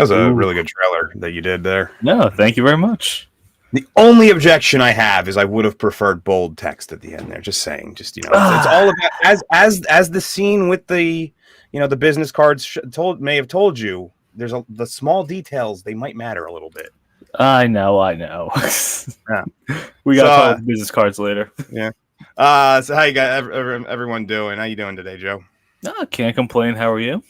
That was a Ooh. really good trailer that you did there. No, thank you very much. The only objection I have is I would have preferred bold text at the end there. Just saying, it's all about as the scene with the the business cards may have told you. There's the small details, they might matter a little bit. I know. Yeah. We got to talk about business cards later. Yeah. So how you got everyone doing? How you doing today, Joe? Can't complain. How are you?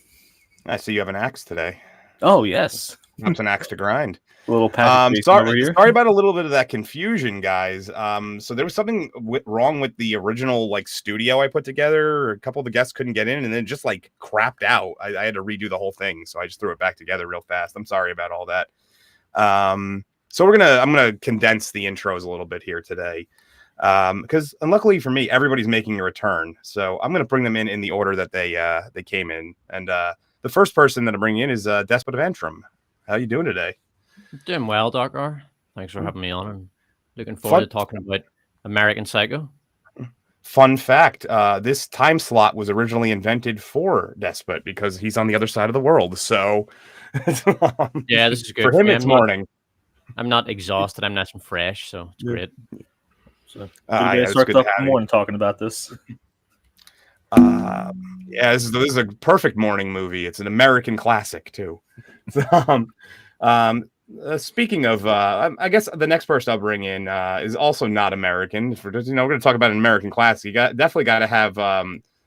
I see you have an axe today. Oh, yes. Perhaps an axe to grind. A little Patrick over here. Sorry about a little bit of that confusion, guys. So there was something wrong with the original studio I put together. A couple of the guests couldn't get in, and then just crapped out. I had to redo the whole thing, so I just threw it back together real fast. I'm sorry about all that. So I'm gonna condense the intros a little bit here today, because luckily for me, everybody's making a return. So I'm gonna bring them in the order that they came in, and the first person that I'm bringing in is Despot of Antrim. How you doing today? Doing well, Doc R. Thanks for having me on, and looking forward to talking about American Psycho. Fun fact, this time slot was originally invented for Despot because he's on the other side of the world. So yeah, this is good. For him, it's morning. I'm not exhausted. I'm nice and fresh, so it's great. So start off the morning talking about this. Yeah, this is a perfect morning movie. It's an American classic too. Speaking of, I guess the next person I'll bring in is also not American. We're going to talk about an American classic. You definitely got to have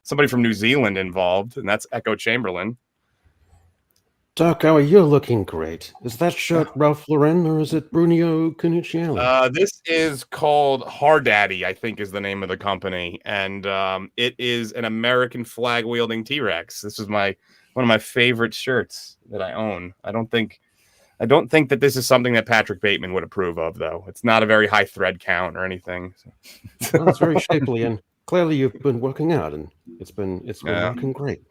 somebody from New Zealand involved, and that's Echo Chamberlain. Doc, you're looking great. Is that shirt Ralph Lauren or is it Brunio Cunicelli? This is called Hardaddy, I think is the name of the company, and it is an American flag wielding T-Rex. This is one of my favorite shirts that I own. I don't think that this is something that Patrick Bateman would approve of, though. It's not a very high thread count or anything. So. Well, it's very shapely, and clearly you've been working out, and it's been working great.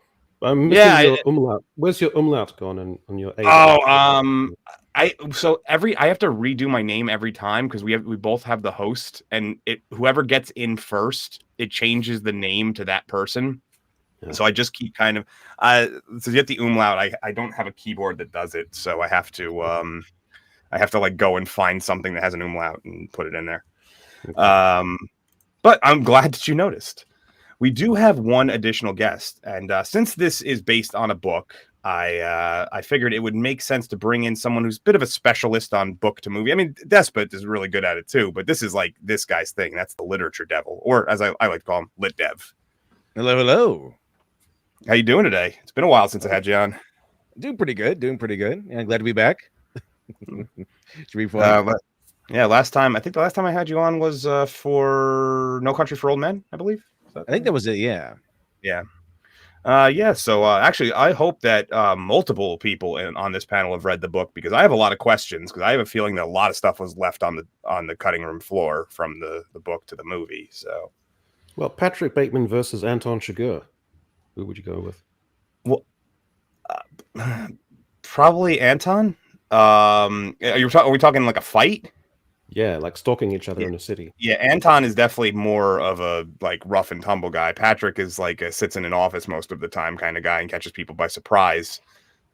I'm missing your umlaut. Where's your umlaut gone on your A? I have to redo my name every time because we both have the host, and whoever gets in first, it changes the name to that person. Yeah. So I just keep kind of to get the umlaut. I don't have a keyboard that does it, so I have to go and find something that has an umlaut and put it in there. Okay. But I'm glad that you noticed. We do have one additional guest, and since this is based on a book, I figured it would make sense to bring in someone who's a bit of a specialist on book to movie. I mean, Despot is really good at it too, but this is this guy's thing. That's the literature devil, or as I like to call him, lit dev. Hello. How you doing today? It's been a while since I had you on. Doing pretty good. Yeah, glad to be back. Should be fun. Yeah, the last time I had you on was for No Country for Old Men, I believe. I think that was it. Yeah. So actually, I hope that multiple people on this panel have read the book because I have a lot of questions. Because I have a feeling that a lot of stuff was left on the cutting room floor from the book to the movie. So, well, Patrick Bateman versus Anton Chigurh. Who would you go with? Well, probably Anton. Are we talking like a fight? Yeah, like stalking each other in a city. Yeah, Anton is definitely more of a rough and tumble guy. Patrick is sits in an office most of the time kind of guy and catches people by surprise.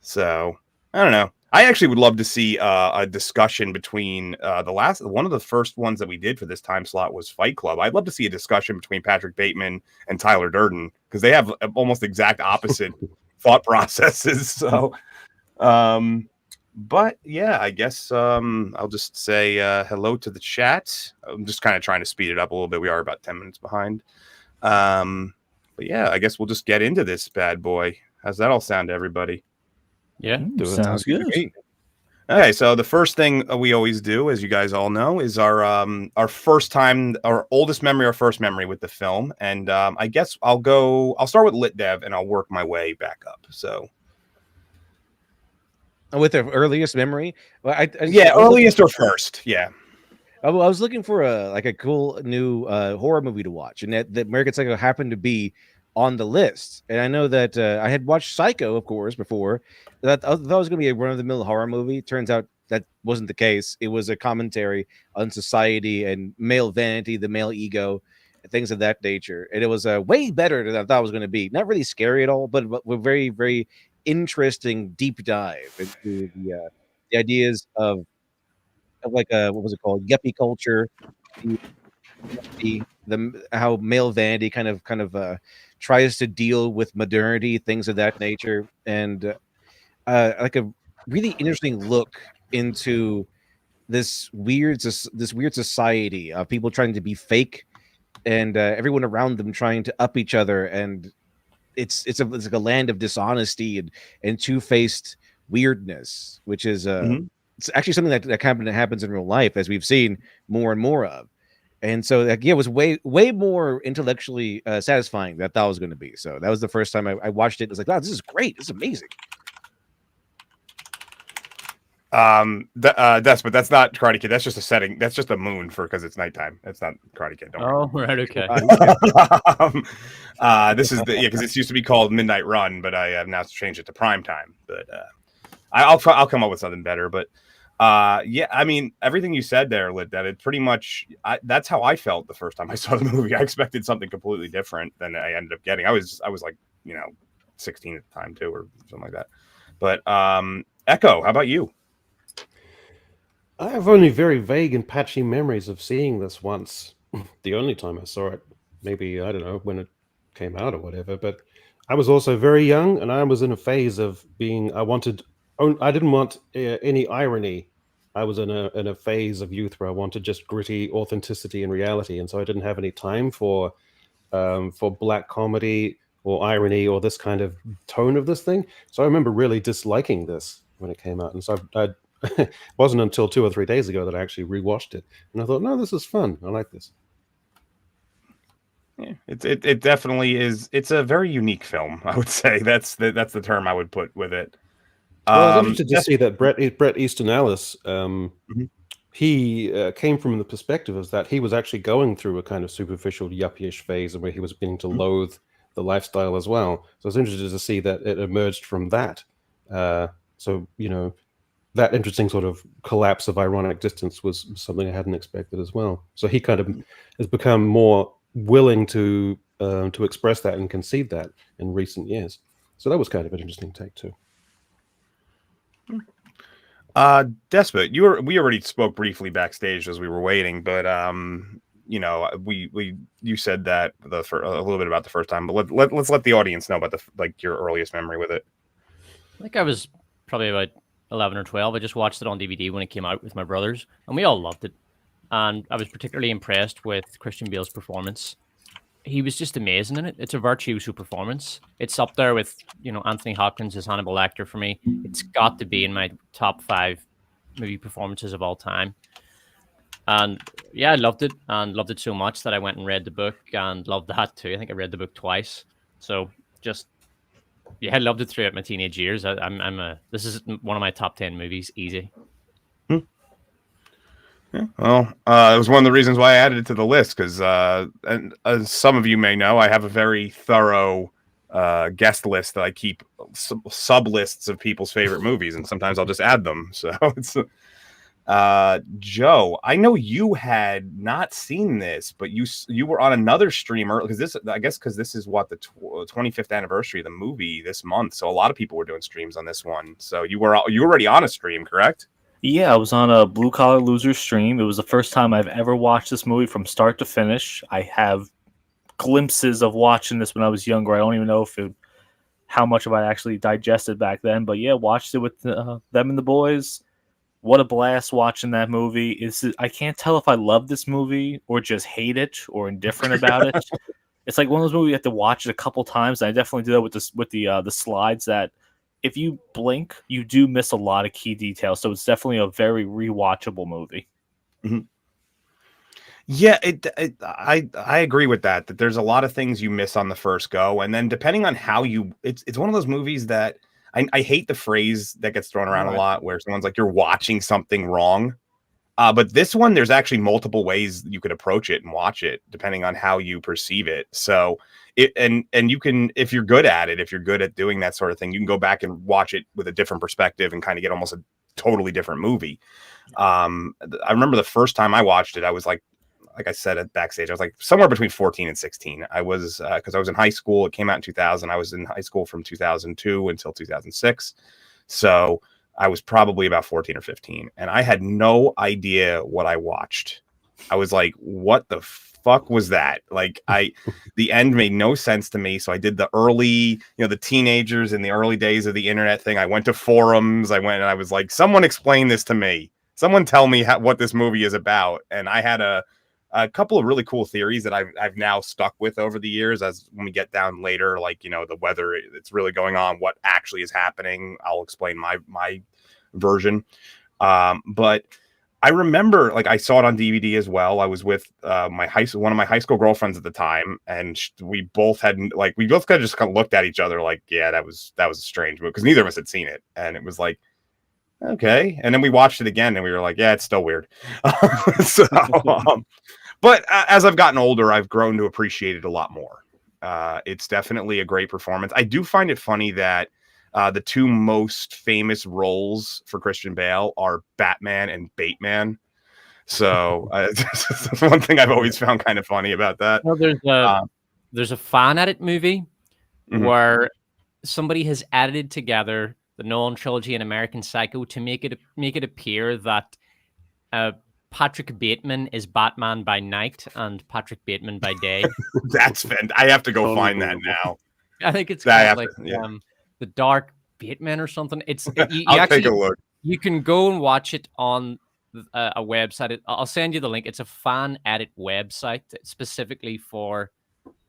So I don't know. I actually would love to see a discussion between one of the first ones that we did for this time slot was Fight Club. I'd love to see a discussion between Patrick Bateman and Tyler Durden because they have almost exact opposite thought processes. So, but yeah, I guess I'll just say hello to the chat. I'm just kind of trying to speed it up a little bit. We are about 10 minutes behind. But yeah, I guess we'll just get into this bad boy. How's that all sound to everybody? Yeah, sounds good. Okay, so the first thing we always do, as you guys all know, is our oldest memory, our first memory with the film. And I guess I'll start with Lit Dev and I'll work my way back up. So. With the earliest memory? Well, earliest or first. Yeah. I was looking for a cool new horror movie to watch, and that American Psycho happened to be on the list. And I know that I had watched Psycho, of course, before. That I thought it was going to be a run-of-the-mill horror movie. Turns out that wasn't the case. It was a commentary on society and male vanity, the male ego, things of that nature. And it was way better than I thought it was going to be. Not really scary at all, but very, very interesting deep dive into the ideas of like what was it called, yuppie culture, how male vanity kind of tries to deal with modernity, things of that nature, and like a really interesting look into this weird society of people trying to be fake and everyone around them trying to up each other, and it's like a land of dishonesty and two-faced weirdness, which is it's actually something that happens in real life, as we've seen more and more of. And so like, yeah, it was way more intellectually satisfying than I thought it was going to be. So that was the first time I watched it. It was like, wow, this is great, this is amazing. But that's not Karate Kid. That's just a setting. That's just a moon because it's nighttime. It's not Karate Kid. Don't worry. Right, okay. This is because it used to be called Midnight Run, but I have now changed it to Prime Time. But I'll come up with something better. But yeah, I mean, everything you said there, that it pretty much that's how I felt the first time I saw the movie. I expected something completely different than I ended up getting. I was like 16 at the time too, or something like that. But Echo, how about you? I have only very vague and patchy memories of seeing this once. The only time I saw it, maybe, I don't know, when it came out or whatever, but I was also very young, and I was in a phase of being, I didn't want any irony. I was in a phase of youth where I wanted just gritty authenticity and reality, and so I didn't have any time for black comedy or irony or this kind of tone of this thing. So I remember really disliking this when it came out, and so I it wasn't until 2 or 3 days ago that I actually rewatched it, and I thought, no, this is fun. I like this. Yeah, it definitely is. It's a very unique film, I would say. That's the term I would put with it. Well, I was interested to see that Bret Easton Ellis, he came from the perspective of that he was actually going through a kind of superficial yuppie-ish phase where he was beginning to loathe the lifestyle as well. So I was interested to see that it emerged from that. So that interesting sort of collapse of ironic distance was something I hadn't expected as well. So he kind of has become more willing to express that and concede that in recent years. So that was kind of an interesting take too. Despot, we already spoke briefly backstage as we were waiting, but you said that for a little bit about the first time, but let's let the audience know about your earliest memory with it. I think I was probably about 11 or 12. I just watched it on DVD when it came out with my brothers, and we all loved it. And I was particularly impressed with Christian Bale's performance. He was just amazing in it. It's a virtuoso performance. It's up there with, Anthony Hopkins as Hannibal Lecter for me. It's got to be in my top 5 movie performances of all time. And yeah, I loved it, and loved it so much that I went and read the book and loved that too. I think I read the book twice. So I loved it throughout my teenage years. This is one of my top 10 movies, easy. Yeah, well, it was one of the reasons why I added it to the list because, and as some of you may know, I have a very thorough guest list that I keep sub lists of people's favorite movies, and sometimes I'll just add them. So it's Joe. I know you had not seen this, but you were on another streamer because this is what the 25th anniversary of the movie this month. So a lot of people were doing streams on this one. So you were already on a stream, correct? Yeah, I was on a Blue Collar Loser stream. It was the first time I've ever watched this movie from start to finish. I have glimpses of watching this when I was younger. I don't even know how much of I actually digested back then. But yeah, watched it with them and the boys. What a blast watching that movie. I can't tell if I love this movie or just hate it or indifferent about it. It's like one of those movies you have to watch it a couple times. And I definitely do that with the slides that if you blink, you do miss a lot of key details. So it's definitely a very rewatchable movie. Mm-hmm. Yeah, I agree with that there's a lot of things you miss on the first go. And then depending on how it's one of those movies that I hate the phrase that gets thrown around a lot where someone's like, you're watching something wrong. But this one, there's actually multiple ways you could approach it and watch it depending on how you perceive it. So and you can, if you're good at it, if you're good at doing that sort of thing, you can go back and watch it with a different perspective and kind of get almost a totally different movie. I remember the first time I watched it, I was like, like I said at backstage, I was like somewhere between 14 and 16. I was because I was in high school. It came out in 2000. I was in high school from 2002 until 2006. So I was probably about 14 or 15, and I had no idea what I watched. I was like, what the fuck was that? Like, the end made no sense to me. So I did the early, the teenagers in the early days of the internet thing. I went to forums. I went and I was like, someone explain this to me. Someone tell me what this movie is about. And I had a couple of really cool theories that I've now stuck with over the years. As when we get down later, like, the weather it's really going on, what actually is happening, I'll explain my version. But I remember, like, I saw it on DVD as well. I was with one of my high school girlfriends at the time, and we both kind of just looked at each other like, yeah, that was a strange movie, because neither of us had seen it, and it was like, okay. And then we watched it again, and we were like, yeah, it's still weird. But as I've gotten older, I've grown to appreciate it a lot more. It's definitely a great performance. I do find it funny that the two most famous roles for Christian Bale are Batman and Bateman. So that's one thing I've always found kind of funny about that. Well, there's a fan edit movie where somebody has edited together the Nolan trilogy and American Psycho to make it appear that Patrick Bateman is Batman by night and Patrick Bateman by day. I have to go find that now. I think it's called The Dark Bateman or something. I'll take a look. You can go and watch it on a website. I'll send you the link. It's a fan edit website specifically for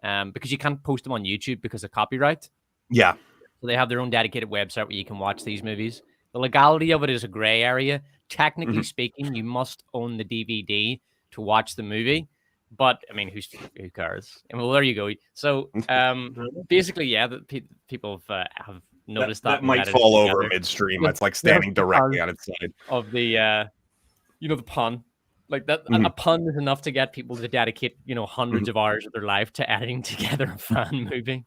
because you can't post them on YouTube because of copyright. Yeah. So they have their own dedicated website where you can watch these movies. The legality of it is a gray area. Technically speaking, you must own the DVD to watch the movie. But I mean, who cares? And well, there you go. So basically, yeah, people have noticed that might fall over midstream. It's like standing directly on its side of the the pun. Like that, a pun is enough to get people to dedicate hundreds of hours of their life to editing together a fan movie.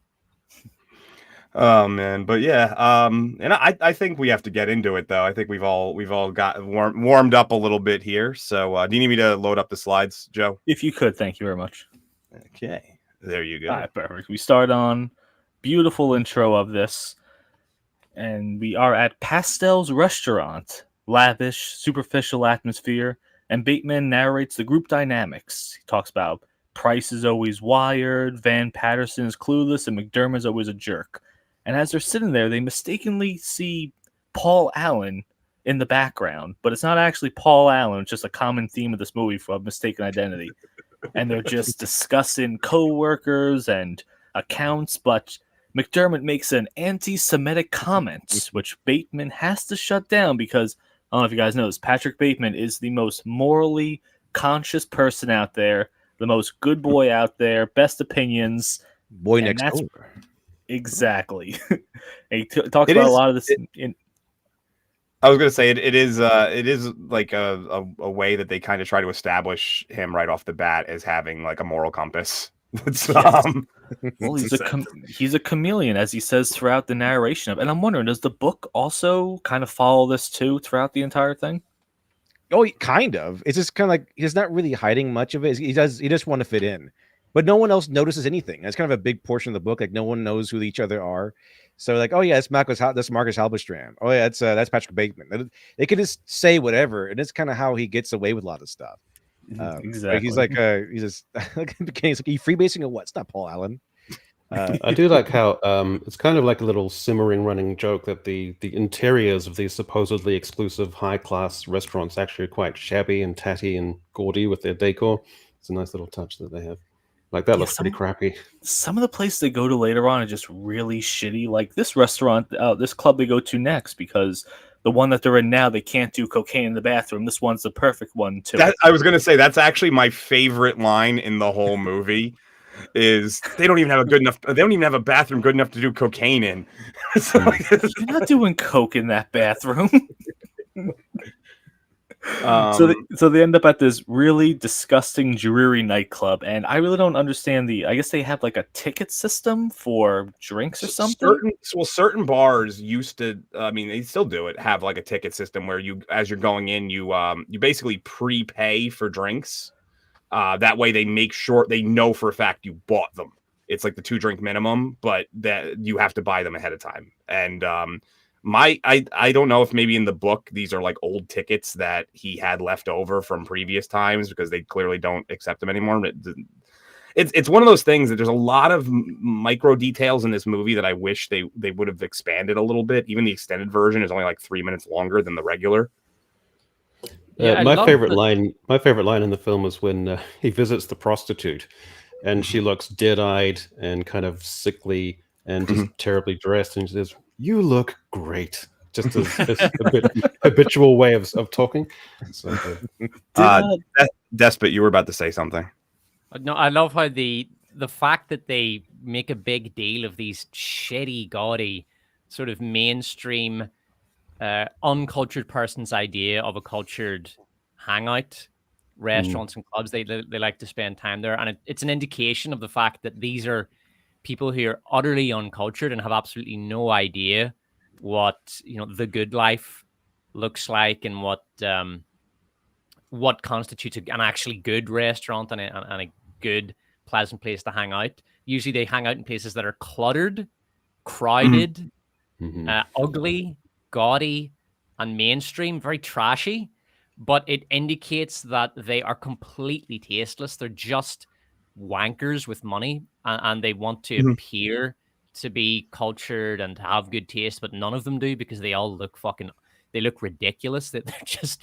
Oh man, but yeah, and I think we have to get into it though. I think we've all got warmed up a little bit here. So do you need me to load up the slides, Joe? If you could, thank you very much. Okay, there you go. All right, perfect. We start on beautiful intro of this, and we are at Pastel's restaurant. Lavish, superficial atmosphere, and Bateman narrates the group dynamics. He talks about Price is always wired, Van Patterson is clueless, and McDermott is always a jerk. And as they're sitting there, they mistakenly see Paul Allen in the background, but it's not actually Paul Allen. It's just a common theme of this movie for mistaken identity. And they're just discussing co-workers and accounts, but McDermott makes an anti-Semitic comment, which Bateman has to shut down because, I don't know if you guys know this, Patrick Bateman is the most morally conscious person out there, the most good boy out there, best opinions. Boy next door. Exactly. He talks about a lot of this. I was going to say it is like a way that they kind of try to establish him right off the bat as having like a moral compass. Well, he's a chameleon, as he says throughout the narration of. And I'm wondering, does the book also kind of follow this too throughout the entire thing? Oh, kind of. It's just kind of like he's not really hiding much of it. He just want to fit in. But no one else notices anything. That's kind of a big portion of the book. Like no one knows who each other are. So like, oh yeah, that's Marcus Halberstram. Oh yeah, that's Patrick Bateman. They can just say whatever, and it's kind of how he gets away with a lot of stuff. Exactly. He's just like he's freebasing or what? It's not Paul Allen. I do like how it's kind of like a little simmering running joke that the interiors of these supposedly exclusive high class restaurants actually are quite shabby and tatty and gaudy with their decor. It's a nice little touch that they have. Like that looks pretty crappy. Some of the places they go to later on are just really shitty. Like this restaurant, this club they go to next, because the one that they're in now, they can't do cocaine in the bathroom. This one's the perfect one too. I was going to say that's actually my favorite line in the whole movie. Is they don't even have a bathroom good enough to do cocaine in. You're not doing coke in that bathroom. So they end up at this really disgusting, dreary nightclub, and I really don't understand I guess they have like a ticket system for drinks or something. Certain bars used to, I mean, they still do it. Have like a ticket system where as you're going in, you basically prepay for drinks. That way they make sure they know for a fact you bought them. It's like the 2-drink minimum, but that you have to buy them ahead of time. And I don't know if maybe in the book these are like old tickets that he had left over from previous times because they clearly don't accept them anymore. It's one of those things that there's a lot of micro details in this movie that I wish they would have expanded a little bit. Even the extended version is only like 3 minutes longer than the regular. Yeah, my favorite line in the film is when he visits the prostitute, and she looks dead-eyed and kind of sickly and just terribly dressed, and she says, "You look great." Just as a bit habitual way of talking. So, Despot, you were about to say something. No, I love how the fact that they make a big deal of these shitty, gaudy, sort of mainstream, uncultured person's idea of a cultured hangout, restaurants and clubs. They like to spend time there, and it's an indication of the fact that these are people who are utterly uncultured and have absolutely no idea what the good life looks like and what constitutes an actually good restaurant and a good, pleasant place to hang out. Usually they hang out in places that are cluttered, crowded, ugly, gaudy, and mainstream, very trashy. But it indicates that they are completely tasteless. They're just wankers with money, and they want to appear to be cultured and to have good taste, but none of them do because they all look they look ridiculous. That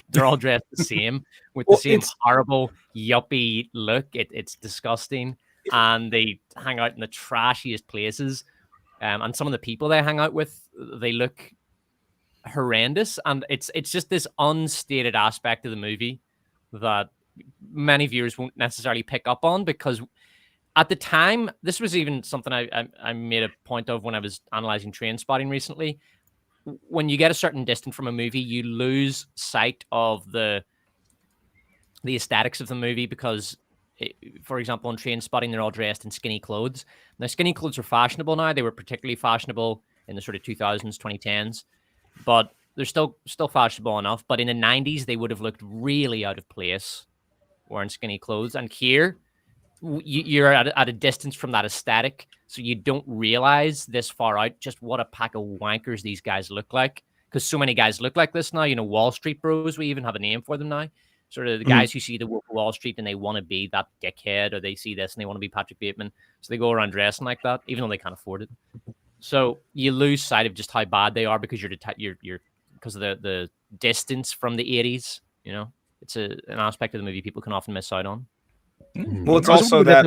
they're all dressed the same with the same horrible yuppie look. It's disgusting, and they hang out in the trashiest places. And some of the people they hang out with, they look horrendous. And it's just this unstated aspect of the movie that many viewers won't necessarily pick up on, because at the time, this was even something I made a point of when I was analyzing Trainspotting recently. When you get a certain distance from a movie, you lose sight of the aesthetics of the movie because, for example, in Trainspotting, they're all dressed in skinny clothes. Now, skinny clothes are fashionable now. They were particularly fashionable in the sort of 2000s, 2010s, but they're still fashionable enough. But in the 90s, they would have looked really out of place wearing skinny clothes. And here, you're at a distance from that aesthetic, so you don't realize this far out just what a pack of wankers these guys look like, because so many guys look like this now. Wall Street bros, we even have a name for them now. Sort of the guys who see the Wolf of Wall Street and they want to be that dickhead, or they see this and they want to be Patrick Bateman, so they go around dressing like that, even though they can't afford it. So you lose sight of just how bad they are because you're because of the distance from the 80s. It's an aspect of the movie people can often miss out on. Well, it's also that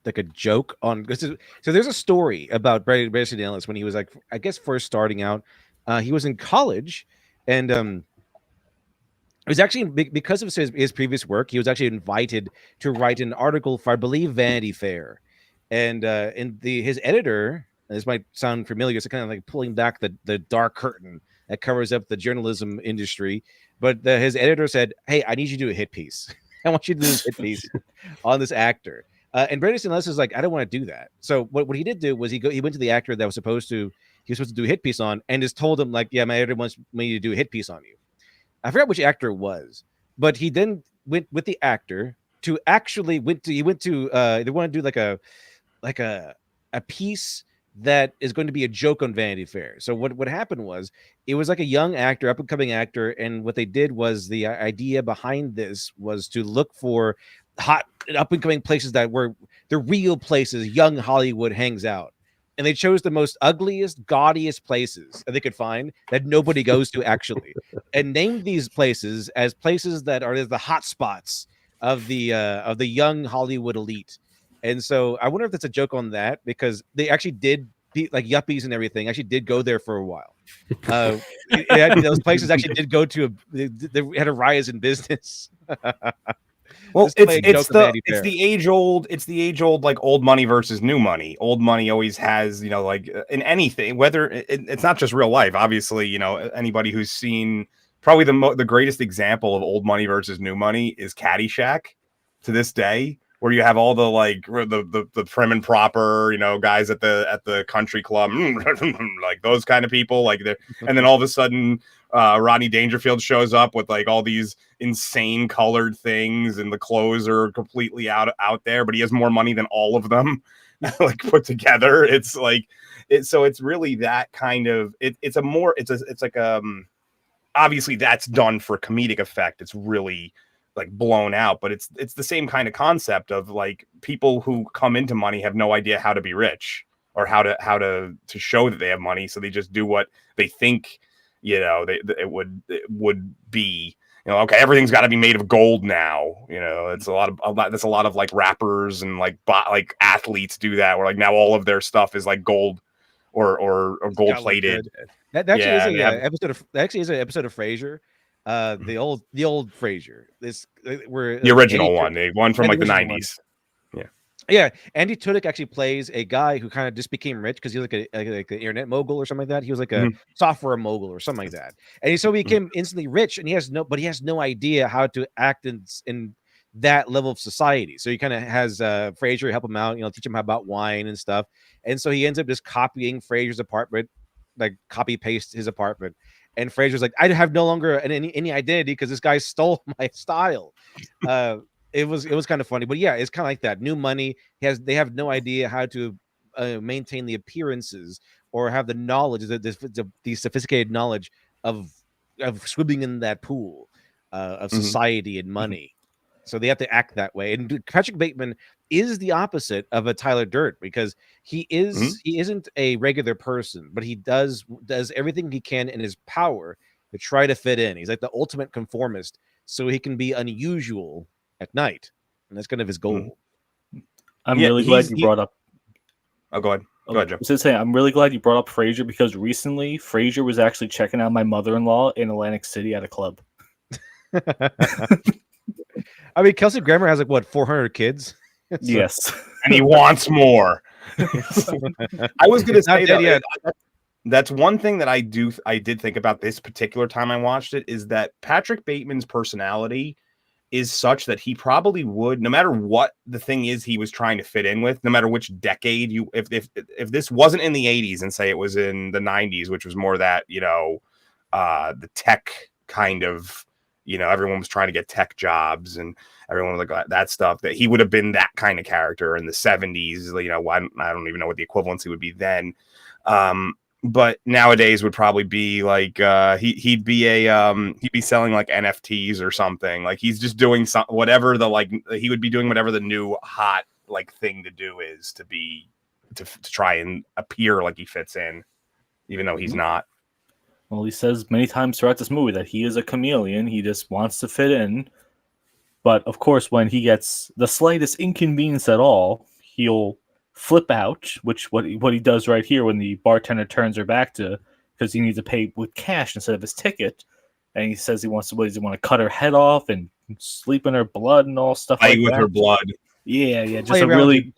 like a joke on. So there's a story about Brady Ellis when he was I guess first starting out. He was in college, and it was actually because of his previous work. He was actually invited to write an article for, I believe, Vanity Fair, and his editor. This might sound familiar. It's kind of like pulling back the dark curtain that covers up the journalism industry. But his editor said, "Hey, I need you to do a hit piece. I want you to do this hit piece on this actor." And Brandon Ellis was like, "I don't want to do that." So what he did do was he went to the actor that he was supposed to do a hit piece on, and just told him like, "Yeah, my editor wants me to do a hit piece on you." I forgot which actor it was, but he then went with the actor to actually they want to do like a piece that is going to be a joke on Vanity Fair. So what happened was, it was like a young actor, up and coming actor, and what they did was, the idea behind this was to look for hot up and coming places that were the real places young Hollywood hangs out. And they chose the most ugliest, gaudiest places that they could find that nobody goes to actually, and named these places as places that are the hot spots of the young Hollywood elite. And so I wonder if that's a joke on that, because they actually did, like yuppies and everything, actually did go there for a while. Those places actually did go to they had a rise in business. Well, it's the age old like old money versus new money. Old money always has, like in anything, whether it's not just real life. Obviously, anybody who's seen probably the greatest example of old money versus new money is Caddyshack to this day, where you have all the like the prim and proper, guys at the country club, like those kind of people, like there. And then all of a sudden, Rodney Dangerfield shows up with like all these insane colored things, and the clothes are completely out there, but he has more money than all of them, like put together. It's like so it's really that kind of it's like obviously that's done for comedic effect. It's really like blown out, but it's the same kind of concept of like people who come into money have no idea how to be rich or how to show that they have money, so they just do what they think it would be. Okay, everything's got to be made of gold now. It's a lot of like rappers and like athletes do that, where like now all of their stuff is like gold or gold plated. That actually is an episode of Frasier. The old Frasier. Where the original one from like the 90s. Yeah, Andy Tudyk actually plays a guy who kind of just became rich because he was like an internet mogul or something like that. He was like a software mogul or something like that, and so he became instantly rich. And he has no idea how to act in that level of society. So he kind of has Frasier help him out, teach him about wine and stuff. And so he ends up just copying Frasier's apartment, like copy paste his apartment. And Frasier's like, I have no longer any identity because this guy stole my style. It was kind of funny, but yeah, it's kind of like that. New money they have no idea how to maintain the appearances or have the knowledge, the sophisticated knowledge of swimming in that pool of society and money. So they have to act that way. And Patrick Bateman is the opposite of a Tyler Durden because he isn't a regular person, but he does everything he can in his power to try to fit in. He's like the ultimate conformist, so he can be unusual at night, and that's kind of his goal. I'm really glad you brought up. Oh, go ahead. Go ahead, Jim. I was saying, I'm really glad you brought up Frasier because recently Frasier was actually checking out my mother-in-law in Atlantic City at a club. I mean, Kelsey Grammer has like what 400 kids. Yes, and he wants more. I was going to say that. That's one thing that I did think about this particular time I watched it, is that Patrick Bateman's personality is such that he probably would, no matter what the thing is he was trying to fit in with, no matter which decade if this wasn't in the 80s and say it was in the 90s, which was more that, the tech kind of, everyone was trying to get tech jobs and everyone was like that stuff, that he would have been that kind of character in the 70s. I don't even know what the equivalency would be then. But nowadays would probably be like he'd be selling like NFTs or something. Like he's just doing whatever he would be doing whatever the new hot like thing to do is to try and appear like he fits in, even though he's not. Well, he says many times throughout this movie that he is a chameleon. He just wants to fit in. But of course, when he gets the slightest inconvenience at all, he'll flip out, which what he does right here when the bartender turns her back to, because he needs to pay with cash instead of his ticket, and he says he wants to cut her head off and sleep in her blood and all stuff like that. With her blood. Yeah, just a really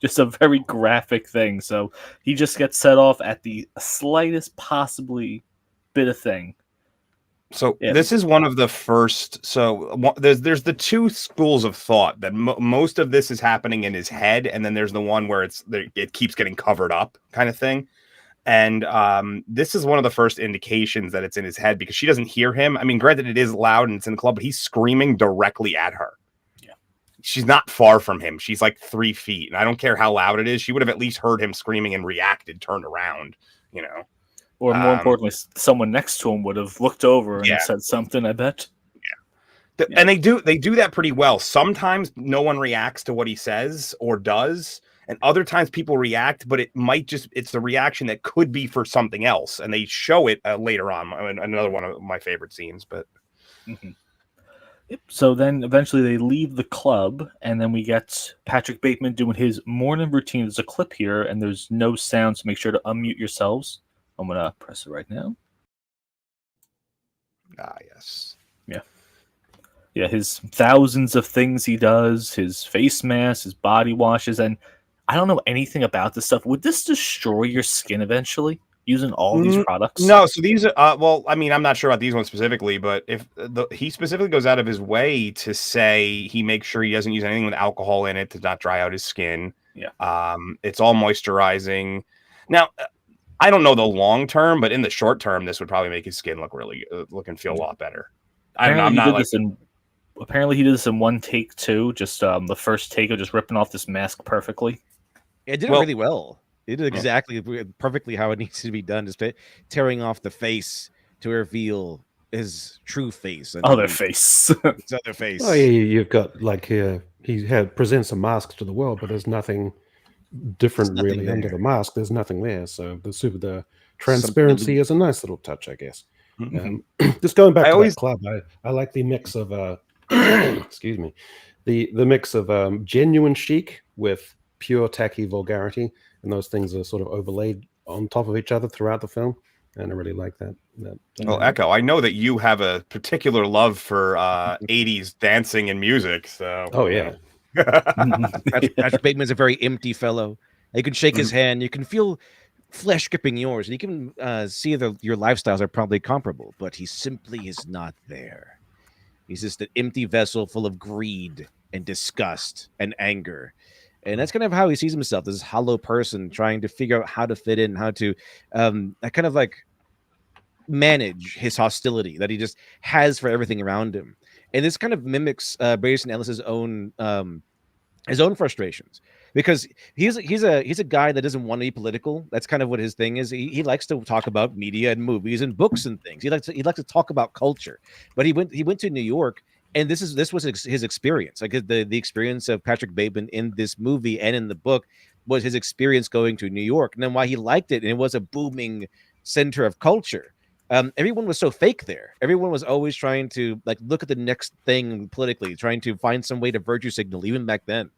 just a very graphic thing. So he just gets set off at the slightest possibly bit of thing. So this is one of the first. So there's the two schools of thought that most of this is happening in his head, and then there's the one where it keeps getting covered up, kind of thing. And this is one of the first indications that it's in his head, because she doesn't hear him. I mean, granted, it is loud and it's in the club, but he's screaming directly at her. Yeah, she's not far from him. She's like 3 feet, and I don't care how loud it is. She would have at least heard him screaming and reacted, turned around, Or more importantly, someone next to him would have looked over and said something, I bet. Yeah. And they do that pretty well. Sometimes no one reacts to what he says or does, and other times people react, but it's the reaction that could be for something else, and they show it later on. Another one of my favorite scenes, but... Mm-hmm. Yep. So then eventually they leave the club, and then we get Patrick Bateman doing his morning routine. There's a clip here, and there's no sound, so make sure to unmute yourselves. I'm going to press it right now. Ah, yes. Yeah. Yeah, his thousands of things he does, his face mask, his body washes, and I don't know anything about this stuff. Would this destroy your skin eventually? using all these products? No, so these are well, I mean, I'm not sure about these ones specifically, but if he specifically goes out of his way to say he makes sure he doesn't use anything with alcohol in it to not dry out his skin. Yeah. It's all moisturizing. Now, I don't know the long term, but in the short term, this would probably make his skin look really look and feel a lot better. I don't know. I'm not like. Apparently, he did this in one take too. Just the first take of just ripping off this mask perfectly. It did it really well. It did exactly perfectly how it needs to be done. Just tearing off the face to reveal his true face. Other face. His other face. Oh, yeah, you've got like he presents a mask to the world, but there's nothing different really under the mask. There's nothing there. So the transparency is a nice little touch, I guess. Just going back to that club, I like the mix of excuse me, the mix of genuine chic with pure tacky vulgarity, and those things are sort of overlaid on top of each other throughout the film, and I really like that. Well, Echo, I know that you have a particular love for 80s dancing and music, so yeah. Patrick Bateman's a very empty fellow. You can shake his hand, you can feel flesh gripping yours, and you can see that your lifestyles are probably comparable, but he simply is not there. He's just an empty vessel full of greed and disgust and anger. And that's kind of how he sees himself, this hollow person trying to figure out how to fit in, how to kind of like manage his hostility that he just has for everything around him. And this kind of mimics Braden Ellis's own frustrations, because he's a guy that doesn't want to be political. That's kind of what his thing is. He likes to talk about media and movies and books and things. He likes to talk about culture. But he went to New York, and this was his experience. Like the experience of Patrick Bateman in this movie and in the book was his experience going to New York, and then why he liked it. And it was a booming center of culture. Everyone was so fake there. Everyone was always trying to like look at the next thing politically, trying to find some way to virtue signal, even back then.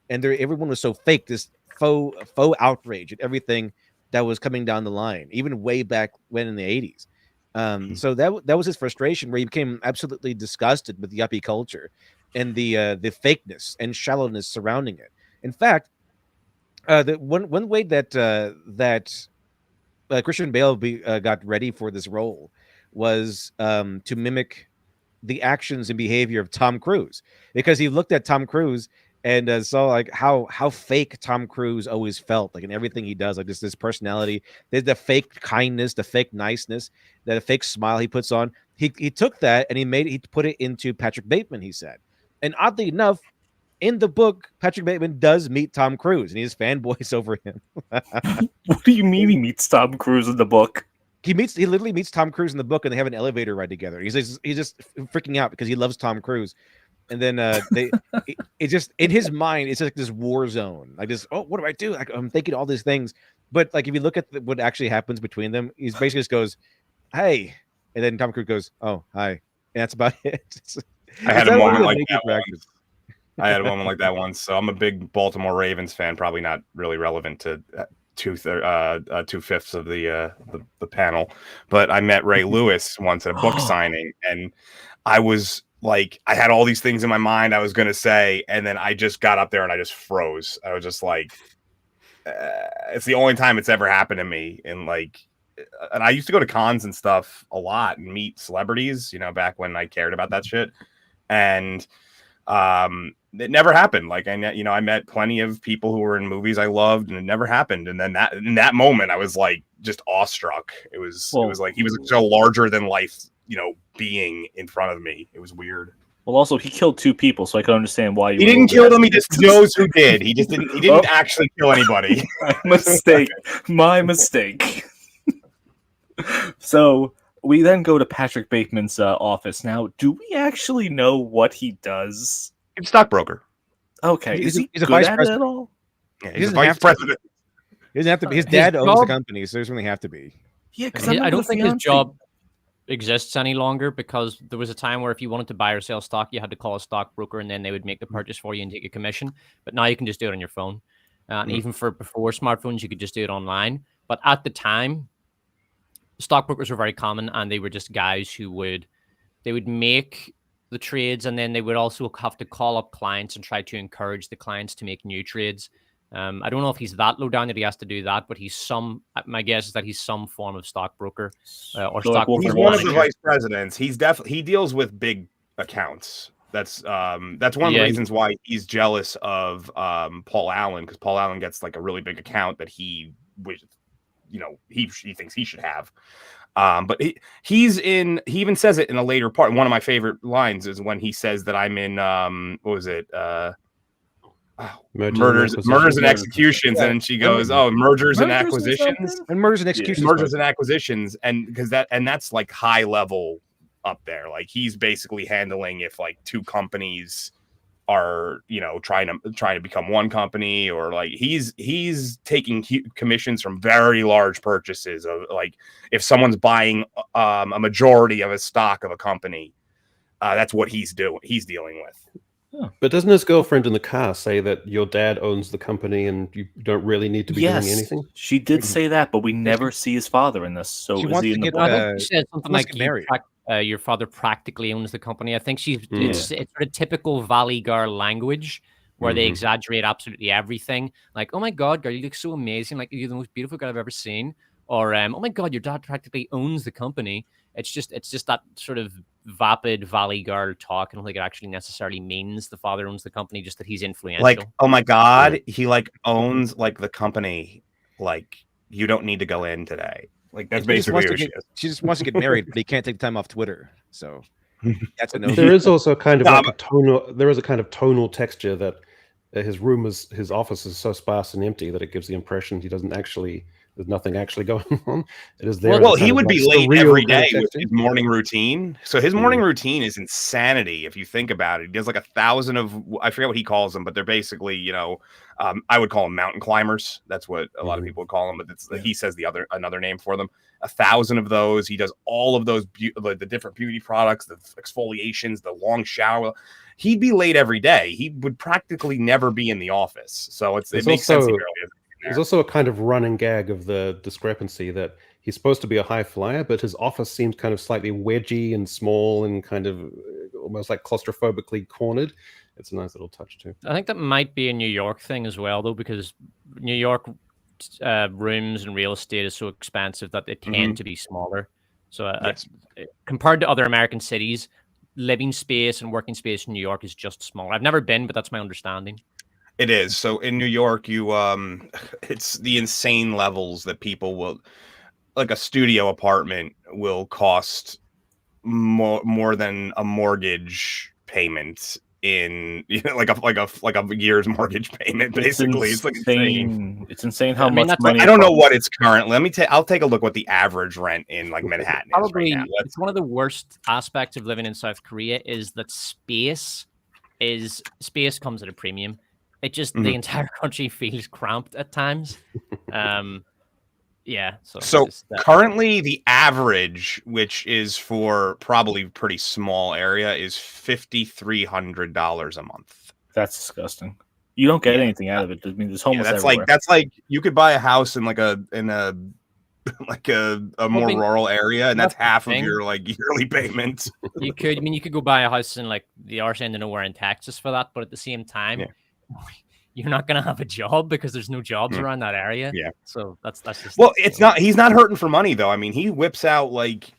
And everyone was so fake, this faux outrage at everything that was coming down the line, even way back when in the 80s. So that was his frustration, where he became absolutely disgusted with the yuppie culture and the fakeness and shallowness surrounding it. In fact, the one way that Christian Bale got ready for this role was to mimic the actions and behavior of Tom Cruise, because he looked at Tom Cruise and saw like how fake Tom Cruise always felt, like in everything he does, like this personality, there's the fake kindness, the fake niceness, the fake smile he puts on. He took that and he put it into Patrick Bateman, he said. And oddly enough, in the book, Patrick Bateman does meet Tom Cruise, and he's fanboys over him. What do you mean he meets Tom Cruise in the book? He literally meets Tom Cruise in the book, and they have an elevator ride together. He's just freaking out because he loves Tom Cruise. And then it just in his mind, it's like this war zone. Like this, what do I do? Like, I'm thinking all these things. But like if you look at what actually happens between them, he basically just goes, "Hey," and then Tom Cruise goes, "Oh, hi," and that's about it. I had a moment like that once. I had a moment like that once. So I'm a big Baltimore Ravens fan. Probably not really relevant to 2/5 of the panel, but I met Ray Lewis once at a book signing, and I was like, I had all these things in my mind I was going to say, and then I just got up there and I just froze. I was just like, it's the only time it's ever happened to me. And I used to go to cons and stuff a lot and meet celebrities, back when I cared about that shit. And it never happened. Like I met plenty of people who were in movies I loved, and it never happened. And then in that moment, I was like just awestruck. It was like he was so larger than life, being in front of me. It was weird. Well, also he killed 2 people, so I can understand why you. He didn't kill them. He just knows who did. He just didn't. He didn't actually kill anybody. My mistake. So we then go to Patrick Bateman's office. Now, do we actually know what he does? He's a stockbroker. Okay, he's a good vice at president at all? Yeah, he's a vice president. He doesn't have to be. His dad owns the company, so he doesn't really have to be. Yeah, because I don't think his job exists any longer, because there was a time where if you wanted to buy or sell stock, you had to call a stockbroker, and then they would make the purchase for you and take a commission. But now you can just do it on your phone. And even before smartphones, you could just do it online. But at the time, stockbrokers were very common, and they were just guys who would make the trades, and then they would also have to call up clients and try to encourage the clients to make new trades. I don't know if he's that low down that he has to do that, but my guess is that he's some form of stockbroker or So, like, stockbroker. He's one of the vice presidents. He deals with big accounts. That's one of the reasons why he's jealous of Paul Allen, because Paul Allen gets like a really big account that he thinks he should have. But he even says it in a later part. One of my favorite lines is when he says that I'm in what was it? Murders and executions, and then she goes, "Oh, mergers and acquisitions, and murders and executions, mergers and acquisitions," and that's like high level up there. Like he's basically handling if like two companies are trying to become one company, or like he's taking commissions from very large purchases of like if someone's buying a majority of a stock of a company, that's what he's dealing with. But doesn't his girlfriend in the car say that your dad owns the company and you don't really need to be doing anything? She did say that, but we never see his father in this. So she is wants he to in the get, book? I think she said something like married. Your father practically owns the company. I think it's sort of typical Valley Girl language where they exaggerate absolutely everything. Like, oh my God, girl, you look so amazing. Like, you're the most beautiful girl I've ever seen. Or, oh my God, your dad practically owns the company. It's just that sort of vapid Valley Girl talk. I don't think it actually necessarily means the father owns the company, just that he's influential. Like, oh my God, he like owns like the company. Like, you don't need to go in today. Like that's basically what she just wants to get married, but he can't take time off Twitter. So that's a no. There is also kind of like a tonal. There is a kind of tonal texture that his office is so sparse and empty that it gives the impression he doesn't actually. There's nothing actually going on. It is there. Well, he would be late every day with his morning routine. So his morning routine is insanity. If you think about it, he does like 1,000 of, I forget what he calls them, but they're basically, I would call them mountain climbers. That's what a lot of people would call them, but he says another name for them. 1,000 of those. He does all of those, the different beauty products, the exfoliations, the long shower. He'd be late every day. He would practically never be in the office. So it makes sense. There's also a kind of running gag of the discrepancy that he's supposed to be a high flyer, but his office seems kind of slightly wedgy and small and kind of almost like claustrophobically cornered. It's a nice little touch too. I think that might be a New York thing as well, though, because New York rooms and real estate is so expensive that they tend to be smaller. So compared to other American cities, living space and working space in New York is just smaller. I've never been, but that's my understanding. It is. So in New York, it's the insane levels that people will, like a studio apartment will cost more than a mortgage payment in like a year's mortgage payment. Basically, it's like insane. It's insane how much money. I don't know what it's currently. I'll take a look what the average rent in like Manhattan is right now. It's one of the worst aspects of living in South Korea is that space comes at a premium. It just the entire country feels cramped at times. So currently the average, which is for probably pretty small area, is $5,300 a month. That's disgusting. You don't get anything out of it. I mean, there's homeless everywhere. That's like you could buy a house in a more rural area, and that's half of your like yearly payment. You could go buy a house in like the arse end of nowhere in Texas for that, but at the same time, you're not gonna have a job because there's no jobs around that area. Yeah, so that's just he's not hurting for money though. I mean, he whips out like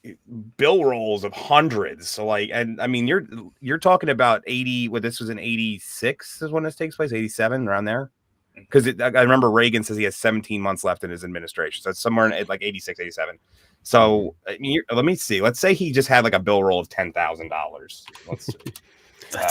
bill rolls of hundreds. So like, and I mean, you're talking about 80. What this was in 86 is when this takes place. 87 around there. Because I remember Reagan says he has 17 months left in his administration. So it's somewhere in like 86, 87. So I mean, let me see. Let's say he just had like a bill roll of $10,000. Let's see.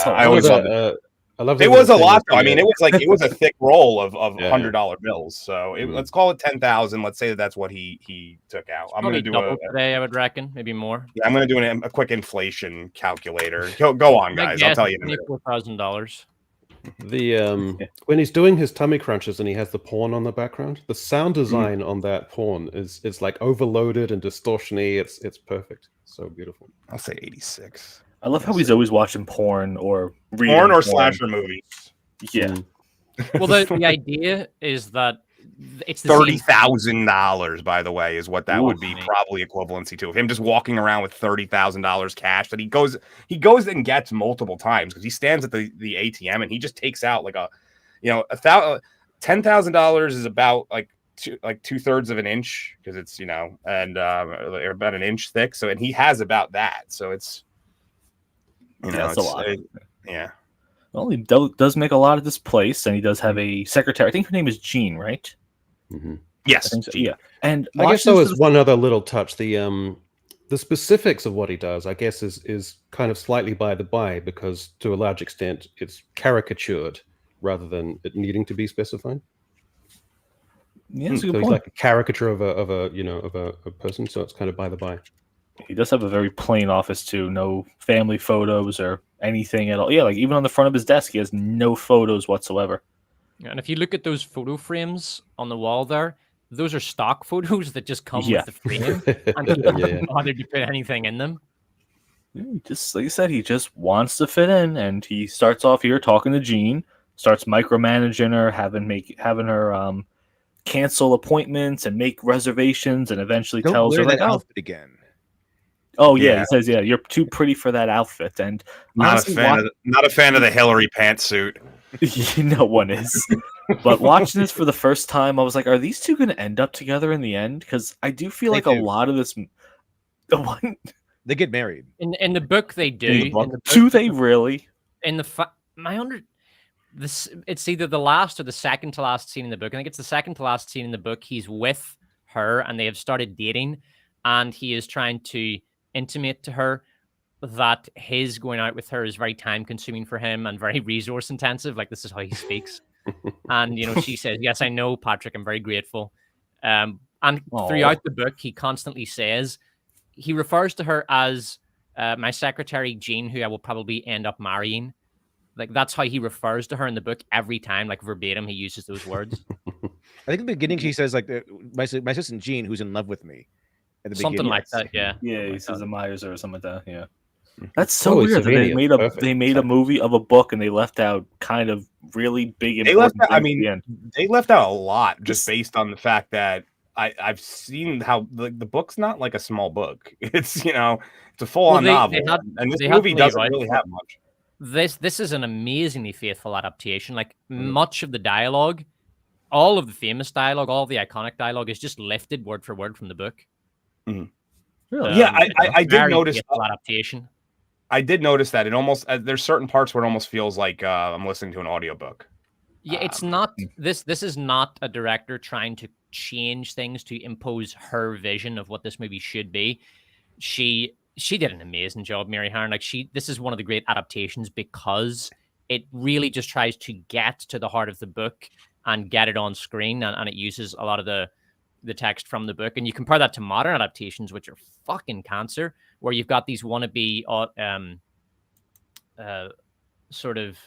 I always love it. I love it was a lot though. I mean, it was a thick roll of $100 bills. So let's call it 10,000. Let's say that's what he took out. I'm going to do today, I would reckon, maybe more. Yeah, I'm going to do a quick inflation calculator. Go on, guys. I'll tell you in a minute. $4,000. When he's doing his tummy crunches and he has the porn on the background, the sound design on that porn is like overloaded and distortion-y. It's perfect. So beautiful. I'll say 86. I love how he's always watching porn or slasher movies. Yeah. Well, the idea is that it's $30,000, by the way, is what that would be probably equivalency to. If him just walking around with $30,000 cash that he goes and gets multiple times because he stands at the ATM and he just takes out like $1,000. $10,000 is about like 2/3 of an inch because it's and about an inch thick. So and he has about that. So it's that's a lot. Yeah. Well, he does make a lot of this place, and he does have a secretary. I think her name is Jean, right? Mm-hmm. Yes. So. Yeah. And I guess there was one other little touch. The specifics of what he does, I guess, is kind of slightly by the by because to a large extent it's caricatured rather than it needing to be specified. Yeah, that's a good So he's point. like a caricature of a person, so it's kind of by the by. He does have a very plain office too. No family photos or anything at all. Yeah, like even on the front of his desk, he has no photos whatsoever. And if you look at those photo frames on the wall there, those are stock photos that just come Yeah. with the frame, and he Yeah. hasn't bothered to put anything in them. Just like I said, he just wants to fit in, and he starts off here talking to Jean, starts micromanaging her, having her cancel appointments and make reservations, and eventually Don't tells wear her that like, outfit again. "Oh yeah," Yeah. he says, "Yeah, you're too pretty for that outfit." And Not honestly, a fan of the Hillary pantsuit. no one is. But watching this for the first time, I was like, "Are these two going to end up together in the end?" Because I do feel They like do. a lot of this. The one They get married. In the book, they do. in the book, In the book, do they really? in the this it's either the last or the second to last scene in the book. I think it's the second to last scene in the book. He's with her and they have started dating, and he is trying to intimate to her that his going out with her is very time consuming for him and very resource intensive. Like this is how he speaks. And she says, "Yes, I know, Patrick. I'm very grateful." And throughout the book, he constantly says he refers to her as my secretary Jean, who I will probably end up marrying. Like that's how he refers to her in the book every time, like verbatim. He uses those words. I think in the beginning she says like my assistant Jean, who's in love with me. At the Something beginning. like that, yeah. Yeah, he Like says that. a Myers or something like that. Yeah, that's so Oh, weird that they Savini, made perfect. they made a movie of a book and they left out kind of really big. They left important out, things at the end. they left out a lot just based on the fact that I've seen how the book's not like a small book. It's it's a full on novel, and this movie doesn't really have much. This is an amazingly faithful adaptation. Like much of the dialogue, all of the famous dialogue, all of the iconic dialogue is just lifted word for word from the book. Really? Yeah, I did notice adaptation. I did notice that it almost there's certain parts where it almost feels like I'm listening to an audiobook. Yeah, it's not this is not a director trying to change things to impose her vision of what this movie should be. She did an amazing job, Mary Harron. Like this is one of the great adaptations because it really just tries to get to the heart of the book and get it on screen, and it uses a lot of the text from the book. And you compare that to modern adaptations, which are fucking cancer, where you've got these wannabe sort of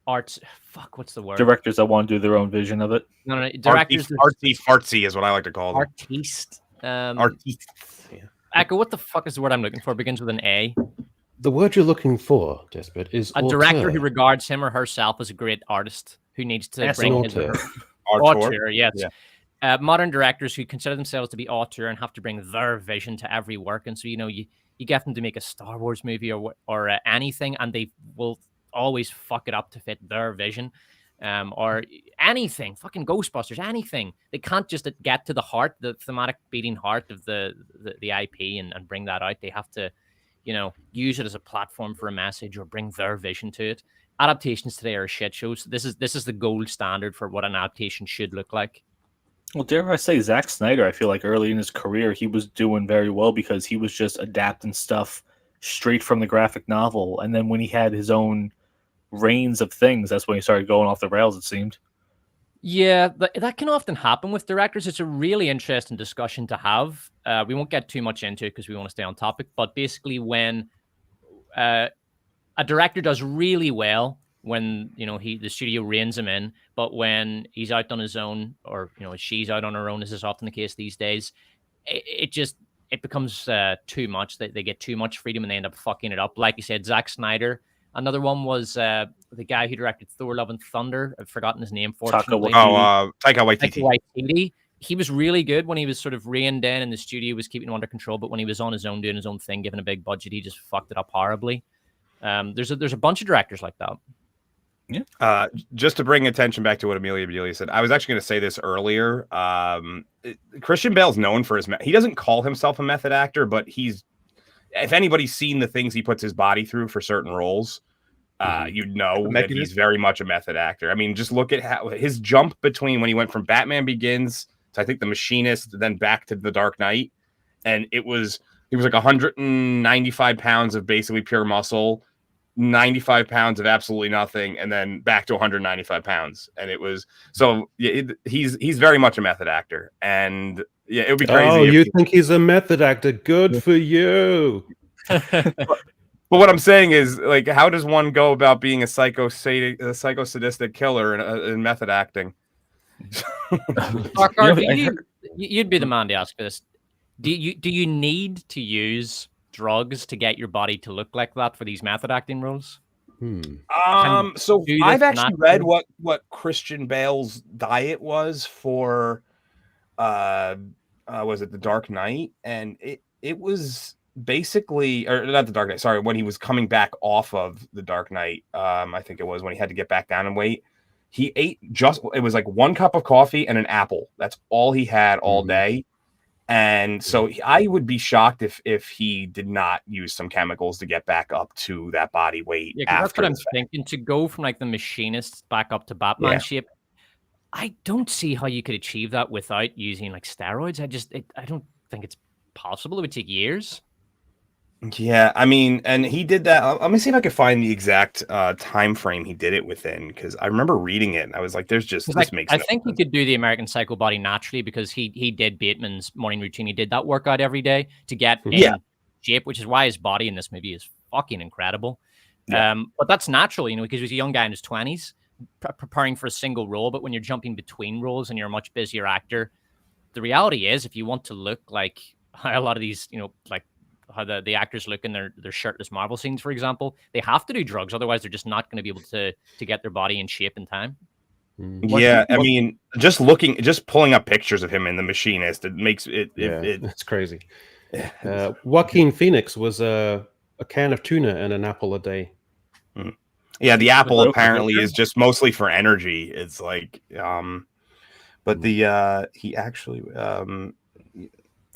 arts. Fuck, what's the word? Directors that want to do their own vision of it. No, directors. Artsy fartsy is what I like to call them. Artiste. Artiste. Yeah. Echo, what the fuck is the word I'm looking for? Begins with an A. The word you're looking for, Despot, is a director who regards him or herself as a great artist who needs to bring his auteur. Yes. Yeah. Modern directors who consider themselves to be auteur and have to bring their vision to every work, and so you get them to make a Star Wars movie or anything, and they will always fuck it up to fit their vision. Or anything, fucking Ghostbusters, anything. They can't just get to the heart, the thematic beating heart of the IP and bring that out. They have to, use it as a platform for a message or bring their vision to it. Adaptations today are shit shows. This is the gold standard for what an adaptation should look like. Well, dare I say, Zack Snyder, I feel like early in his career, he was doing very well because he was just adapting stuff straight from the graphic novel. And then when he had his own reins of things, that's when he started going off the rails, it seemed. Yeah, that can often happen with directors. It's a really interesting discussion to have. We won't get too much into it because we want to stay on topic, but basically when a director does really well, when the studio reins him in, but when he's out on his own, or she's out on her own, as is often the case these days, it becomes too much. They get too much freedom and they end up fucking it up. Like you said, Zack Snyder. Another one was the guy who directed Thor: Love and Thunder. I've forgotten his name, fortunately. Taika Waititi. He was really good when he was sort of reined in and the studio was keeping him under control. But when he was on his own, doing his own thing, given a big budget, he just fucked it up horribly. There's a bunch of directors like that. Just to bring attention back to what Amelia Bedelia said, I was actually going to say this earlier. Christian Bale's known for he doesn't call himself a method actor, but if anybody's seen the things he puts his body through for certain roles, you'd know that he's very much a method actor. I mean, just look at how his jump between when he went from Batman Begins to, I think, The Machinist, then back to The Dark Knight. And he was like 195 pounds of basically pure muscle, 95 pounds of absolutely nothing, and then back to 195 pounds. And it was he's very much a method actor. And yeah, it would be crazy. Oh, you think he's a method actor? Good for you. But what I'm saying is, like, how does one go about being a psychosadistic killer in method acting? You'd be the man to ask this. Do you need to use drugs to get your body to look like that for these method acting roles? So I've actually read what Christian Bale's diet was for was it The Dark Knight? And it was basically, or not The Dark Knight, sorry, when he was coming back off of The Dark Knight, I think it was when he had to get back down in weight. He ate it was like 1 cup of coffee and an apple. That's all he had all day. And so I would be shocked if he did not use some chemicals to get back up to that body weight. Yeah, that's what I'm thinking. To go from like the Machinist back up to Batman shape, I don't see how you could achieve that without using like steroids. I don't think it's possible. It would take years. Yeah, I mean, and he did that. Let me see if I can find the exact time frame he did it within, because I remember reading it and I was like, "There's just this makes." I think he could do the American Psycho body naturally because he did Bateman's morning routine. He did that workout every day to get in shape, which is why his body in this movie is fucking incredible. Yeah. But that's natural, because he was a young guy in his 20s preparing for a single role. But when you're jumping between roles and you're a much busier actor, the reality is, if you want to look like a lot of these, like how the actors look in their shirtless Marvel scenes, for example, they have to do drugs. Otherwise, they're just not going to be able to get their body in shape in time. Yeah, I mean, just pulling up pictures of him in The Machinist, it makes it's crazy. Joaquin Phoenix was a can of tuna and an apple a day. Yeah, the apple apparently is just mostly for energy. It's like, but he actually,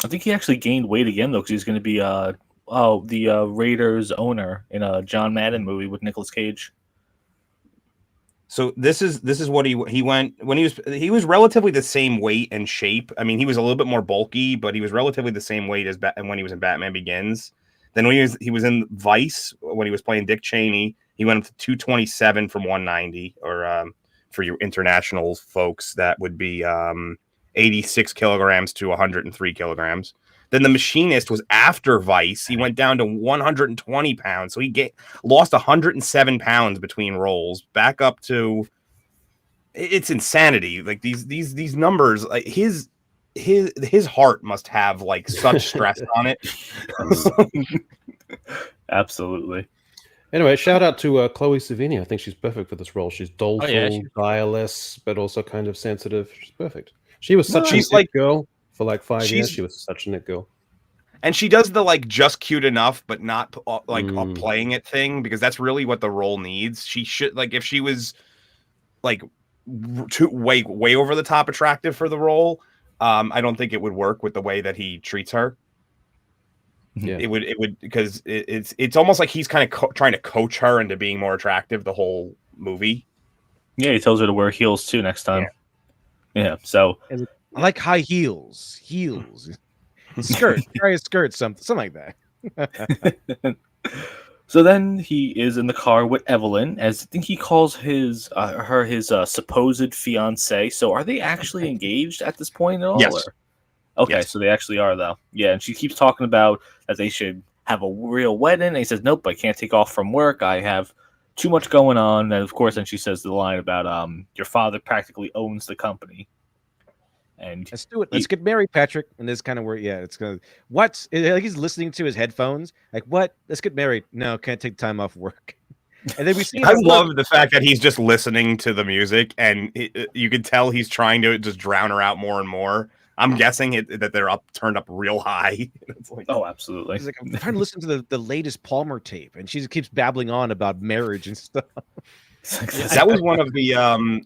I think he actually gained weight again though, because he's going to be the Raiders owner in a John Madden movie with Nicolas Cage. So this is what he went when he was relatively the same weight and shape. I mean, he was a little bit more bulky, but he was relatively the same weight as when he was in Batman Begins. Then when he was in Vice, when he was playing Dick Cheney, he went up to 227 from 190, or for your international folks, that would be 86 kilograms to 103 kilograms. Then The Machinist was after Vice. He went down to 120 pounds. So he lost 107 pounds between roles, back up to, it's insanity. Like these numbers, like his heart must have like such stress on it. Absolutely. Anyway, shout out to Chloe Sevigny. I think she's perfect for this role. She's doleful, guileless, but also kind of sensitive. She's perfect. She was such a it girl for like 5 years. She was such a it girl. And she does the like just cute enough, but not playing it thing, because that's really what the role needs. She should, like, if she was like way over the top attractive for the role, I don't think it would work with the way that he treats her. Yeah. It would because it's almost like he's kind of trying to coach her into being more attractive the whole movie. Yeah, he tells her to wear heels too next time. Yeah, so I like high heels, skirt, try a skirt, something like that. So then he is in the car with Evelyn, as I think he calls his supposed fiance. So are they actually engaged at this point at all? Yes. Okay, so they actually are, though. Yeah, and she keeps talking about that they should have a real wedding. And he says, nope, I can't take off from work. I have too much going on. And, of course, then she says the line about your father practically owns the company. And let's do it. Let's get married, Patrick. And this kind of where, it's going to, what? Like he's listening to his headphones. Like, what? Let's get married. No, can't take time off work. And then we see. I love the fact that he's just listening to the music, and you can tell he's trying to just drown her out more and more. I'm guessing that they're turned up real high. It's like, oh, absolutely. He's like, I'm trying to listen to the latest Palmer tape, and she just keeps babbling on about marriage and stuff. That was one of the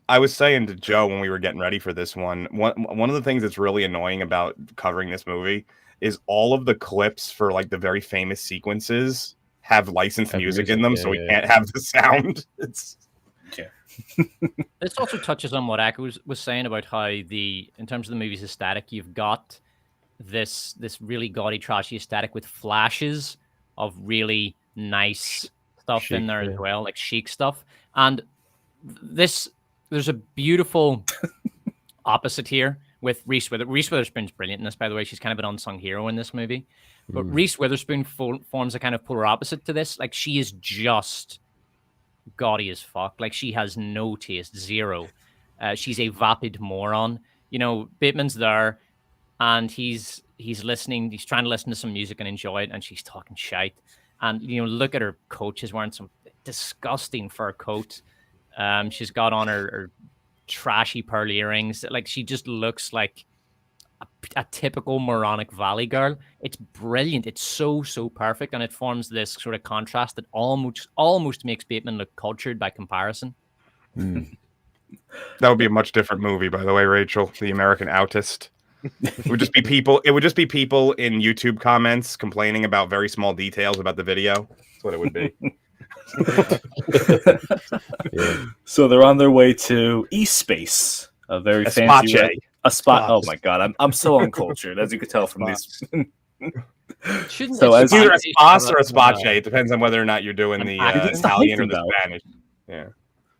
I was saying to Joe when we were getting ready for this one of the things that's really annoying about covering this movie is all of the clips for like the very famous sequences have licensed music in them, so we can't have the sound. It's This also touches on what Akka was saying about how in terms of the movie's aesthetic, you've got this really gaudy, trashy aesthetic with flashes of really nice stuff Chic, in there yeah. as well, like chic stuff. And there's a beautiful opposite here with Reese Witherspoon. Reese Witherspoon's brilliant in this, by the way. She's kind of an unsung hero in this movie. But Reese Witherspoon forms a kind of polar opposite to this. Like, she is just gaudy as fuck. Like, she has no taste, zero. She's a vapid moron. You know, Bateman's there, and he's listening. He's trying to listen to some music and enjoy it, and she's talking shite. And, you know, look at her coat. She's wearing some disgusting fur coat. She's got on her trashy pearl earrings. Like, she just looks like a typical moronic valley girl. It's brilliant. It's so perfect, and it forms this sort of contrast that almost makes Bateman look cultured by comparison. That would be a much different movie, by the way, Rachel. The American Outist. It would just be people in YouTube comments complaining about very small details about the video. That's what it would be. Yeah. So they're on their way to East Space, a very fancy a spot. Oh my god, I'm so uncultured, as you could tell from these. Shouldn't So it as be Either a Space spas or a about- space. It depends on whether or not you're doing the It's the Italian or the hyphen, though. Spanish. Yeah.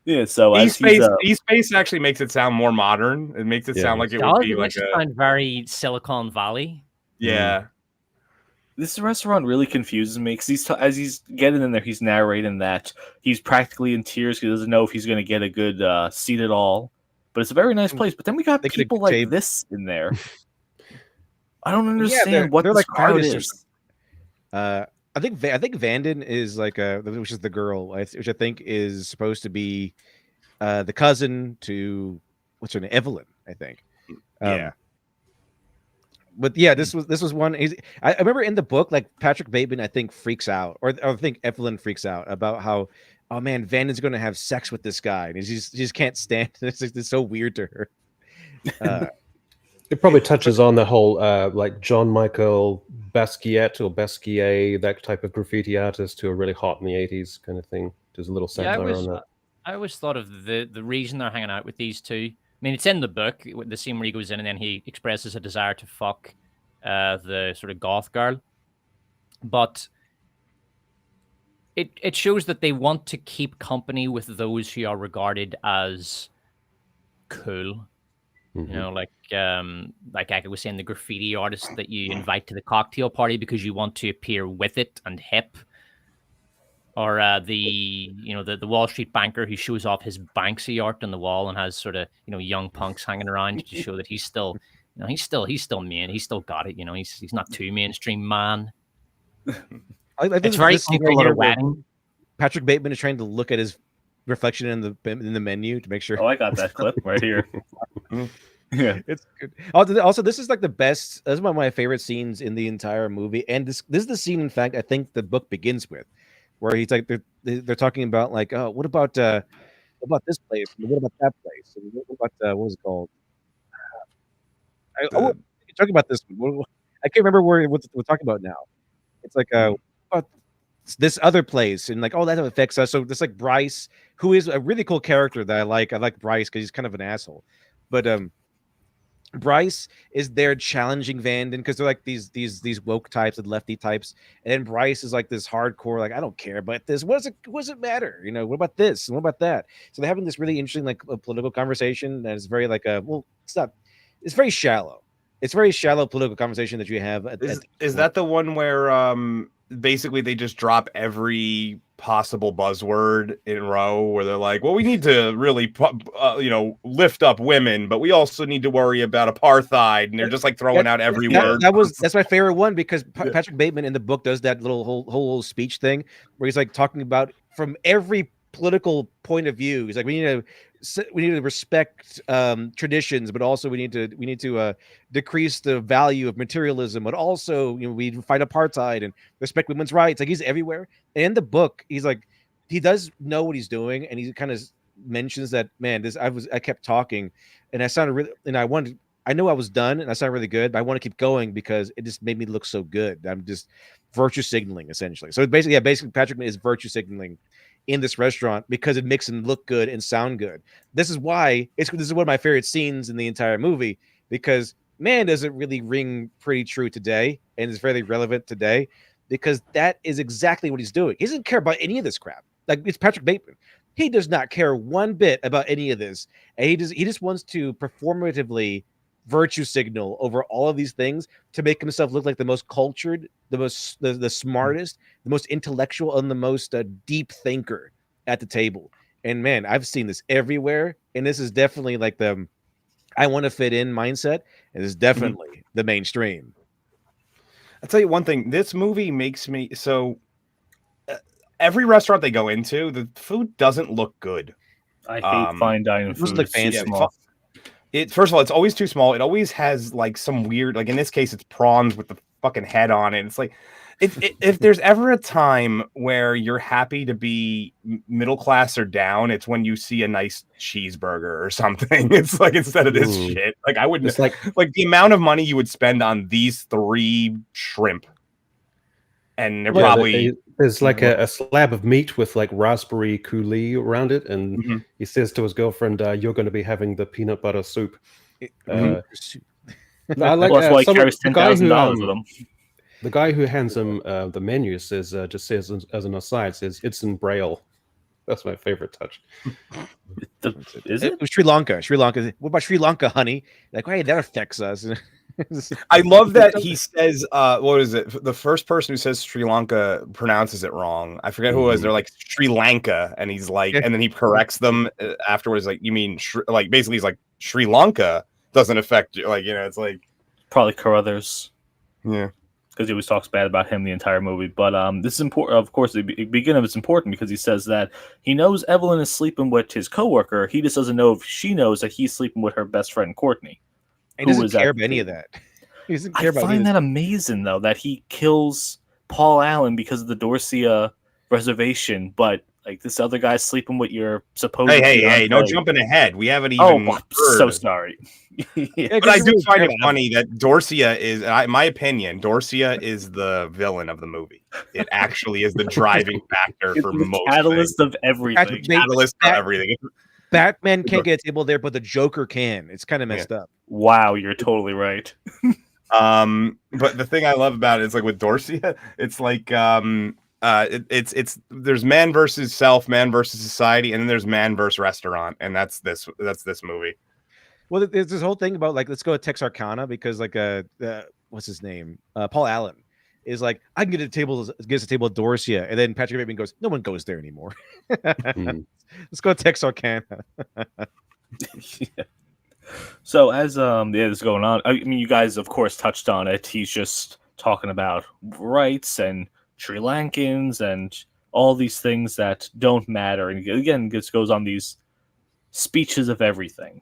Yeah, so as East he's, Space actually makes it sound more modern. It makes it sound like it would be It like makes it sound very Silicon Valley. yeah. this restaurant really confuses me because as he's getting in there, he's narrating that he's practically in tears because he doesn't know if he's going to get a good seat at all. But it's a very nice place. But then we got They could people like tape- this in there. I don't understand what they're this like crowd artists or is. I think Vanden is like which is the girl, which I think is supposed to be the cousin to what's her name, Evelyn, I think. Yeah. But yeah, this was one. I remember in the book, like Patrick Bateman, I think freaks out, or I think Evelyn freaks out about how, oh man, Vanden's going to have sex with this guy, and he just can't stand it. It's so weird to her. It probably touches on the whole like John Michael Basquiat or Basquiat, that type of graffiti artist who are really hot in the 80s kind of thing. There's a little satire on that. I always thought of the reason they're hanging out with these two. I mean, it's in the book, the scene where he goes in and then he expresses a desire to fuck the sort of goth girl. But it shows that they want to keep company with those who are regarded as cool. You know, like I was saying, the graffiti artist that you invite to the cocktail party because you want to appear with it and hip. Or the Wall Street banker who shows off his Banksy art on the wall and has sort of, you know, young punks hanging around to show that he's still, you know, he's still mean. He's still got it. You know, he's not too mainstream, man. I think It's very this scene typical right of a here where wedding. Patrick Bateman is trying to look at his reflection in the menu to make sure. Oh, I got that clip right here. Yeah, It's good. Also, this is like the best. This is one of my favorite scenes in the entire movie, and this is the scene. In fact, I think the book begins with, where he's like they're talking about like, oh, what about this place? And what about that place? And what about what was it called? You're talking about this one. I can't remember what we're talking about now. It's like what about this other place, and like, oh, that affects us. So this like Bryce, who is a really cool character that I like. I like Bryce because he's kind of an asshole, but Bryce is there challenging Vanden because they're like these woke types and lefty types, and then Bryce is like this hardcore, like, I don't care about this. What does it matter? You know, what about this and what about that? So they're having this really interesting like a political conversation that is very like it's very shallow. It's very shallow political conversation that you have. Is that the one where basically they just drop every possible buzzword in a row where they're like, well, we need to really lift up women, but we also need to worry about apartheid, and they're just like throwing out every word. That's my favorite one because Patrick Bateman in the book does that whole speech thing where he's like talking about from every political point of view. He's like, we need to respect traditions, but also we need to decrease the value of materialism, but also, you know, we fight apartheid and respect women's rights. Like, he's everywhere. And in the book, he's like he does know what he's doing, and he kind of mentions that, man, I kept talking, and I sounded really, and I know I was done, and I sounded really good, but I want to keep going because it just made me look so good. I'm just virtue signaling essentially. So basically Patrick is virtue signaling in this restaurant because it makes him look good and sound good. This is why this is one of my favorite scenes in the entire movie, because man, does it really ring pretty true today, and is very relevant today, because that is exactly what he's doing. He doesn't care about any of this crap. Like, it's Patrick Bateman. He does not care one bit about any of this, and he just wants to performatively virtue signal over all of these things to make himself look like the most cultured, the smartest, the most intellectual, and the most deep thinker at the table. And man, I've seen this everywhere, and this is definitely like the I want to fit in mindset, and it's definitely the mainstream. I'll tell you one thing. This movie makes me so. Every restaurant they go into, the food doesn't look good. I hate fine dining food. Look fancy. Small. First of all, it's always too small. It always has like some weird, like in this case, it's prawns with the fucking head on it. It's like, if there's ever a time where you're happy to be middle class or down, it's when you see a nice cheeseburger or something. It's like, instead of this shit, like I wouldn't, like the amount of money you would spend on these 3 shrimp, and they're probably there's like a slab of meat with like raspberry coulis around it, and he says to his girlfriend, "You're going to be having the peanut butter soup." I like that's why he carries $10,000 with him. The guy who hands him the menu says, just says as an aside, says it's in Braille. That's my favorite touch. Is it? It was Sri Lanka. What about Sri Lanka, honey? Like, hey, that affects us. I love that he says, what is it? The first person who says Sri Lanka pronounces it wrong. I forget who it was. They're like Sri Lanka, and he's like, and then he corrects them afterwards. Like, you mean like basically he's like Sri Lanka doesn't affect you. Like, it's like probably Carruthers. Yeah. Because he always talks bad about him the entire movie. But this is important. Of course, the beginning of it's important because he says that he knows Evelyn is sleeping with his coworker. He just doesn't know if she knows that he's sleeping with her best friend Courtney. He doesn't care about any of that. He doesn't care about. I find that amazing, though, that he kills Paul Allen because of the Dorsia reservation, but like this other guy's sleeping with your supposed. Hey! No jumping ahead. We haven't even. Oh, I'm so sorry. But I do find it funny that Dorsia is, in my opinion, Dorsia is the villain of the movie. It actually is the driving factor for most. Catalyst of everything. Catalyst for everything. Batman can't get a table there, but the Joker can. It's kind of messed up. Wow, you're totally right. But the thing I love about it is like with Dorsia, it's like it's there's man versus self, man versus society, and then there's man versus restaurant, and that's this movie. Well, there's this whole thing about like, let's go to Texarkana because like what's his name, Paul Allen is like, I can get a table at Dorsia, and then Patrick Bateman goes, no one goes there anymore. Let's go to Texarkana. Yeah. So as this is going on, I mean, you guys of course touched on it. He's just talking about rights and Sri Lankans and all these things that don't matter, and again, just goes on these speeches of everything.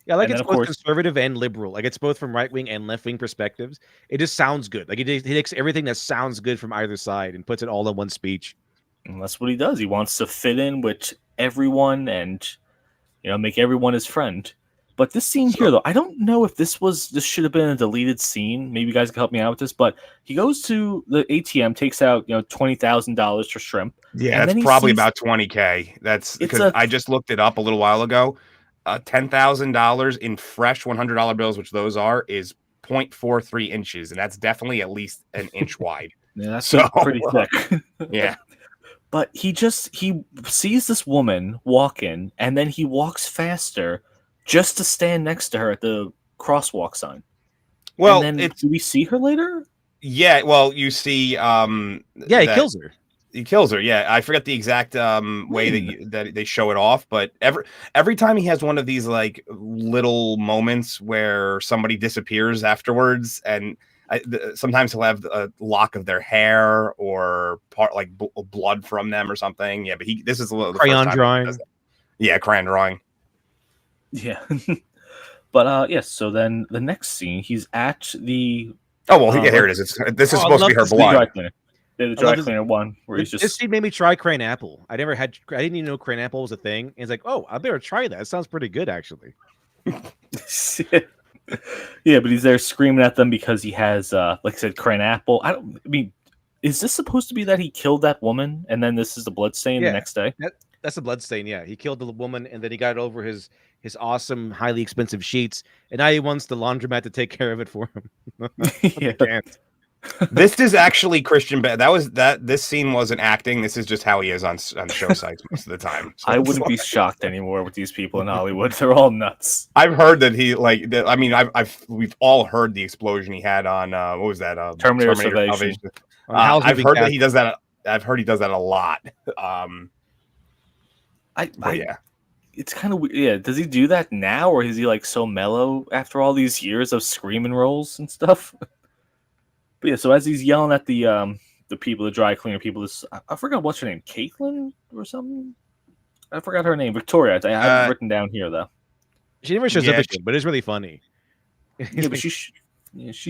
Yeah, like it's both conservative and liberal. Like it's both from right wing and left wing perspectives. It just sounds good. Like he takes everything that sounds good from either side and puts it all in one speech. And that's what he does. He wants to fit in with everyone and make everyone his friend. But this scene here, though, I don't know if this should have been a deleted scene. Maybe you guys can help me out with this. But he goes to the ATM, takes out $20,000 for shrimp. Yeah, that's probably about $20K. That's because I just looked it up a little while ago. $10,000 in fresh $100 bills, which those are, is 0.43 inches, and that's definitely at least an inch wide. Yeah, that's pretty thick. Yeah. But he sees this woman walk in, and then he walks faster just to stand next to her at the crosswalk sign. Well, do we see her later? Yeah, well, you see he kills her. He kills her. Yeah, I forget the exact way that they show it off, but every time he has one of these like little moments where somebody disappears afterwards, and sometimes he'll have a lock of their hair or part like blood from them or something. Yeah, but this is a little crayon drawing. Yeah, crayon drawing. Yeah. But yes, so then the next scene, he's at the here it is. This is supposed to be her blood. The I dry love this- cleaner one where he's This just scene made me try crane apple. I didn't even know crane apple was a thing. And it's like, oh, I better try that. It sounds pretty good, actually. yeah, but he's there screaming at them because he has, like I said, crane apple. I mean, is this supposed to be that he killed that woman and then this is the blood stain the Yeah. next day? That's a blood stain. Yeah, he killed the woman, and then he got over his awesome, highly expensive sheets, and now he wants the laundromat to take care of it for him. Yeah. They can't. This is actually Christian Bale. This scene wasn't acting. This is just how he is on show sites most of the time. So I it's wouldn't be like- shocked anymore with these people in Hollywood. They're all nuts. I've heard that he I mean, we've all heard the explosion he had on what was that? Terminator Salvation. On Howl's I've Moving heard that Castle. he does that. I've heard he does that a lot. Yeah. It's kind of weird. Yeah. Does he do that now, or is he like so mellow after all these years of screaming roles and stuff? But yeah, so as he's yelling at the people, the dry cleaner people, I forgot what's her name, Caitlin or something. I forgot her name, Victoria. I have it written down here though. She never shows Yeah, up again, but it's really funny. Yeah, but she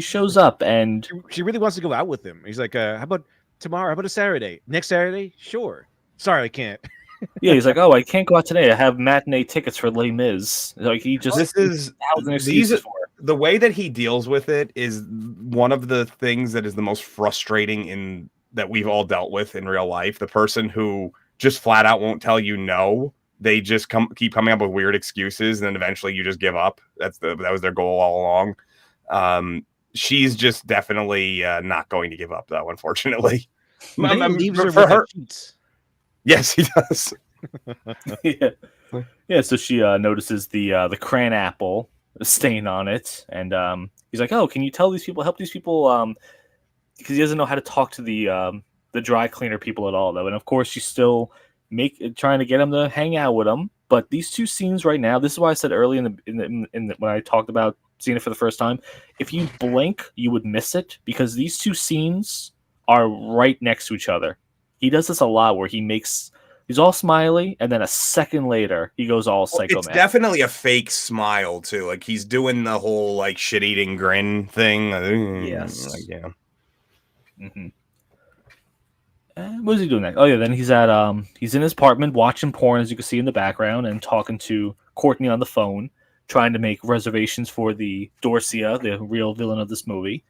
shows up and She really wants to go out with him. He's like, how about tomorrow? How about a Saturday? Next Saturday? Sure. Sorry, I can't. yeah, he's like, oh, I can't go out today. I have matinee tickets for Les Mis. Like he just This is thousand excuses for it. the way that he deals with it is one of the things that is the most frustrating in that we've all dealt with in real life. The person who just flat out won't tell you no. They just keep coming up with weird excuses, and then eventually you just give up. That was their goal all along. She's just definitely not going to give up, though. Unfortunately, Then he leaves her for with her. the sheets. Yes, he does. Yeah, yeah. So she notices the cran apple stain on it, and he's like, "Oh, can you tell these people, help these people?" Because he doesn't know how to talk to the dry cleaner people at all, though. And of course, she's still trying to get him to hang out with him. But these two scenes right now, this is why I said early in the when I talked about seeing it for the first time, if you blink, you would miss it because these two scenes are right next to each other. He does this a lot where he's all smiley, and then a second later he goes all psycho. It's definitely a fake smile too. Like he's doing the whole like shit-eating grin thing. Yes. Like, yeah. Mm-hmm. What is he doing next? Oh yeah, then he's in his apartment watching porn, as you can see in the background, and talking to Courtney on the phone, trying to make reservations for the Dorsia, the real villain of this movie.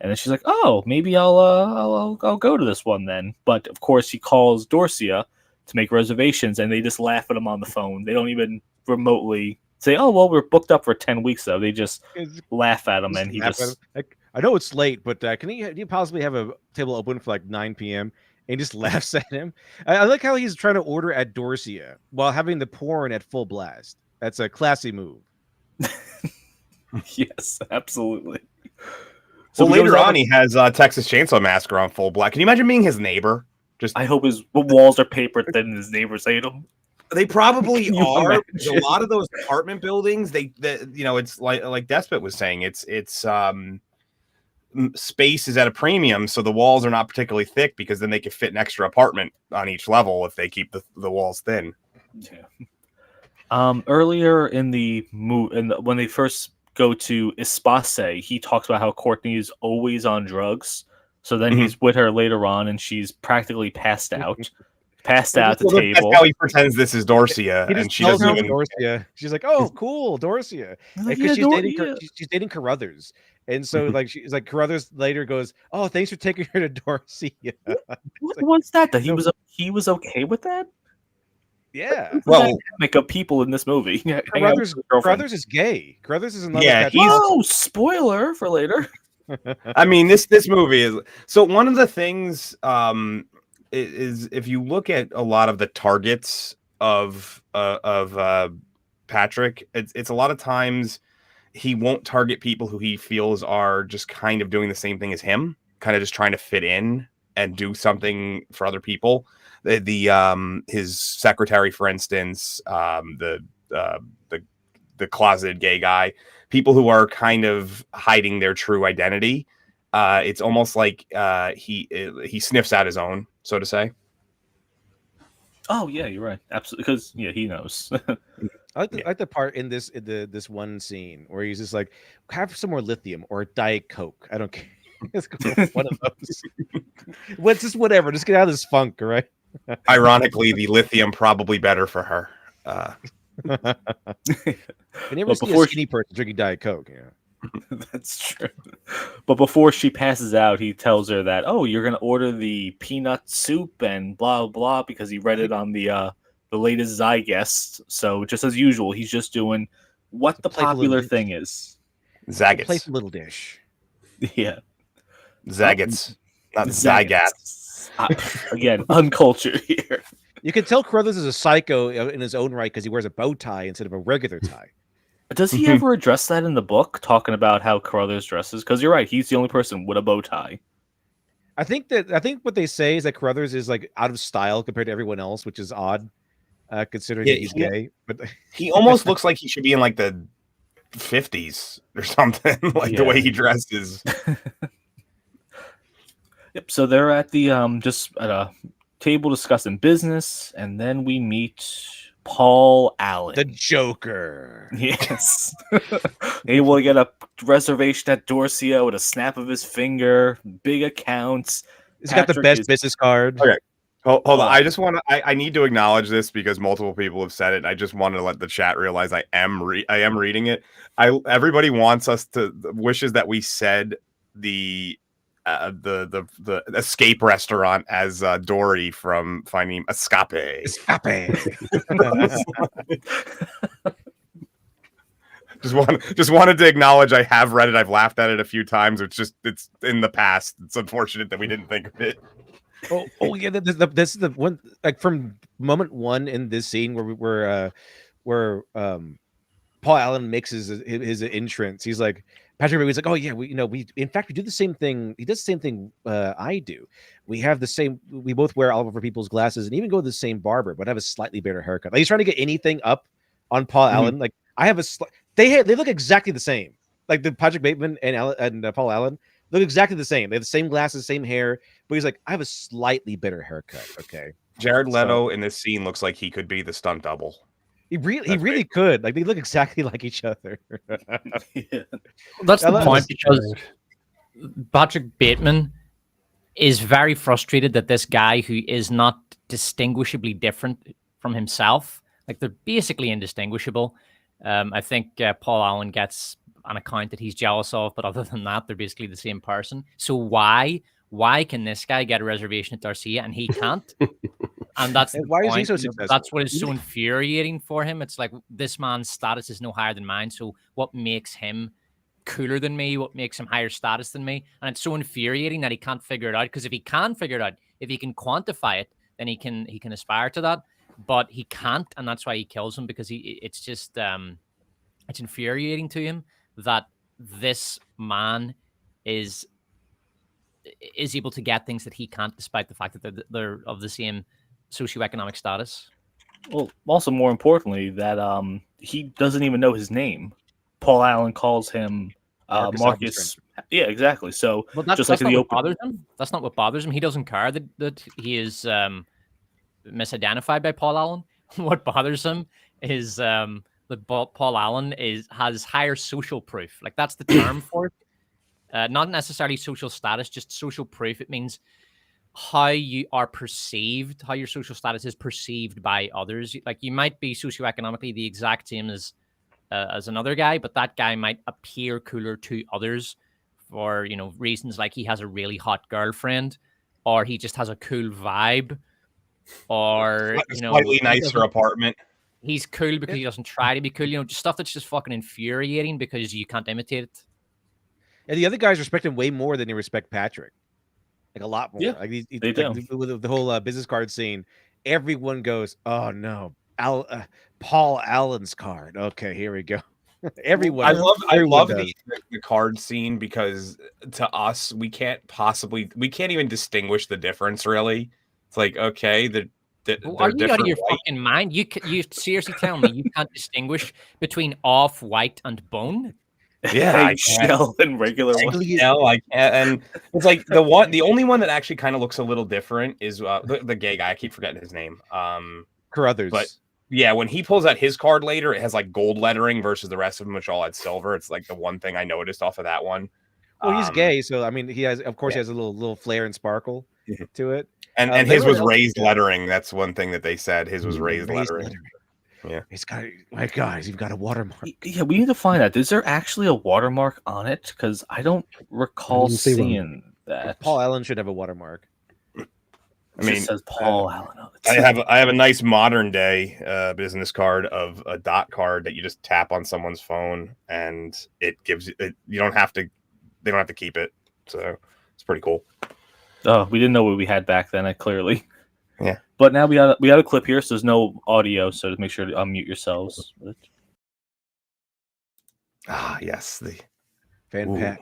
And then she's like, "Oh, maybe I'll go to this one then." But of course, he calls Dorsia to make reservations, and they just laugh at him on the phone. They don't even remotely say, "Oh, well, we're booked up for 10 weeks," though. They just laugh at him, and he just like, I know it's late, but can you possibly have a table open for like 9 p.m. and he just laughs at him? I like how he's trying to order at Dorsia while having the porn at full blast. That's a classy move. yes, absolutely. So he goes later out- on, he has Texas Chainsaw Massacre on full black. Can you imagine being his neighbor? Just I hope his walls are papered thin and his neighbors hate him. they probably Can you are. Because imagine? a lot of those apartment buildings, they you know, it's like Despot was saying, it's space is at a premium, so the walls are not particularly thick because then they can fit an extra apartment on each level if they keep the walls thin. Yeah. Earlier in the movie, when they first go to Espace, he talks about how Courtney is always on drugs. So then he's with her later on, and she's practically passed out at the table. That's how he pretends this is Dorsia, He just and she tells doesn't her even. Dorsia. She's like, "Oh, cool, Dorsia," Like, because yeah, she's dating Carruthers, and so like she's like Carruthers later goes, "Oh, thanks for taking her to Dorsia." What's that? That he was okay with that? Yeah, Well, Make up people in this movie. Hang out with Carruthers, his girlfriend. Carruthers is gay. Carruthers is in love Yeah, with he's- Oh, spoiler for later. I mean, this movie is so. One of the things is if you look at a lot of the targets of Patrick, it's a lot of times he won't target people who he feels are just kind of doing the same thing as him, kind of just trying to fit in and do something for other people. His secretary, for instance, the closeted gay guy, people who are kind of hiding their true identity. It's almost like he sniffs out his own, so to say. Oh yeah, you're right. Absolutely, because he knows. I like the part in this one scene where he's just like, "Have some more lithium or Diet Coke." I don't care. It's cool. One of those. What's just whatever? Just get out of this funk, all right? Ironically, the lithium probably better for her. You never But see a before skinny person drinking Diet Coke. Yeah. That's true. But before she passes out, he tells her that, oh, you're going to order the peanut soup and blah, blah, because he read it on the latest Zygest. So just as usual, he's just doing what the playful popular little thing is. Zagat's. Playful little dish. Yeah. Zagat's. Not Zygats. Again, uncultured here. You can tell Carruthers is a psycho in his own right because he wears a bow tie instead of a regular tie. Does he ever address that in the book, talking about how Carruthers dresses? Because you're right, he's the only person with a bow tie. I think what they say is that Carruthers is like out of style compared to everyone else, which is odd, considering that he's gay. But He almost looks like he should be in like the 50s or something, like the way he dresses. Yep. So they're at the just at a table discussing business, and then we meet Paul Allen, the Joker. Yes. Able to get a reservation at Dorsia with a snap of his finger. Big accounts. He's got the best business card. Okay. Hold on. I just want to. I need to acknowledge this because multiple people have said it. I just wanted to let the chat realize I am reading it. Everybody wants us to wishes that we said the escape restaurant as Dory from Finding Escape. Just wanted to acknowledge I have read it. I've laughed at it a few times. It's in the past. It's unfortunate that we didn't think of it. Oh yeah, this is the one, like from moment one in this scene where Paul Allen makes his entrance. He's like, Patrick Bateman's like, oh yeah, we in fact we do the same thing. He does the same thing I do. We have the same. We both wear all of our people's glasses and even go to the same barber, but have a slightly better haircut. Like he's trying to get anything up on Paul Allen. Like I have they look exactly the same. Like the Patrick Bateman and Paul Allen look exactly the same. They have the same glasses, same hair, but he's like, I have a slightly better haircut. Okay. Jared Leto in this scene looks like he could be the stunt double. He really could. Like they look exactly like each other. Yeah. That's the point, because Patrick Bateman is very frustrated that this guy who is not distinguishably different from himself, like they're basically indistinguishable. I think Paul Allen gets an account that he's jealous of, but other than that, they're basically the same person. So why can this guy get a reservation at Dorsia and he can't? And that's the why point. is he so successful? That's what is so infuriating for him. It's like, this man's status is no higher than mine. So what makes him cooler than me? What makes him higher status than me? And it's so infuriating that he can't figure it out. Because if he can figure it out, if he can quantify it, then he can aspire to that. But he can't, and that's why he kills him, because it's just it's infuriating to him that this man is able to get things that he can't, despite the fact that they're of the same socioeconomic status. Well, also more importantly, that he doesn't even know his name. Paul Allen calls him Marcus. Yeah, exactly. So that's like in the open, bothers him. That's not what bothers him. He doesn't care that he is misidentified by Paul Allen. What bothers him is that Paul Allen has higher social proof. Like that's the term for it. Not necessarily social status, just social proof. It means how you are perceived, how your social status is perceived by others. Like you might be socioeconomically the exact same as another guy, but that guy might appear cooler to others for reasons like he has a really hot girlfriend, or he just has a cool vibe, or a slightly nicer apartment. He's cool because he doesn't try to be cool. Just stuff that's just fucking infuriating because you can't imitate it. And the other guys respect him way more than they respect Patrick. Like a lot more. Yeah, like they do. With the whole business card scene, everyone goes, "Oh no, Paul Allen's card." Okay, here we go. Everyone. I love the card scene because to us, we can't even distinguish the difference. Really, it's like okay, are you out of your fucking mind? You seriously tell me you can't distinguish between off-white and bone? Yeah, shell and regular one. No, I can't. And it's like the only one that actually kind of looks a little different is the gay guy. I keep forgetting his name. Carruthers. But yeah, when he pulls out his card later, it has like gold lettering versus the rest of them, which all had silver. It's like the one thing I noticed off of that one. Well, he's gay, so I mean, he has, of course, yeah. he has a little flair and sparkle to it. And his was raised lettering. That's one thing that they said. His was raised lettering. Yeah. He's got, my God, he's got a watermark. Yeah, we need to find out. Is there actually a watermark on it? Because I don't recall seeing that. Paul Allen should have a watermark. I mean, it says Paul Allen. I have a nice modern day business card of a dot card that you just tap on someone's phone and it gives it. You don't have to. They don't have to keep it. So it's pretty cool. Oh, we didn't know what we had back then. Clearly. Yeah. But now we got a clip here, so there's no audio. So just make sure to unmute yourselves. Ah, yes, the Van Pat.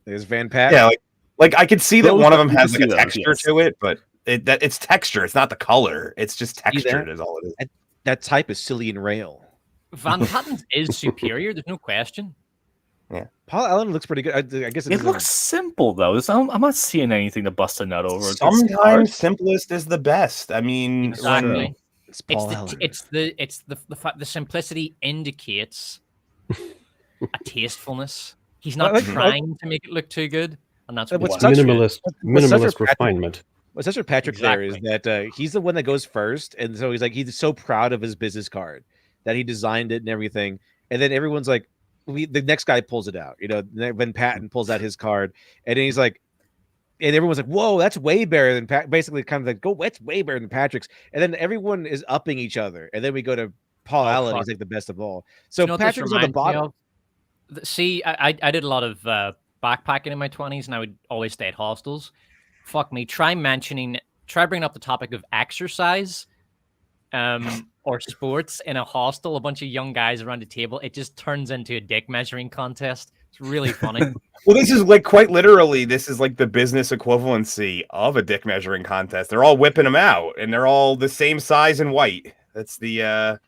There's Van Pat. Yeah, like I could see that one of them has like a that, texture to it, but it's texture. It's not the color. It's just textured is all it is. That type is Cillian Rail. Van Patten's is superior. There's no question. Yeah, Paul Allen looks pretty good. I guess it looks simple though. I'm not seeing anything to bust a nut over. Sometimes simplest is the best. I mean, exactly. It's Paul Allen. The simplicity indicates a tastefulness. He's not trying to make it look too good, and that's what's minimalist refinement. What's such a Patrick there is that he's the one that goes first, and so he's so proud of his business card that he designed it and everything, and then everyone's like, the next guy pulls it out, Van Patten pulls out his card, and then he's like, and everyone's like, whoa, that's way better than basically kind of like, that's way better than Patrick's, and then everyone is upping each other, and then we go to Paul Allen. He's like the best of all. So Patrick's on the bottom. See, I did a lot of backpacking in my 20s, and I would always stay at hostels. Fuck me. Try bringing up the topic of exercise or sports in a hostel, a bunch of young guys around the table. It just turns into a dick measuring contest. It's really funny. Well, this is like quite literally, this is like the business equivalency of a dick measuring contest. They're all whipping them out, and they're all the same size and white. That's the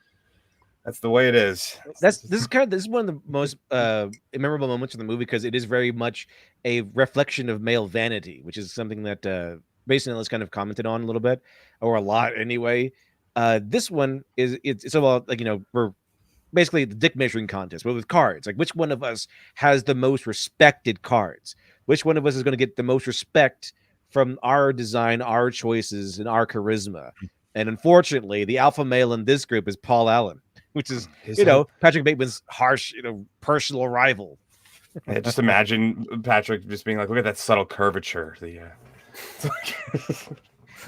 way it is. This is one of the most memorable moments in the movie because it is very much a reflection of male vanity, which is something that Mason Ellis kind of commented on a little bit, or a lot anyway. This one it's about we're basically the dick measuring contest, but with cards. Like, which one of us has the most respected cards? Which one of us is going to get the most respect from our design, our choices, and our charisma? And unfortunately, the alpha male in this group is Paul Allen, which is, Patrick Bateman's harsh, personal rival. Yeah, just imagine Patrick just being like, look at that subtle curvature. The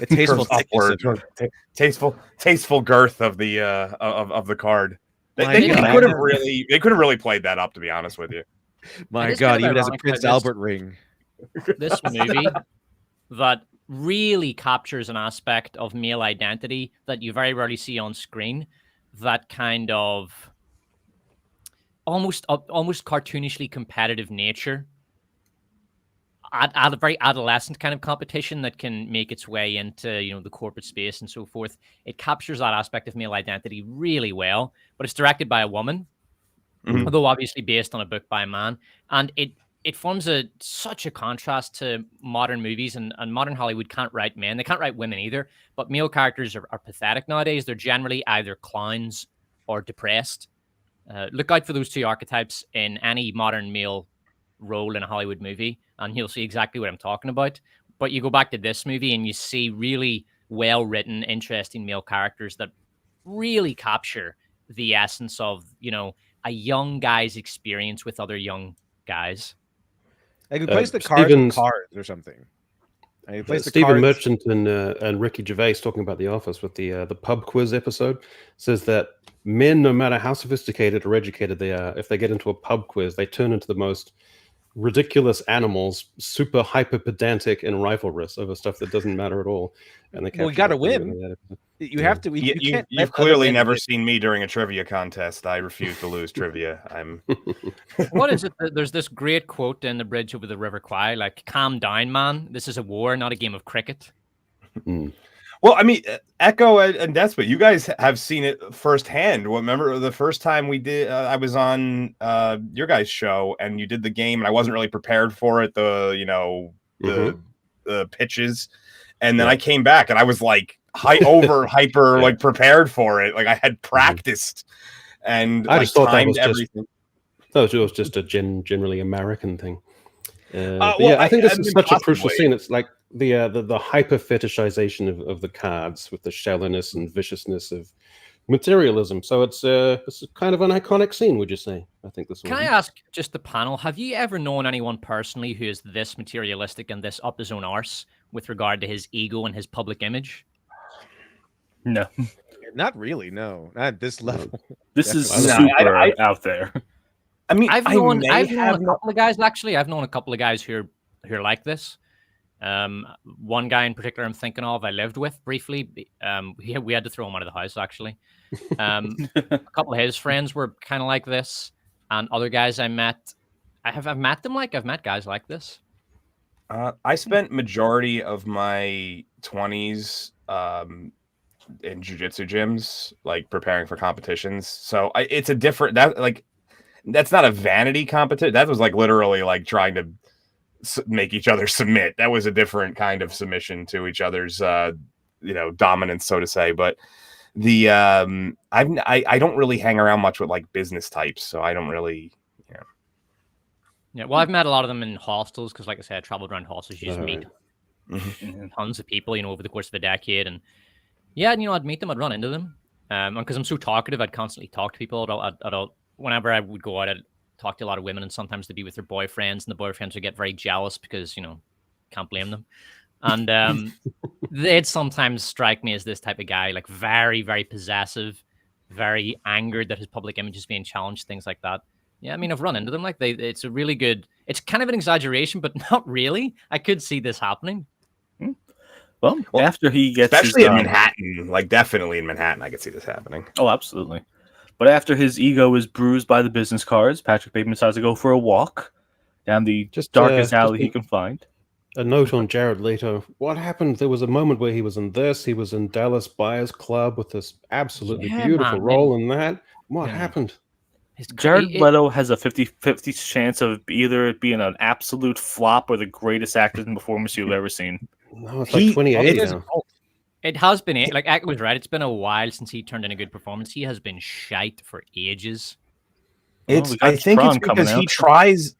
tasteful upward, tasteful girth of the card. They could have really played that up, to be honest with you. My God, even as a Prince Albert ring. This movie that really captures an aspect of male identity that you very rarely see on screen. That kind of almost cartoonishly competitive nature, a very adolescent kind of competition that can make its way into the corporate space and so forth. It captures that aspect of male identity really well, but it's directed by a woman, although obviously based on a book by a man, and it forms such a contrast to modern movies, and modern Hollywood can't write men. They can't write women either, but male characters are pathetic nowadays. They're generally either clowns or depressed. Look out for those two archetypes in any modern male role in a Hollywood movie, and you'll see exactly what I'm talking about. But you go back to this movie and you see really well-written, interesting male characters that really capture the essence of, a young guy's experience with other young guys. Like, replace the cards with cards or something. Stephen Merchant and Ricky Gervais, talking about The Office with the pub quiz episode, says that men, no matter how sophisticated or educated they are, if they get into a pub quiz, they turn into the most ridiculous animals, super hyper pedantic and rivalrous over stuff that doesn't matter at all. And they we got to win. You have to. You've clearly never seen me during a trivia contest. I refuse to lose trivia. What is it? There's this great quote in The Bridge Over the River Kwai, like, "Calm down, man. This is a war, not a game of cricket." Well, I mean, Echo and Despot, you guys have seen it firsthand. Remember the first time we did? I was on your guys' show, and you did the game, and I wasn't really prepared for it. The pitches, and then I came back, and I was like hyper like prepared for it. Like, I had practiced, and I just thought that was everything. It was just a generally American thing. But well, yeah, I think this I is mean, such a crucial possibly. scene. It's like the hyper fetishization of the cards with the shallowness and viciousness of materialism. So it's kind of an iconic scene, would you say? I think this Can I one. ask just the panel, have you ever known anyone personally who is this materialistic and this up his own arse with regard to his ego and his public image? No, Not really. No, not at this level. this is Definitely. super out there. I mean, I've known I a couple of guys actually. I've known a couple of guys who are like this. One guy in particular I'm thinking of, I lived with briefly. We had to throw him out of the house actually. A couple of his friends were kind of like this, and other guys I met, I've met them like I've met guys like this. I spent majority of my 20s in jiu-jitsu gyms, like preparing for competitions. So it's a different that's not a vanity competition. That was like literally like trying to make each other submit. That was a different kind of submission to each other's dominance, so to say. But the I don't really hang around much with like business types, so I don't really. Yeah, well, I've met a lot of them in hostels because, like I said, I traveled around hostels. You just meet Mhm. tons of people, over the course of a decade, and yeah, and I'd meet them, I'd run into them, because I'm so talkative, I'd constantly talk to people. Whenever I would go out, I'd talk to a lot of women, and sometimes they'd be with their boyfriends, and the boyfriends would get very jealous because can't blame them, and they'd sometimes strike me as this type of guy, like very, very possessive, very angered that his public image is being challenged, things like that. Yeah, I mean, I've run into them. It's a really good. It's kind of an exaggeration, but not really. I could see this happening. Well, after he gets especially his, in Manhattan, like definitely in Manhattan, I could see this happening. Oh, absolutely. But after his ego is bruised by the business cards, Patrick Bateman decides to go for a walk down the darkest alley he can find. A note on Jared Leto. What happened? There was a moment where he was in this. He was in Dallas Buyers Club with this absolutely beautiful role in that. What happened? Jared Leto has a 50-50 chance of either it being an absolute flop or the greatest acting performance you've ever seen. No, it's like 2080 now. It has been, like Eck was right, it's been a while since he turned in a good performance. He has been shite for ages. I think it's because he tries.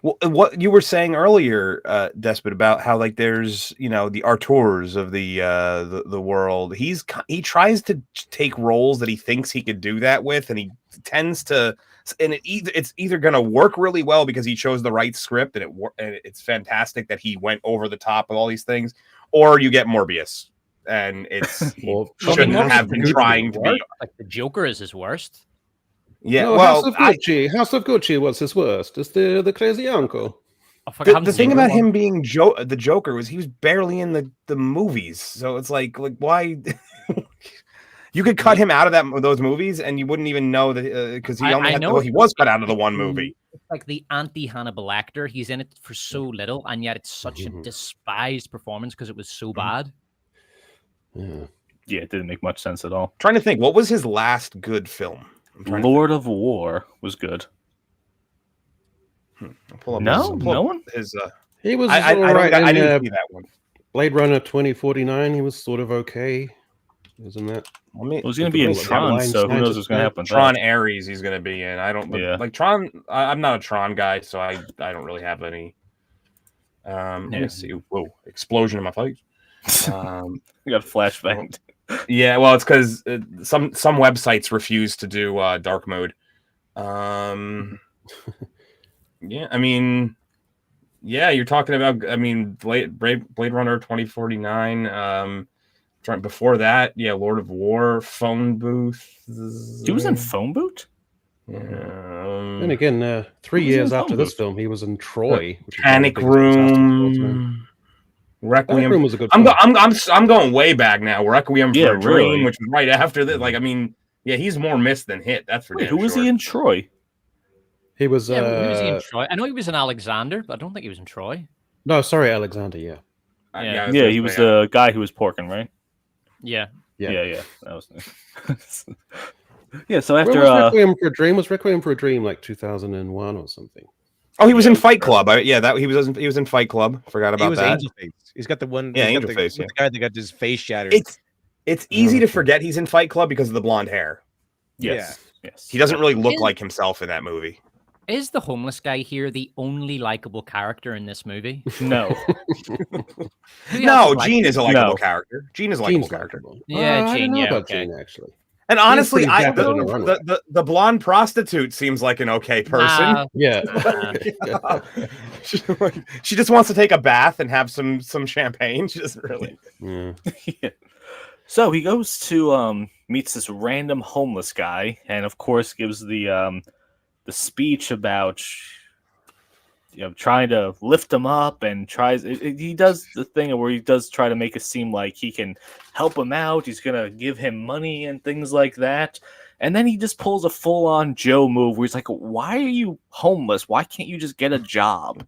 Well, what you were saying earlier, Despot, about how like there's the Arturs of the world. He tries to take roles that he thinks he could do that with, and he tends to, and it's either going to work really well because he chose the right script and it's fantastic that he went over the top with all these things, or you get Morbius and it's shouldn't have been trying to be like the Joker is his worst. Yeah, no, well, House of Gucci was his worst. It's the crazy uncle. The thing about him being the Joker was he was barely in the movies, so it's like why you could cut him out of those movies and you wouldn't even know that because he he was cut out of the one movie. It's like the anti-Hannibal actor. He's in it for so little, and yet it's such a despised performance because it was so bad. Yeah, it didn't make much sense at all. Trying to think, what was his last good film? Lord of War was good. No one. He was. I didn't see that one. Blade Runner 2049. He was sort of okay. Isn't that? It was going to be in Tron, so who knows what's going to happen? Tron Ares, he's going to be in. I don't like Tron. I'm not a Tron guy, so I don't really have any. Let me see. Whoa! Explosion in my face. You got a flashbang. Yeah, well, it's because some websites refuse to do dark mode. Yeah, I mean, yeah, you're talking about. I mean, Blade Runner 2049. Before that, yeah, Lord of War, Phone Booth. He was in Phone Booth. Yeah. And again, 3 years after this film, he was in Troy. Panic Room. Requiem was a good film. I'm going way back now. Requiem for a Dream, really? which was right after this. Like, I mean, yeah, he's more missed than hit. That's for damn who was he in Troy? He was. Who was he in Troy? I know he was in Alexander, but I don't think he was in Troy. No, sorry, Alexander. Yeah. He was the guy who was porking, right? Yeah. That was. Yeah. So after Requiem for a Dream was Requiem for a Dream like 2001 or something. Oh, he was in Fight Club. He was in Fight Club. Forgot about that. Angel Face. He's got the one. Yeah, Angel Face. The guy that got his face shattered. It's easy to forget he's in Fight Club because of the blonde hair. Yes. He doesn't really look like himself in that movie. Is the homeless guy here the only likable character in this movie? No. Who else No, is like- Gene is a likable No. character. Gene is a likable Gene's character. likable. Yeah, I Gene, don't know yeah, about okay. Gene actually. And honestly, pretty I vapid in a runway. the blonde prostitute seems like an okay person. Nah, Yeah. She just wants to take a bath and have some champagne. She doesn't really. Yeah. Yeah. So he goes to meets this random homeless guy, and of course gives the speech about trying to lift him up, and he does the thing where he does try to make it seem like he can help him out. He's gonna give him money and things like that. And then he just pulls a full-on Joe move where he's like, "Why are you homeless? Why can't you just get a job?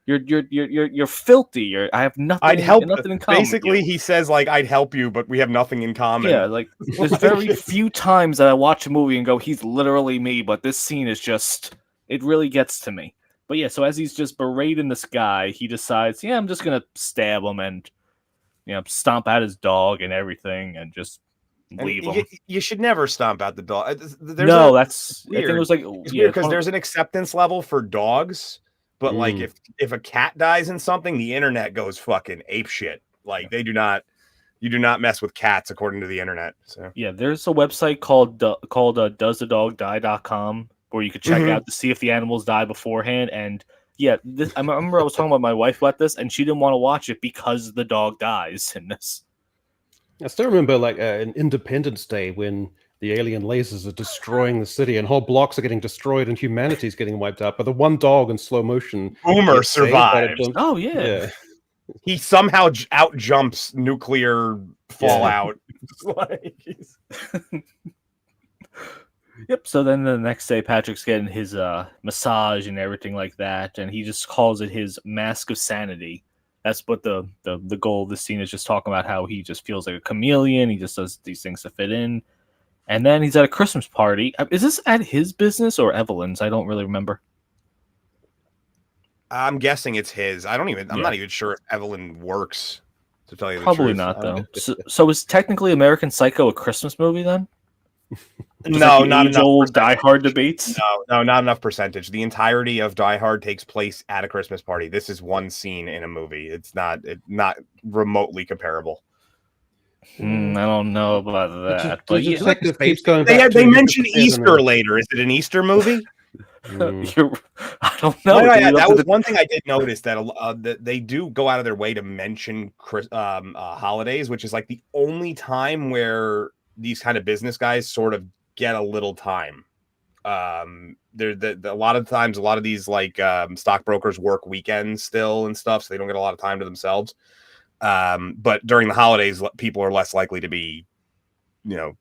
You're filthy. I have nothing. I'd help. Nothing in common." Basically, he says like, "I'd help you, but we have nothing in common." Yeah, like there's very few times that I watch a movie and go, "He's literally me," but this scene is just, it really gets to me. But yeah, so as he's just berating this guy, he decides, I'm just gonna stab him and stomp out his dog and everything, and just And leave him. you should never stomp out the dog. That's I think it weird. was like It's weird because there's an acceptance level for dogs, but like if a cat dies in something, the internet goes fucking ape shit. Like you do not mess with cats according to the internet. So yeah, there's a website called doesthedogdie.com where you could check out to see if the animals die beforehand. And yeah, I remember I was talking about my wife about this, and she didn't want to watch it because the dog dies in this. I still remember like an Independence Day when the alien lasers are destroying the city and whole blocks are getting destroyed and humanity's getting wiped out. But the one dog in slow motion, Boomer gets saved by the survives. jump- Oh yeah. He somehow out jumps nuclear fallout. Yep. So then the next day, Patrick's getting his massage and everything like that, and he just calls it his mask of sanity. That's what the goal of the scene is, just talking about how he just feels like a chameleon. He just does these things to fit in. And then he's at a Christmas party. Is this at his business or Evelyn's? I don't really remember. I'm guessing it's his. I'm not even sure if Evelyn works, to tell you the Probably truth. not, though. So is technically American Psycho a Christmas movie then? No, like not enough. Old Die Hard debates. No, not enough percentage. The entirety of Die Hard takes place at a Christmas party. This is one scene in a movie. It's not remotely comparable. I don't know about that. But the detective keeps going They back to mention the Easter later. Is it an Easter movie? I don't know. That was one thing I did notice, that they do go out of their way to mention holidays, which is like the only time where these kind of business guys sort of get a little time. A lot of times, a lot of these like stockbrokers work weekends still and stuff, so they don't get a lot of time to themselves. But during the holidays, people are less likely to be,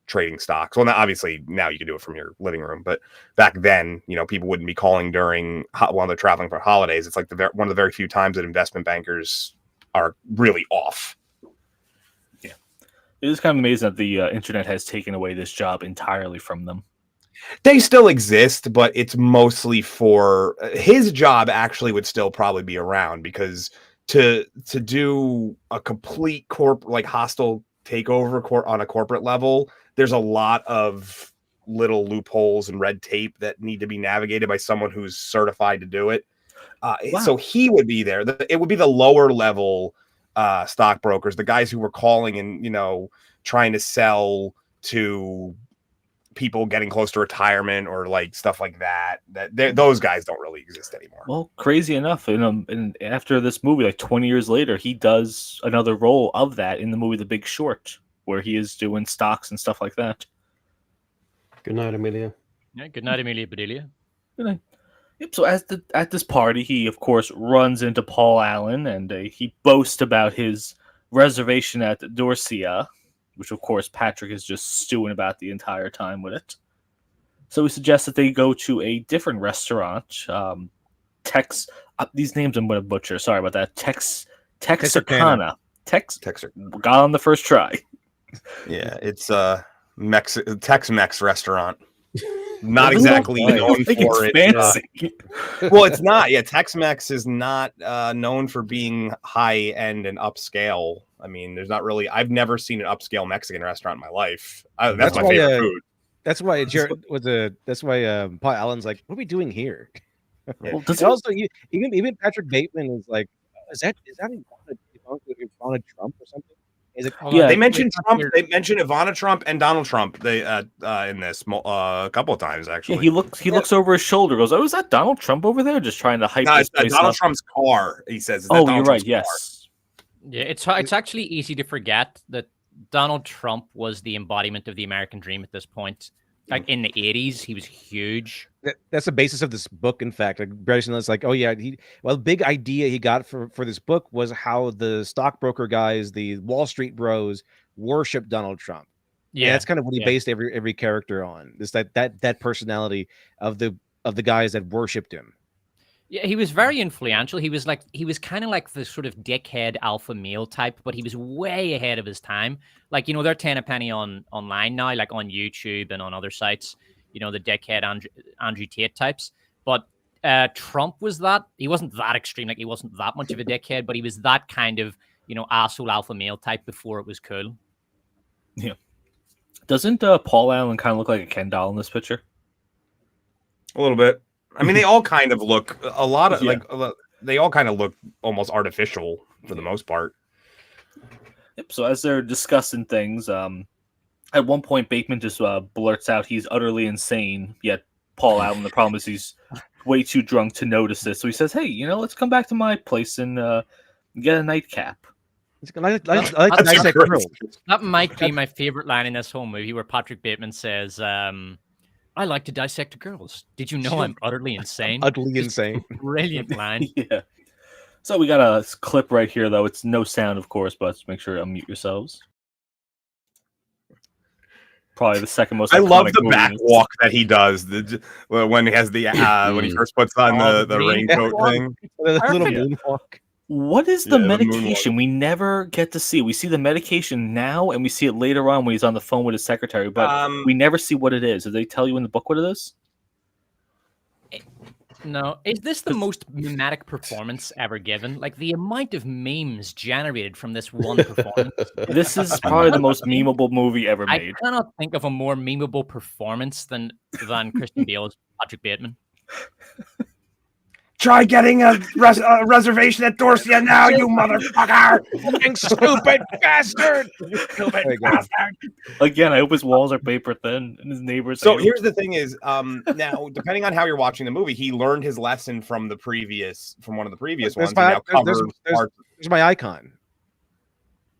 trading stocks. Well, obviously now you can do it from your living room, but back then, people wouldn't be calling while they're traveling for holidays. It's like one of the very few times that investment bankers are really off. Yeah, it is kind of amazing that the internet has taken away this job entirely from them. They still exist, but it's mostly for his job. Actually, would still probably be around, because to do a complete hostile takeover on a corporate level, there's a lot of little loopholes and red tape that need to be navigated by someone who's certified to do it. Wow. So he would be there. It would be the lower level stockbrokers, the guys who were calling and trying to sell to people getting close to retirement or like stuff like that. Those guys don't really exist anymore. Well, crazy enough, and after this movie, like 20 years later, he does another role of that in the movie The Big Short, where he is doing stocks and stuff like that. Good night, Amelia. Yeah, good night, Amelia Bedelia. Good night. Yep. So at this party, he of course runs into Paul Allen, and he boasts about his reservation at Dorsia, which of course Patrick is just stewing about the entire time with it. So he suggests that they go to a different restaurant. These names I'm going to butcher. Sorry about that. Texarkana. Got on the first try. Yeah, it's Tex-Mex restaurant. Not exactly known for it. Fancy. Well, it's not. Yeah, Tex-Mex is not known for being high end and upscale. I mean, there's not really. I've never seen an upscale Mexican restaurant in my life. That's my favorite food. That's why Paul Allen's like, "What are we doing here?" Well, And also, even Patrick Bateman is like, is that Ivana Trump or something? Is it? Hold Yeah. on, They wait, mentioned wait, Trump. here. They mentioned Ivana Trump and Donald Trump. They in this a couple of times Yeah, actually. he looks over his shoulder, goes, "Oh, is that Donald Trump over there?" Just trying to hype No, this it's place Donald up. Trump's car. He says, "Is that Oh, Donald you're Trump's right. Yes. Yeah, it's actually easy to forget that Donald Trump was the embodiment of the American dream at this point. Like in the 80s, he was huge. That's the basis of this book. In fact, like Bryson is like, oh yeah, the big idea he got for this book was how the stockbroker guys, the Wall Street bros, worship Donald Trump. Yeah, that's kind of what he based every character on. Is that personality of the guys that worshipped him. Yeah, he was very influential. He was kind of like the sort of dickhead alpha male type, but he was way ahead of his time. Like, they're 10 a penny online now, like on YouTube and on other sites, the dickhead Andrew Tate types. But Trump was that. He wasn't that extreme. Like, he wasn't that much of a dickhead, but he was that kind of, asshole alpha male type before it was cool. Yeah. Doesn't Paul Allen kind of look like a Ken doll in this picture? A little bit. I mean, they all kind of look a lot of they all kind of look almost artificial for the most part. Yep. So as they're discussing things, at one point Bateman just blurts out he's utterly insane. Yet Paul Allen, the problem is he's way too drunk to notice this. So he says, "Hey, let's come back to my place and get a nightcap." I like to dissect girls. That might be my favorite line in this whole movie, where Patrick Bateman says, "I like to dissect girls. Did you know I'm utterly insane?" Utterly insane. Brilliant line. Yeah. So we got a clip right here, though. It's no sound, of course, but make sure to unmute yourselves. Probably the second most. I love the movie. backwalk that he does. When he has the when he first puts on the raincoat thing. The little moonwalk. What is the Yeah, the medication? We never get to see. We see the medication now, and we see it later on when he's on the phone with his secretary, but we never see what it is. Did they tell you in the book what it is? No. Is this the most mimetic performance ever given? Like, the amount of memes generated from this one performance. This is probably the most memeable movie ever I made. cannot think of a more memeable performance than Christian Bale's Patrick Bateman. Try getting a reservation at Dorsia now, you motherfucker! Fucking stupid bastard! Again, I hope his walls are paper thin and his neighbors. So here's the thing: is now depending on how you're watching the movie, he learned his lesson from one of the previous ones. There's my icon.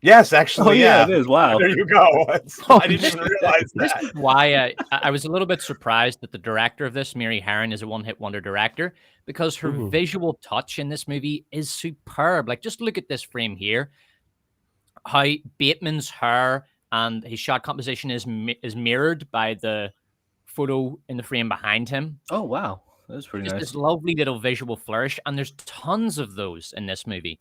Yes, actually, it is. Wow, there you go. I didn't even realize This that. is why I was a little bit surprised that the director of this, Mary Harron, is a one-hit wonder director, because her visual touch in this movie is superb. Like, just look at this frame here. How Bateman's hair and his shot composition is mirrored by the photo in the frame behind him. Oh, wow. That's pretty nice. This lovely little visual flourish, and there's tons of those in this movie.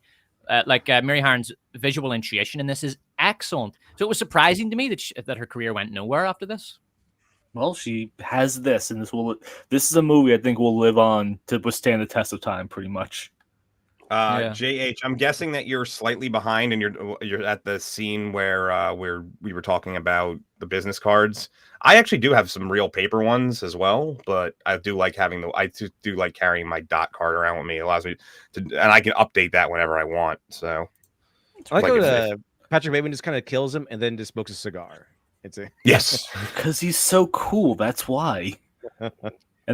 Mary Harron's visual intuition in this is excellent. So it was surprising to me that her career went nowhere after this. Well, she has this, and this is a movie I think will live on to withstand the test of time, pretty much. JH, I'm guessing that you're slightly behind, and you're at the scene where we were talking about the business cards. I actually do have some real paper ones as well, but I do like do like carrying my dot card around with me. It allows me to, and I can update that whenever I want. So I like how Patrick Bateman just kind of kills him and then just smokes a cigar. Yes, because he's so cool. That's why. And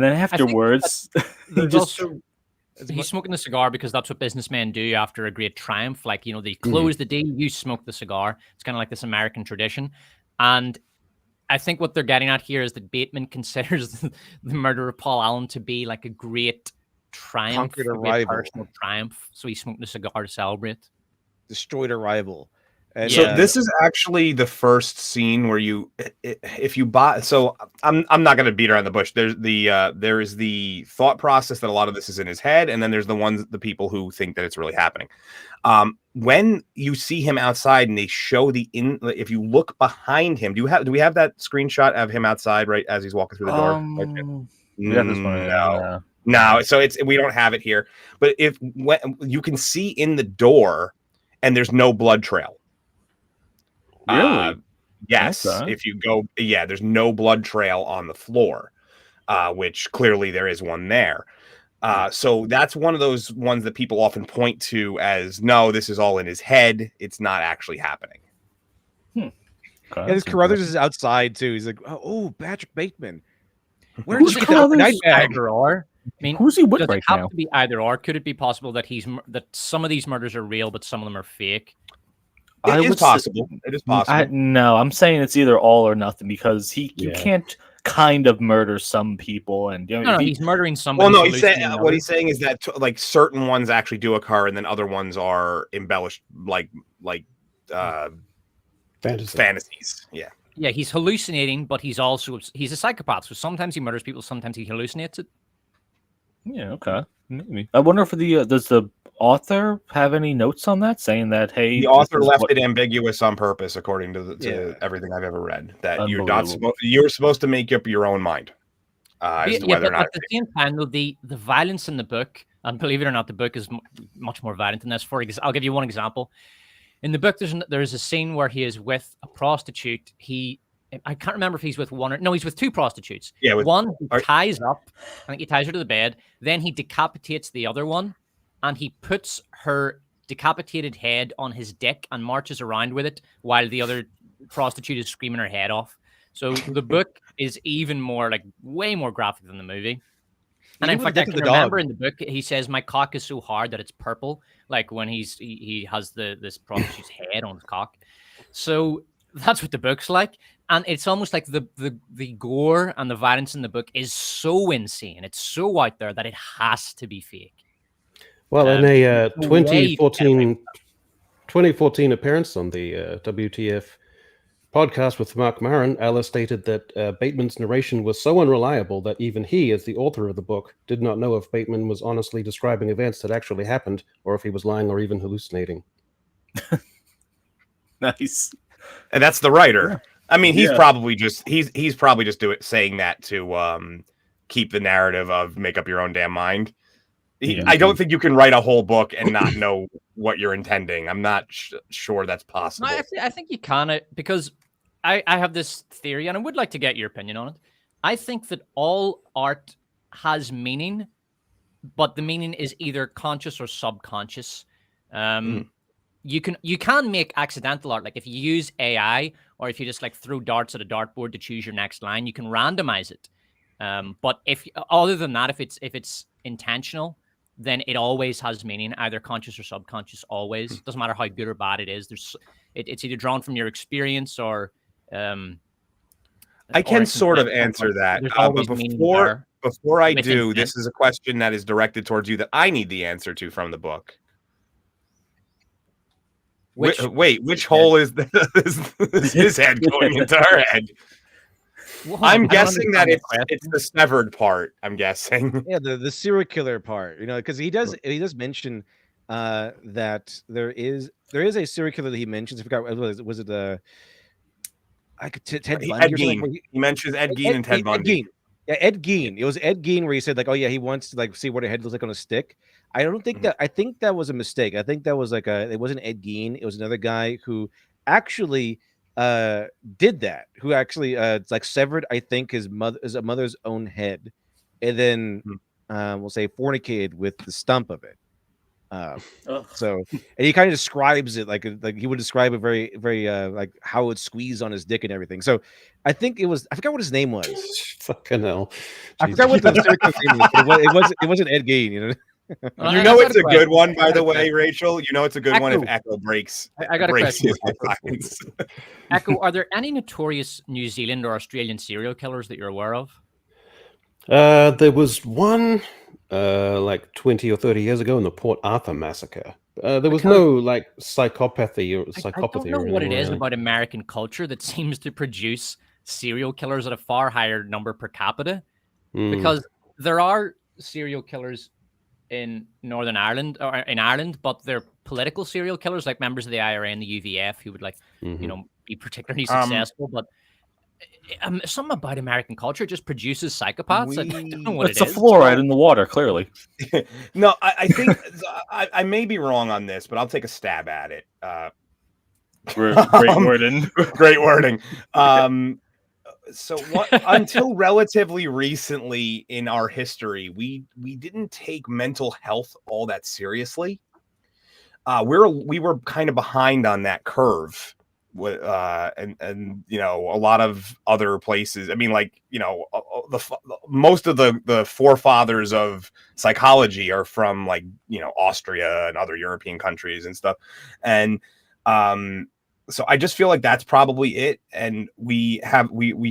then afterwards, he's smoking the cigar because that's what businessmen do after a great triumph. Like, they close the deal, you smoke the cigar. It's kind of like this American tradition. And I think what they're getting at here is that Bateman considers the murder of Paul Allen to be like a great triumph, a great personal triumph. So he smoked the cigar to celebrate. Destroyed a rival. And, so this is actually the first scene where if you buy. So I'm not going to beat around the bush. There is the thought process that a lot of this is in his head, and then there's the people who think that it's really happening. When you see him outside and they show if you look behind him, do we have that screenshot of him outside right as he's walking through the door? No. So we don't have it here, but when you can see in the door, and there's no blood trail. Really? Yes. If you go, there's no blood trail on the floor, which clearly there is one there. So that's one of those ones that people often point to as, no, this is all in his head. It's not actually happening. Okay, Yeah, this that's Carruthers is outside too. He's like, oh, Patrick Bateman. Where Who's did you get that Carruthers? night bag? Either or. I mean, Who's he with does right it have now? to be either or? Could it be possible that that some of these murders are real, but some of them are fake? It is would say- possible. It is possible. No, I'm saying it's either all or nothing because you Yeah. can't kind of murder some people and No, he's murdering somebody. Well, no, he's saying what he's saying is that like certain ones actually do occur, and then other ones are embellished, like fantasies. Yeah. Yeah, he's hallucinating, but he's a psychopath. So sometimes he murders people, sometimes he hallucinates it. Yeah, okay. Maybe. I wonder if does the author have any notes on that saying that, hey, The author left it ambiguous on purpose, according to Yeah. everything I've ever read. That Unbelievable. you're supposed to make up your own mind as to whether or but not. at the same time, though, the violence in the book, and believe it or not, the book is much more violent than this. I'll give you one example. In the book, there's a scene where he is with a prostitute. I can't remember if he's with one or no, he's with two prostitutes. Yeah, one he ties up. I think he ties her to the bed. Then he decapitates the other one, and he puts her decapitated head on his dick and marches around with it while the other prostitute is screaming her head off. So the book is even more way more graphic than the movie. And in fact, I can remember in the book, he says, "My cock is so hard that it's purple." Like when he has this prostitute's head on his cock. So that's what the book's like, and it's almost like the gore and the violence in the book is so insane. It's so out there that it has to be fake. Well, in a 2014 appearance on the WTF podcast with Mark Maron, Alice stated that Bateman's narration was so unreliable that even he, as the author of the book, did not know if Bateman was honestly describing events that actually happened or if he was lying or even hallucinating. Nice. And that's the writer. Yeah. I mean, he's probably just saying that to keep the narrative of make up your own damn mind. I don't think you can write a whole book and not know what you're intending. I'm not sure that's possible. I think you can, because I have this theory, and I would like to get your opinion on it. I think that all art has meaning, but the meaning is either conscious or subconscious. You can make accidental art, like if you use AI or if you just throw darts at a dartboard to choose your next line, you can randomize it. But if other than that, if it's intentional, then it always has meaning, either conscious or subconscious. Always doesn't matter how good or bad it is. It's either drawn from your experience or. I can sort of answer that, but before I do, this is a question that is directed towards you that I need the answer to from the book. Which hole is his head going into her head? Well, I'm guessing that it's the severed part. I'm guessing. Yeah, the serial killer part. Because he does mention that there is a serial killer that he mentions. I forgot. Was it Ted Bundy? Ed Gein. He mentions Ed Gein and Ted Bundy. Yeah, Ed Gein. It was Ed Gein where he said oh yeah, he wants to see what a head looks like on a stick. I don't think that. I think that was a mistake. I think that was it wasn't Ed Gein. It was another guy who actually did that. Who actually severed, I think, his mother's own head, and then we'll say fornicated with the stump of it. So, and he kind of describes it like he would describe it very, very how it would squeeze on his dick and everything. So, I think I forgot what his name was. Fucking hell! I forgot what the name was. It wasn't Ed Gein. It's a good one, by the way, Rachel. It's a good one if Echo breaks. I got a question. Echo, are there any notorious New Zealand or Australian serial killers that you're aware of? There was one 20 or 30 years ago in the Port Arthur massacre. There was no psychopathy or psychopathy. I don't know what it is about American culture that seems to produce serial killers at a far higher number per capita, because there are serial killers in Northern Ireland or in Ireland, but they're political serial killers, like members of the IRA and the UVF, who would be particularly successful. But something about American culture just produces psychopaths. I don't know what it's the fluoride in the water, clearly. No, I think I may be wrong on this, but I'll take a stab at it. Great wording. Great wording. So what until relatively recently in our history, we didn't take mental health all that seriously. We were kind of behind on that curve. And you know, a lot of other places. I mean, like, you know, most of the forefathers of psychology are from, like, you know, Austria and other European countries and stuff. And so I just feel like that's probably it. And we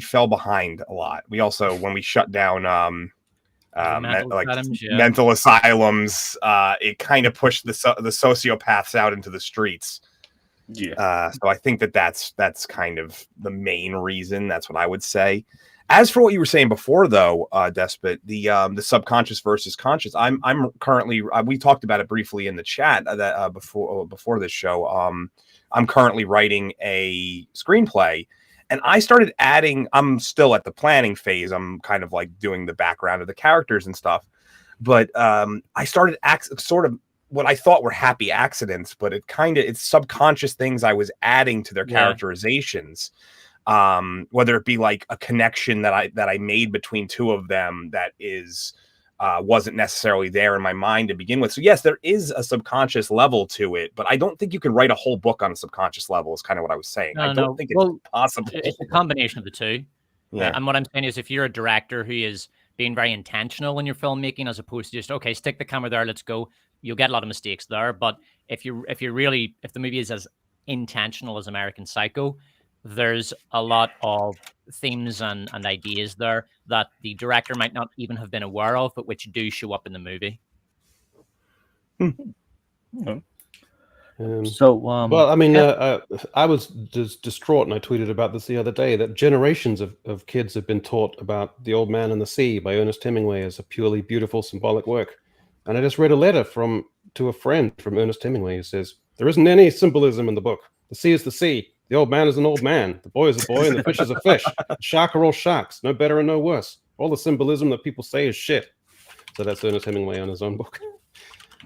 fell behind a lot. We also, when we shut down mental asylums, it kind of pushed the sociopaths out into the streets. Yeah. So I think that's kind of the main reason. That's what I would say. As for what you were saying before, though, Despot, the subconscious versus conscious, I'm currently, we talked about it briefly in the chat that before this show. I'm currently writing a screenplay, and I started adding. I'm still at the planning phase. I'm kind of like doing the background of the characters and stuff, but I started sort of what I thought were happy accidents, but it's subconscious things I was adding to their characterizations. Whether it be like a connection that I made between two of them that is wasn't necessarily there in my mind to begin with. So yes, there is a subconscious level to it, but I don't think you can write a whole book on a subconscious level, is kind of what I was saying. I don't think it's possible. It's a combination of the two. Yeah. And what I'm saying is, if you're a director who is being very intentional in your filmmaking, as opposed to just, okay, stick the camera there, let's go, you'll get a lot of mistakes there. But if the movie is as intentional as American Psycho, there's a lot of themes and ideas there that the director might not even have been aware of, but which do show up in the movie. Well, I mean, I was just distraught, and I tweeted about this the other day, that generations of kids have been taught about The Old Man and the Sea by Ernest Hemingway as a purely beautiful symbolic work. And I just read a letter to a friend from Ernest Hemingway who says, there isn't any symbolism in the book. The sea is the sea. The old man is an old man. The boy is a boy, and the fish is a fish. The shark are all sharks. No better and no worse. All the symbolism that people say is shit. So that's Ernest Hemingway on his own book.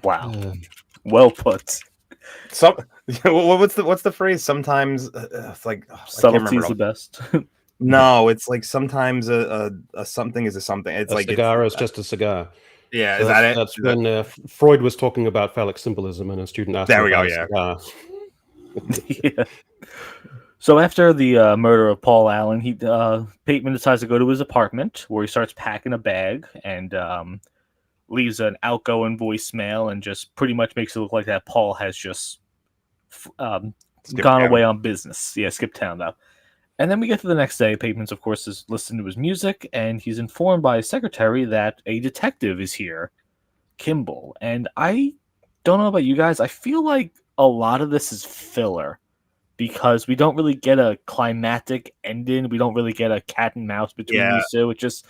Wow. Well put. What's the phrase? Sometimes it's like subtlety is the best. No, it's like sometimes a something is a something. It's like cigar is just a cigar. Yeah, so is that it? That's when Freud was talking about phallic symbolism, and a student asked. There we go. Yeah. Yeah. So after the murder of Paul Allen, Bateman decides to go to his apartment, where he starts packing a bag and leaves an outgoing voicemail, and just pretty much makes it look like that Paul has just gone away on business. Yeah, skipped town though. And then we get to the next day. Bateman, of course, is listening to his music, and he's informed by his secretary that a detective is here, Kimball. And I don't know about you guys, I feel like a lot of this is filler, because we don't really get a climactic ending. We don't really get a cat and mouse between these two. It just,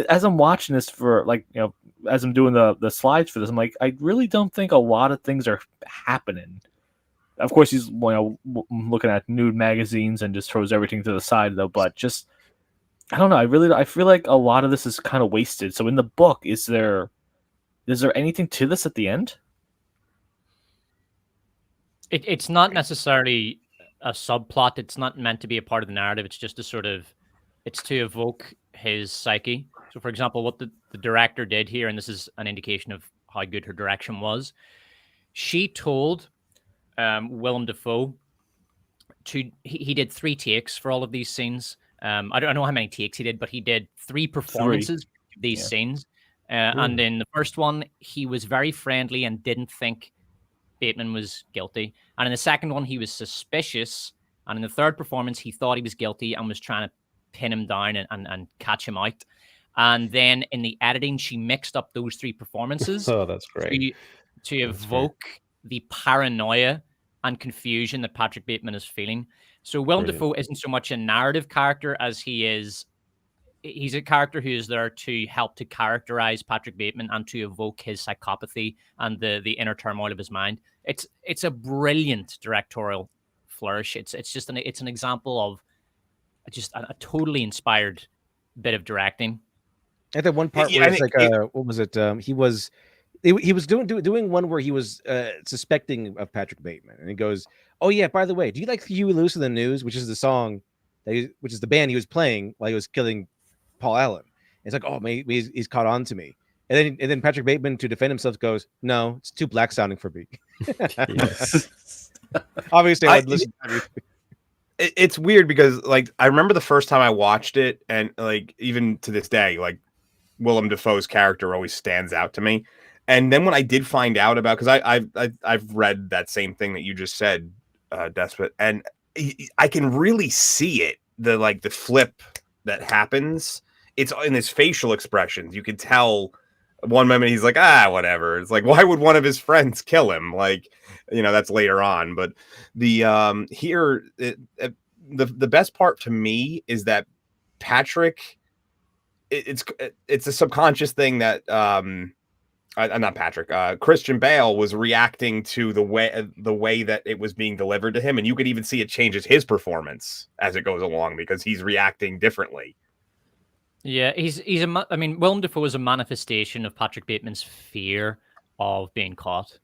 as I'm watching this for, like, you know, as I'm doing the slides for this, I'm like, I really don't think a lot of things are happening. Of course, he's, you know, looking at nude magazines and just throws everything to the side, though. But just, I don't know. I feel like a lot of this is kind of wasted. So in the book, is there anything to this at the end? It's not necessarily a subplot. It's not meant to be a part of the narrative. It's just it's to evoke his psyche. So, for example, what the director did here, and this is an indication of how good her direction was, she told Willem Dafoe he did 3 takes for all of these scenes. I don't know how many takes he did, but he did 3 performances of these scenes. And in the first one, he was very friendly and didn't think Bateman was guilty. And in the second one, he was suspicious. And in the third performance, he thought he was guilty and was trying to pin him down and catch him out. And then in the editing, she mixed up those 3 performances. Oh, that's great. To evoke the paranoia and confusion that Patrick Bateman is feeling. So Willem Dafoe isn't so much a narrative character as he's a character who is there to help to characterize Patrick Bateman and to evoke his psychopathy and the inner turmoil of his mind. It's a brilliant directorial flourish. It's an example of just a totally inspired bit of directing. At that one part where it's like, what was it? He was doing one where he was suspecting of Patrick Bateman, and he goes, "Oh yeah, by the way, do you like Huey Lewis in the News?" Which is the song which is the band he was playing while he was killing Paul Allen. It's like, oh, maybe he's caught on to me. And then Patrick Bateman, to defend himself, goes, "No, it's too black sounding for me." Obviously, I would listen to everything. It's weird because, like, I remember the first time I watched it, and like even to this day, like Willem Dafoe's character always stands out to me. And then when I did find out about, because I've read that same thing that you just said, Despot, and I can really see it, the flip that happens. It's in his facial expressions. You can tell one moment he's like, whatever. It's like, why would one of his friends kill him? Like, that's later on. But the best part to me is that Patrick, it's a subconscious thing that not Patrick, Christian Bale was reacting to the way that it was being delivered to him, and you could even see it changes his performance as it goes along because he's reacting differently. Yeah, Willem Dafoe is a manifestation of Patrick Bateman's fear of being caught.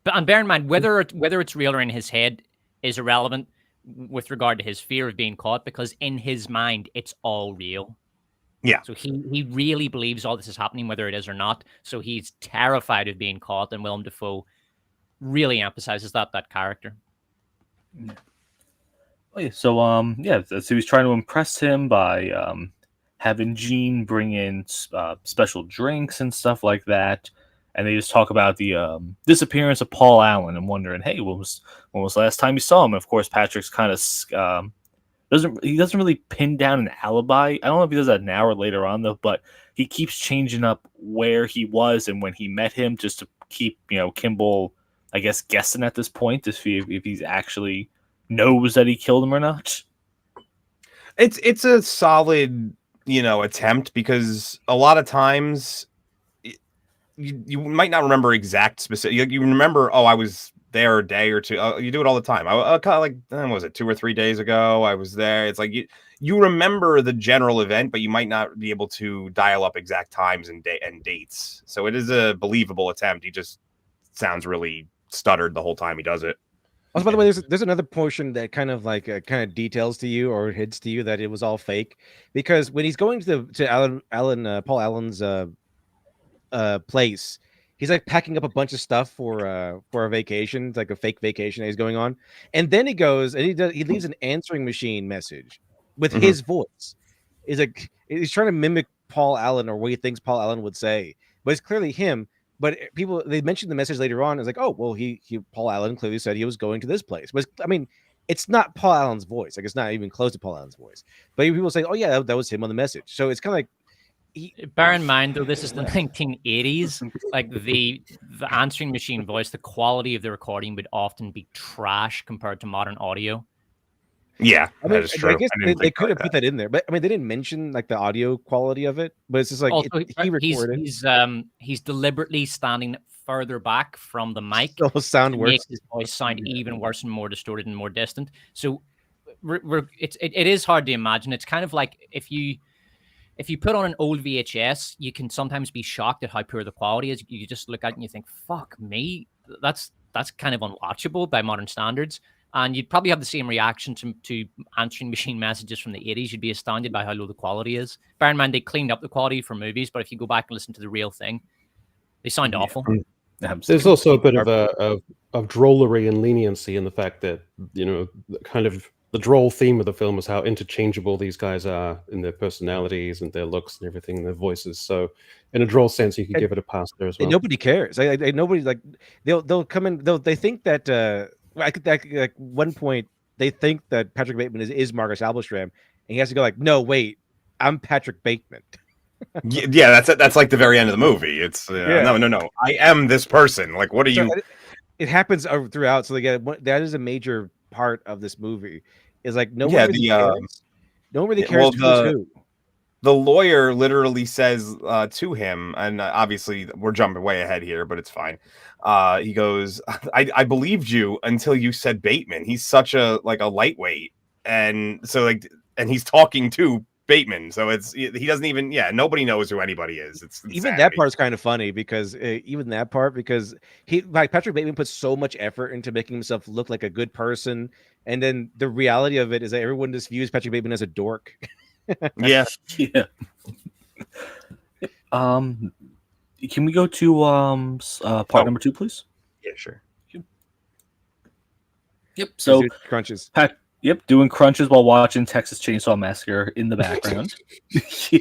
And bear in mind, whether it's real or in his head is irrelevant with regard to his fear of being caught, because in his mind, it's all real. Yeah. So he really believes all this is happening, whether it is or not. So he's terrified of being caught, and Willem Dafoe really emphasizes that character. So he's trying to impress him by having Gene bring in special drinks and stuff like that, and they just talk about the disappearance of Paul Allen and wondering, hey, when was the last time you saw him? And of course, Patrick's kind of doesn't really pin down an alibi. I don't know if he does that now or later on though, but he keeps changing up where he was and when he met him just to keep Kimball, I guess, guessing at this point to see if he's actually knows that he killed him or not. It's a solid attempt, because a lot of times you might not remember exact specific. You remember, I was there a day or two. You do it all the time. I kind of like, when was it, 2 or 3 days ago? I was there. It's like you remember the general event, but you might not be able to dial up exact times and dates. So it is a believable attempt. He just sounds really stuttered the whole time he does it. Also, by the way, there's another portion that kind of details to you or hints to you that it was all fake, because when he's going to Paul Allen's place, he's like packing up a bunch of stuff for a vacation, like a fake vacation that he's going on, and then he goes and he leaves an answering machine message with his voice. He's trying to mimic Paul Allen or what he thinks Paul Allen would say, but it's clearly him. But they mentioned the message later on. It's like, oh, well, Paul Allen clearly said he was going to this place. But it's not Paul Allen's voice. Like, it's not even close to Paul Allen's voice. But people say, oh yeah, that was him on the message. So it's kind of like, bear in mind though, this is the 1980s. Like the answering machine voice, the quality of the recording would often be trash compared to modern audio. Yeah, that is true. I guess they could have put that in there, but they didn't mention like the audio quality of it. But it's just like also, he recorded. He's deliberately standing further back from the mic. It'll sound worse. Make his voice sound even worse and more distorted and more distant. So it is hard to imagine. It's kind of like if you put on an old VHS, you can sometimes be shocked at how poor the quality is. You just look at it and you think, "Fuck me, that's kind of unwatchable by modern standards." And you'd probably have the same reaction to answering machine messages from the 80s. You'd be astounded by how low the quality is. Bear in mind, they cleaned up the quality for movies, but if you go back and listen to the real thing, they sound awful. There's also a bit of drollery and leniency in the fact that, kind of the droll theme of the film is how interchangeable these guys are in their personalities and their looks and everything and their voices. So in a droll sense, you could give it a pass there as well. Nobody cares. Nobody, like, they'll come in. They think that, at one point they think that Patrick Bateman is Marcus Alberstram, and he has to go like, no, wait, I'm Patrick Bateman. Yeah, that's like the very end of the movie. It's no, I am this person. Like, what are you? It happens throughout. So that is a major part of this movie. Is like no one really cares. No one really cares who. The lawyer literally says to him, and obviously we're jumping way ahead here, but it's fine. He goes, I believed you until you said Bateman. He's such a lightweight. And so and he's talking to Bateman. So he doesn't even nobody knows who anybody is. It's even insanity. that part's kind of funny because Patrick Bateman puts so much effort into making himself look like a good person, and then the reality of it is that everyone just views Patrick Bateman as a dork. Yeah. Yeah. Can we go to part number 2, please? Yeah, sure. Yep. So crunches. Doing crunches while watching Texas Chainsaw Massacre in the background. Yeah.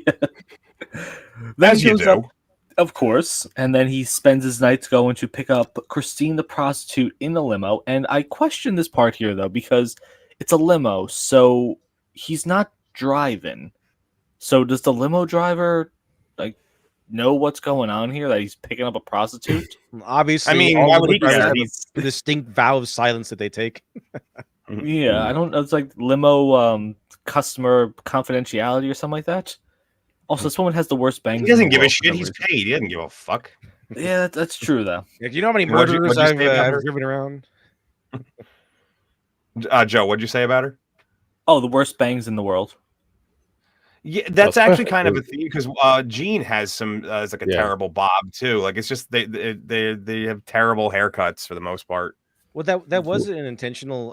Then As you goes do. up, of course, and then he spends his nights going to pick up Christine the prostitute in the limo. And I question this part here though, because it's a limo, so he's not driving. So does the limo driver know what's going on here? That he's picking up a prostitute? Obviously, I mean, all why of would the he care? drivers have He's- a distinct vow of silence that they take. Yeah, I don't know. It's like limo customer confidentiality or something like that. Also, this woman has the worst bangs. He doesn't in the give a world for shit. some He's reason. paid. He doesn't give a fuck. Yeah, that's true though. Like, you know how many What'd you- murderers what'd you say about her? I've driven around? Joe, what'd you say about her? Oh, the worst bangs in the world. Yeah, that's Well, actually kind of a especially- theme because Gene has some is like a Yeah. terrible bob too. Like it's just they have terrible haircuts for the most part. Well, that wasn't an intentional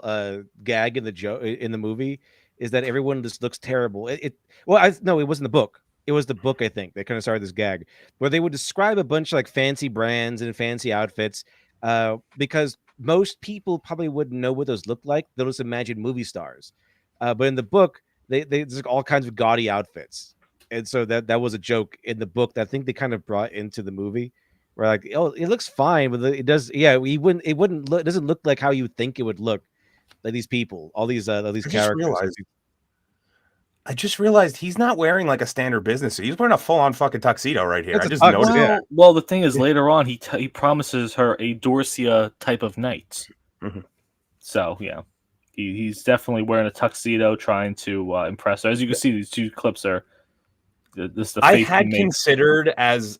gag in the movie. Is that everyone just looks terrible? It wasn't the book. It was the book, I think, that kind of started this gag, where they would describe a bunch of like fancy brands and fancy outfits, because most people probably wouldn't know what those look like. They'll just imagine movie stars. But in the book, they there's like all kinds of gaudy outfits, and so that was a joke in the book that I think they kind of brought into the movie. Where like, oh, it looks fine, but it does. Yeah, it doesn't look like how you would think it would look. Like these people, all these characters. I just realized he's not wearing like a standard business suit. He's wearing a full on fucking tuxedo right here. It's I a just tux, noticed. yeah. Well, the thing is, later on, he promises her a Dorsia type of night. Mhm. So yeah, he's definitely wearing a tuxedo, trying to impress her. As you can see, these two clips are the I face had he made. considered as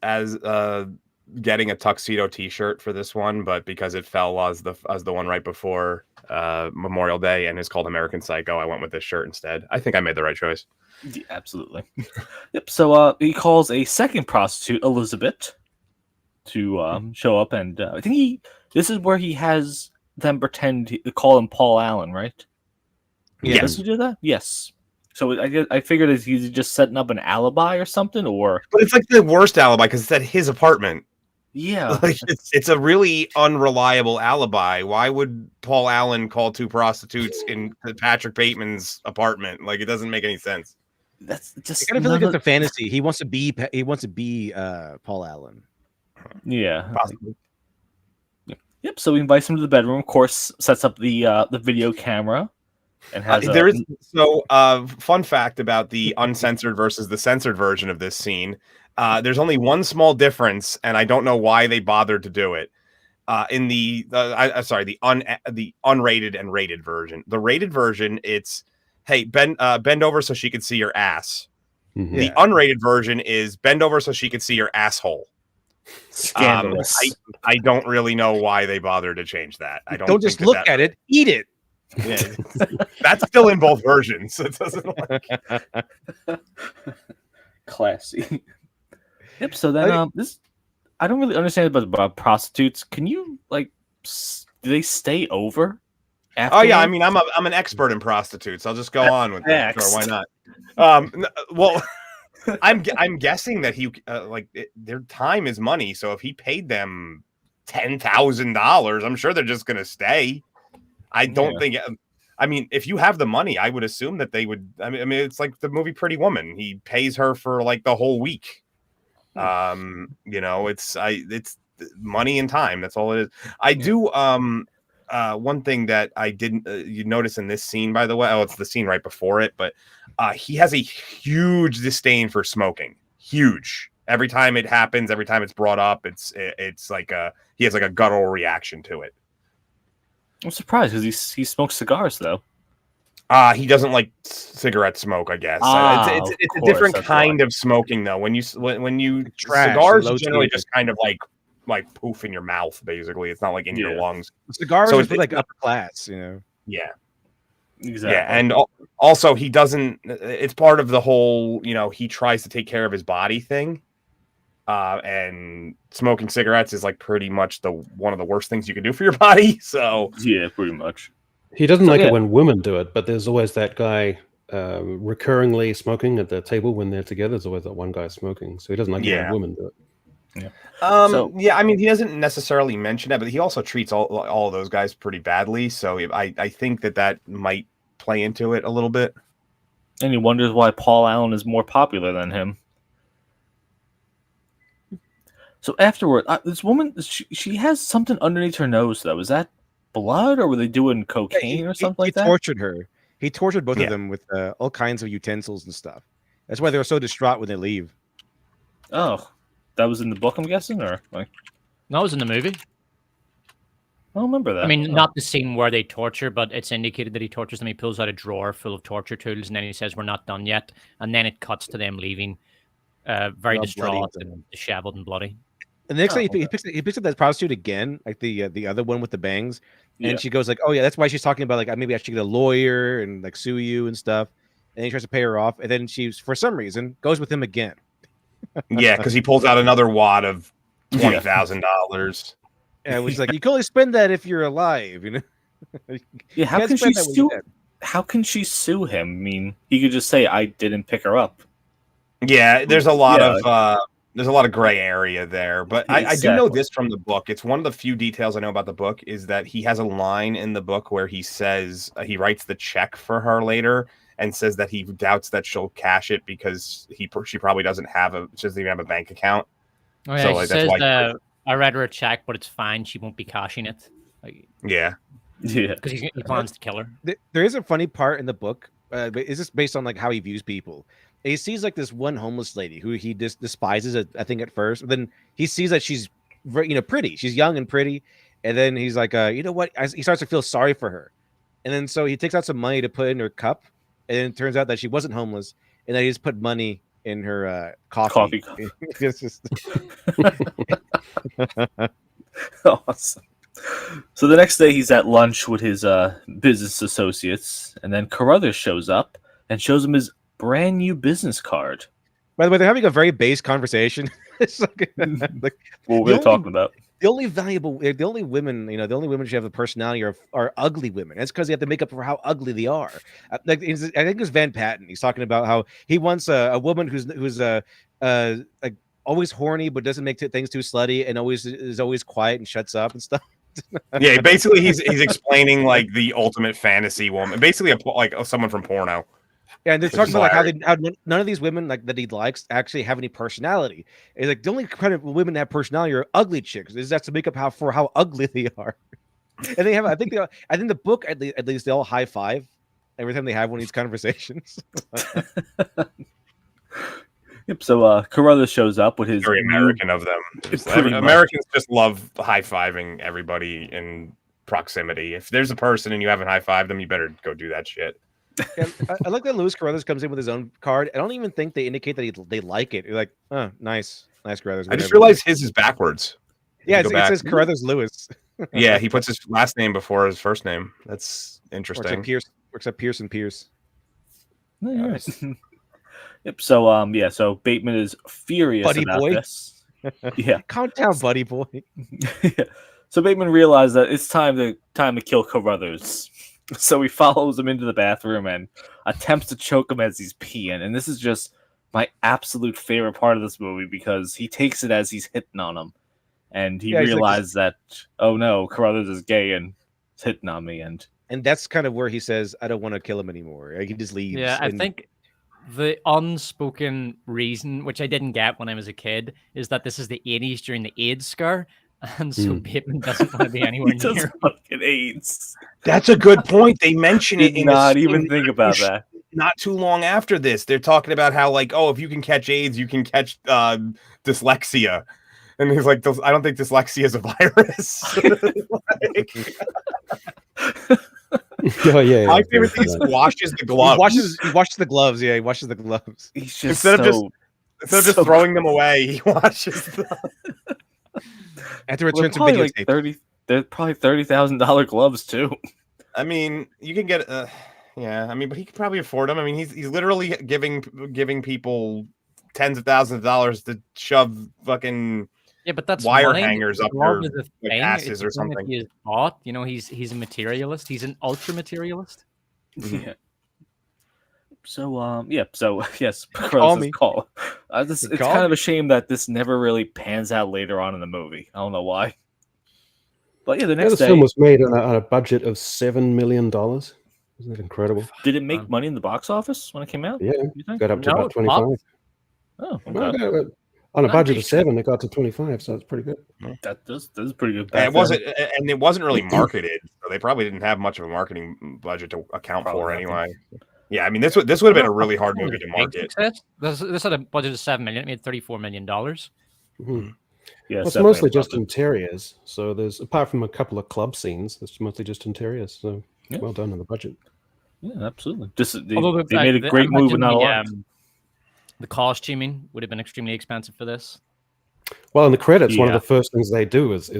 getting a tuxedo T-shirt for this one, but because it fell as the one right before Memorial Day and is called American Psycho, I went with this shirt instead. I think I made the right choice. Yeah, absolutely. Yep. So he calls a second prostitute, Elizabeth, to show up, and I think this is where he has them pretend to call him Paul Allen, right? Yeah. Does he do that? Yes. So I figured he's just setting up an alibi or something, or But it's like the worst alibi because it's at his apartment. yeah, Like it's a really unreliable alibi. Why would Paul Allen call two prostitutes in Patrick Bateman's apartment? Like it doesn't make any sense. that's just I kind of feel like none it's a fantasy. He wants to be Paul Allen. yeah. Possibly. Yep. So he invites him to the bedroom. Of course, sets up the video camera, and has There is fun fact about the uncensored versus the censored version of this scene. There's only one small difference, and I don't know why they bothered to do it. In the unrated and rated version. The rated version, it's hey bend over so she can see your ass. Mhm. The unrated version is bend over so she can see your asshole. scandalous. I don't really know why they bothered to change that. I don't Don't just think look at it, eat it. Yeah. That's still in both versions. It doesn't like... Classy. Yep. So then this, I don't really understand about prostitutes. Can you do they stay over? Oh yeah, I afterwards? mean I'm an expert in prostitutes. I'll just go on with that. Sure, why Next. not? Well, I'm guessing that their time is money. So if he paid them $10,000, I'm sure they're just gonna stay. I don't think. I mean, if you have the money, I would assume that they would. I mean, it's like the movie Pretty Woman. He pays her for like the whole week. It's money and time. That's all it is. I do. One thing that I didn't you notice in this scene, by the way. Oh, it's the scene right before it, but he has a huge disdain for smoking. Huge. Every time it happens, every time it's brought up, it's like he has like a guttural reaction to it. I'm surprised because he smokes cigars though. He doesn't like cigarette smoke, I guess. It's of a course, different that's kind why. of smoking, though. When you Trash, cigars low generally THC. just kind of like poof in your mouth, basically. It's not like in your lungs. Cigars So are it's for like not- upper class, you know. Yeah, Exactly. Yeah, and also he doesn't. It's part of the whole, he tries to take care of his body thing. And smoking cigarettes is like pretty much one of the worst things you can do for your body. So yeah, pretty much. He doesn't like yeah. it when women do it, but there's always that guy recurringly smoking at the table when they're together. There's always that one guy smoking, so he doesn't like it when women do it. Yeah. I mean, he doesn't necessarily mention it, but he also treats all of those guys pretty badly. So I think that might play into it a little bit. And he wonders why Paul Allen is more popular than him. So afterward, this woman, she has something underneath her nose, though. Is that blood, or were they doing cocaine or something like that? He tortured her. He tortured both of them with all kinds of utensils and stuff. That's why they were so distraught when they leave. Oh, that was in the book, I'm guessing, or like? No, it was in the movie. I don't remember that. I mean, not the scene where they torture, but it's indicated that he tortures them. He pulls out a drawer full of torture tools, and then he says, "We're not done yet." And then it cuts to them leaving, very distraught and disheveled and bloody. And the next day, he picks up that prostitute again, like the other one with the bangs, and she goes like, "Oh yeah, that's why she's talking about like maybe I should get a lawyer and like sue you and stuff." And he tries to pay her off, and then she, for some reason, goes with him again. Yeah, because he pulls out another wad of $20,000. And she's like, "You can only spend that if you're alive," you know. Yeah, how can she sue? How can she sue him? I mean, he could just say, "I didn't pick her up." Yeah, there's a lot of gray area there, but I do know this from the book. It's one of the few details I know about the book is that he has a line in the book where he says he writes the check for her later and says that he doubts that she'll cash it because she probably doesn't she doesn't even have a bank account. Oh, yeah, so she says, I read her a check, but it's fine. She won't be cashing it. Yeah, because he plans to kill her. There is a funny part in the book. But it's just based on like how he views people. He sees like this one homeless lady who he just despises, I think, at first. Then he sees that she's pretty. She's young and pretty. And then he's like, you know what? He starts to feel sorry for her. And then so he takes out some money to put in her cup. And then it turns out that she wasn't homeless. And then he just put money in her coffee. It's just... Awesome. So the next day he's at lunch with his business associates. And then Carruthers shows up and shows him his brand new business card. By the way, they're having a very base conversation. It's like what were they talking about? The only women who have a personality are ugly women. That's because they have to make up for how ugly they are. I think it's Van Patten. He's talking about how he wants a woman who's like always horny but doesn't make things too slutty and is always quiet and shuts up and stuff. Yeah, basically he's explaining like the ultimate fantasy woman, basically like someone from porno. Yeah, and they're talking about like how none of these women like that he likes actually have any personality. It's like the only kind of women that have personality are ugly chicks. That's to make up for how ugly they are. And they have, I think the book at least they all high five every time they have one of these conversations. Yep. So Carruthers shows up with his very American of them. Americans just love high fiving everybody in proximity. If there's a person and you haven't high fived them, you better go do that shit. Yeah, I like that Louis Carruthers comes in with his own card. I don't even think they indicate that they like it. You're like, oh, nice Carruthers. I just realized his is backwards. Yeah, it says Carruthers Lewis. Yeah, he puts his last name before his first name. That's interesting. Works at Pierce. Nice. Yep. So so Bateman is furious Buddy about boy. this. Yeah. Calm down, buddy boy. Yeah. So Bateman realized that it's time to kill Carruthers. So he follows him into the bathroom and attempts to choke him as he's peeing. And this is just my absolute favorite part of this movie because he takes it as he's hitting on him. And he realizes that, oh no, Carruthers is gay and is hitting on me. And that's kind of where he says, I don't want to kill him anymore. He just leaves. Yeah, I think the unspoken reason, which I didn't get when I was a kid, is that this is the 80s during the AIDS scare. And so Bateman doesn't want to be anywhere near fucking AIDS. That's a good point. They mention it. Did not even think about that. Not too long after this, they're talking about how like, oh, if you can catch AIDS, you can catch dyslexia. And he's like, I don't think dyslexia is a virus. Oh yeah. My favorite thing is he washes the gloves. He washes the gloves. Yeah, he washes the gloves. He's just instead of just throwing them away, he washes them. After return some videotape. They're probably $30,000 gloves too. I mean, you can get Yeah, I mean, but he could probably afford them. I mean, he's literally giving people tens of thousands of dollars to shove fucking Yeah, but that's wire money. hangers up Love their is a like, thing. asses It's a or thing that something. he is bought. You know, he's a materialist. He's an ultra materialist. Yeah. So so yes, Call me. call. It's Call kind of me. a shame that this never really pans out later on in the movie. I don't know why. But yeah, the Yeah, next this day, film was made on a budget of $7 million. Isn't that incredible? did it make money in the box office when it came out? Yeah, You think? got up to No, about it 25. flopped. Oh, No, okay. no, on a Not budget of decent. 7, it got to 25, so it's pretty good. That's pretty good. And back it wasn't, then. and it wasn't really marketed, so they probably didn't have much of a marketing budget to account Probably for nothing. anyway. Yeah, I mean, this would have been a really hard movie to Big market. success. This had a budget of $7 million. It made $34 million. Mhm. Yeah, Well, it's definitely mostly a just budget. interiors. So there's, apart from a couple of club scenes, it's mostly just interiors. So Yeah. well done on the budget. Yeah, absolutely. Just they Although made a great I move, but imagine not a lot. the costuming would have been extremely expensive for this. Well, in the credits, one of Yeah. the first things they do is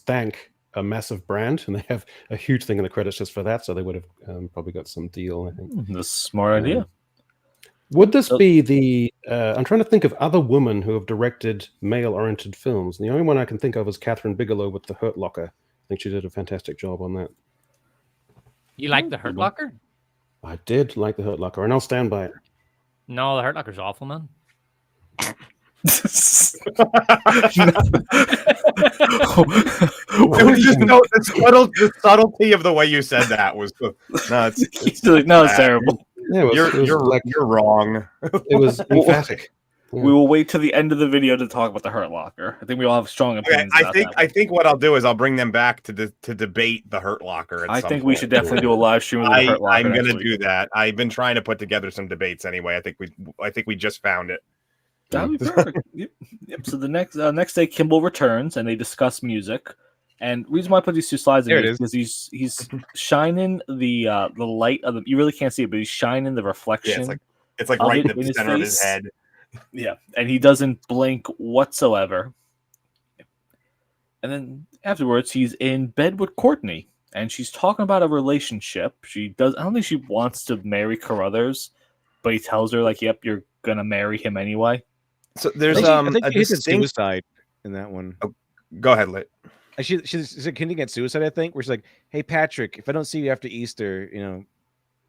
thank a massive brand, and they have a huge thing in the credits just for that. So they would have probably got some deal, I think. That's a smart idea. Would this So- be the? I'm trying to think of other women who have directed male-oriented films. And the only one I can think of is Catherine Bigelow with The Hurt Locker. I think she did a fantastic job on that. You like the Hurt Locker? I did like The Hurt Locker, and I'll stand by it. No, the Hurt Locker's awful, man. It was just the subtlety of the way you said that was no, it's No, it's terrible. Yeah, it was like you're wrong. it was emphatic. We will wait till the end of the video to talk about the Hurt Locker. I think we all have strong Okay, opinions. about that. I think what I'll do is I'll bring them back to debate the Hurt Locker. I think we should definitely do a live stream of the Hurt Locker. I'm next gonna week. do that. I've been trying to put together some debates anyway. I think we just found it. That would be perfect. Yep. So the next day, Kimball returns and they discuss music. And the reason why I put these two slides in There it is because he's shining the light of the. You really can't see it, but he's shining the reflection. Yeah, it's like of right it in in the his center of his face. head. Yeah, and he doesn't blink whatsoever. And then afterwards, he's in bed with Courtney, and she's talking about a relationship. I don't think she wants to marry Carruthers, but he tells her like, "Yep, you're gonna marry him anyway." So there's I think a she hinted distinct. suicide in that one. Go ahead, Lit. And she's hinting at suicide, I think, where she's like, "Hey Patrick, if I don't see you after Easter,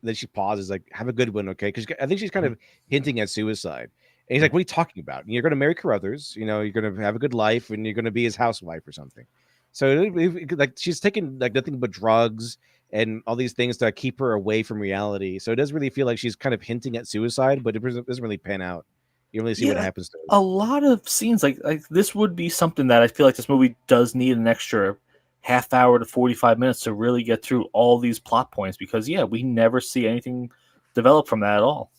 then she pauses, like, have a good one, okay?" Because I think she's kind of hinting at suicide. And he's like, "What are you talking about? You're going to marry Carruthers, you're going to have a good life, and you're going to be his housewife or something." So like she's taking like nothing but drugs and all these things to keep her away from reality. So it does really feel like she's kind of hinting at suicide, but it doesn't really pan out. You don't really see what happens to her. A lot of scenes like this would be something that I feel like this movie does need an extra half hour to 45 minutes to really get through all these plot points, because we never see anything develop from that at all.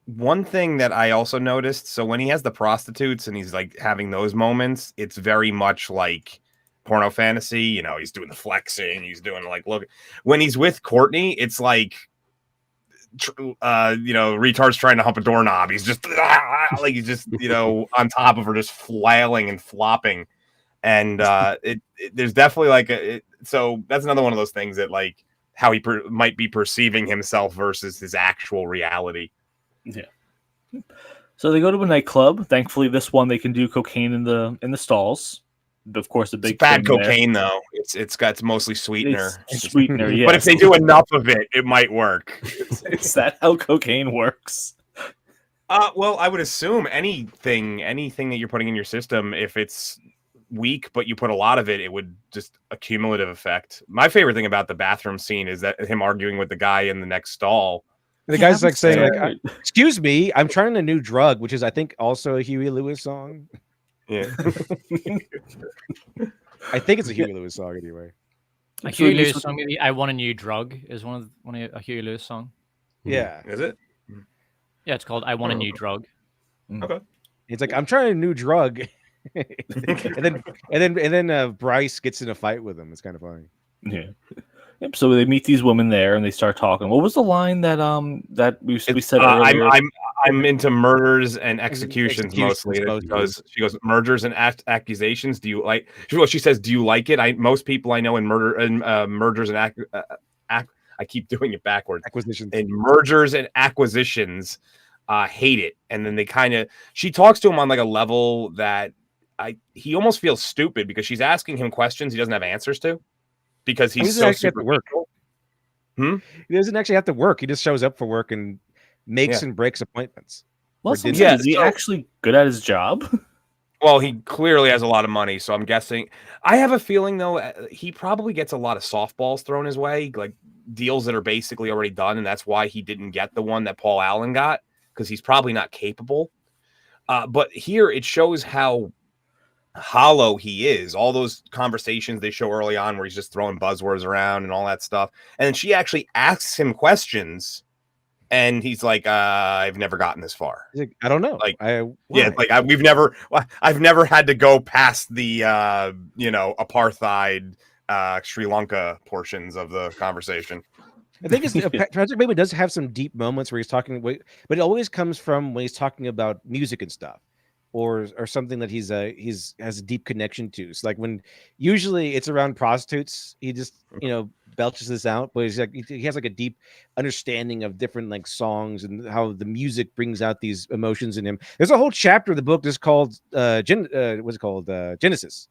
One thing that I also noticed, so when he has the prostitutes and he's like having those moments, it's very much like porno fantasy. He's doing the flexing, he's doing like, look, when he's with Courtney, it's like, retards trying to hump a doorknob. He's just like, he's just, on top of her, just flailing and flopping. And there's definitely like so that's another one of those things that like how he might be perceiving himself versus his actual reality. Yeah. So they go to a nightclub. Thankfully, this one they can do cocaine in the stalls. Of course, the big it's bad thing cocaine though. It's mostly sweetener. It's sweetener, yeah. But if they do enough of it might work. Is that how cocaine works? Well, I would assume anything that you're putting in your system, if it's weak but you put a lot of it, it would just a cumulative effect. My favorite thing about the bathroom scene is that him arguing with the guy in the next stall. The guy's like saying, like, "Excuse me, I'm trying a new drug," which is, I think, also a Huey Lewis song. Yeah. I think it's a Huey Lewis song anyway. A Huey Lewis song, maybe "I Want a New Drug" is one of a Huey Lewis song. Yeah. Is it? Yeah, it's called "I Want a New Drug." Okay. It's like, I'm trying a new drug. and then Bryce gets in a fight with him. It's kind of funny. Yeah. Yep. So they meet these women there and they start talking. What was the line that we said earlier? I'm into murders and executions mostly. Executions She goes murders and accusations. Do you like? She says, "Do you like it?" Most people I know in murders and I keep doing it backwards. Acquisitions. In mergers and acquisitions, hate it, and then she talks to him on like a level that he almost feels stupid because she's asking him questions he doesn't have answers to because he's so super work. He doesn't actually have to work. He just shows up for work and makes and breaks appointments. Well, is he actually good at his job? Well, he clearly has a lot of money, so I'm guessing. I have a feeling, though, he probably gets a lot of softballs thrown his way, like deals that are basically already done, and that's why he didn't get the one that Paul Allen got, because he's probably not capable. But here it shows how hollow he is. All those conversations they show early on where he's just throwing buzzwords around and all that stuff. And then she actually asks him questions. And he's like, I've never gotten this far. Like, I don't know. I've never had to go past the, apartheid Sri Lanka portions of the conversation. I think Patrick Bateman does have some deep moments where he's talking, but it always comes from when he's talking about music and stuff, or something that he has a deep connection to. So like when usually it's around prostitutes, he just belches this out, but he has like a deep understanding of different like songs and how the music brings out these emotions in him. There's a whole chapter of the book that's called Genesis,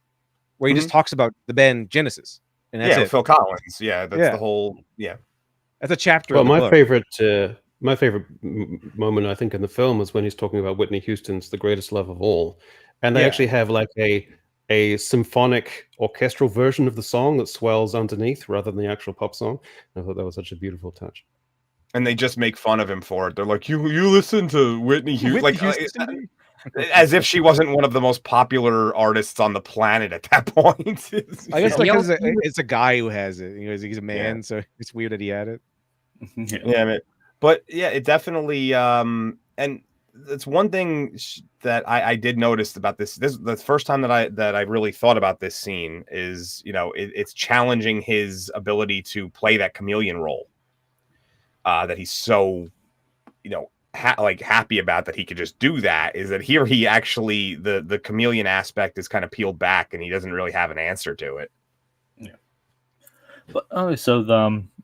where he just talks about the band Genesis, and that's it. Phil Collins. That's the whole. That's a chapter. Well, my favorite moment, I think, in the film is when he's talking about Whitney Houston's "The Greatest Love of All," and they actually have like a symphonic orchestral version of the song that swells underneath rather than the actual pop song. I thought that was such a beautiful touch. And they just make fun of him for it. They're like, you listen to Whitney Houston? As if she wasn't one of the most popular artists on the planet at that point. I guess because it's a guy who has it. He's a man, so it's weird that he had it. But it definitely and it's one thing that I did notice about this the first time that I really thought about this scene is it's challenging his ability to play that chameleon role that he's so happy about, that he could just do that. Is that here he actually the chameleon aspect is kind of peeled back and he doesn't really have an answer to it. But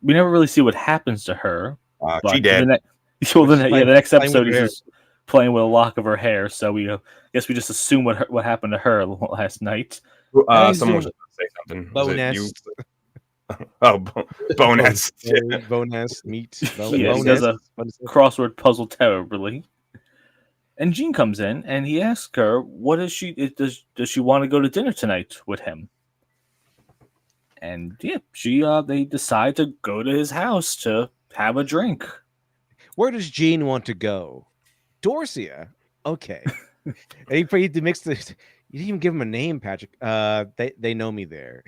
we never really see what happens to her. She did. The next episode is just playing with a lock of her hair. So we guess we just assume what happened to her last night. Someone was going to say something. Bonus. Bonus meat. He does a crossword puzzle terribly. And Jean comes in and he asks her, "What is she? Does she want to go to dinner tonight with him?" And they decide to go to his house to have a drink. Where does Jean want to go? Dorsia. Okay. And he mix the. You didn't even give him a name, Patrick. They know me there.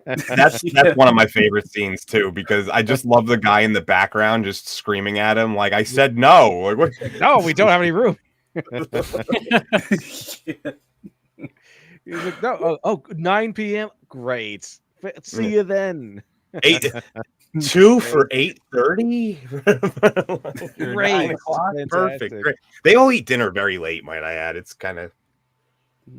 That's one of my favorite scenes too, because I just love the guy in the background just screaming at him like, "I said no." Like, what? No, we don't have any room. He's like, no. 9 p.m. Great. See you then. 2 for 8:30. Great. Perfect. Great. They all eat dinner very late, might I add. It's kind of.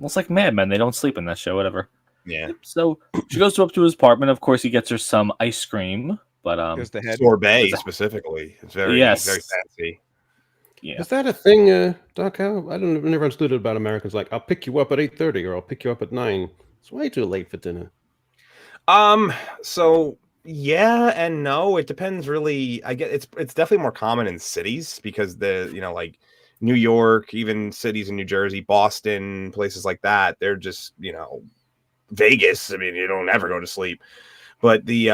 It's like Mad Men. They don't sleep in that show. Whatever. Yeah. So she goes up to his apartment. Of course, he gets her some ice cream, but sorbet specifically. It's very very fancy. Yeah. Is that a thing, Doc? I never understood it about Americans. Like, I'll pick you up at 8:30 or I'll pick you up at 9. It's way too late for dinner. So yeah and no. It depends really. I get it's definitely more common in cities because like New York, even cities in New Jersey, Boston, places like that, they're just, Vegas. I mean, you don't ever go to sleep. But the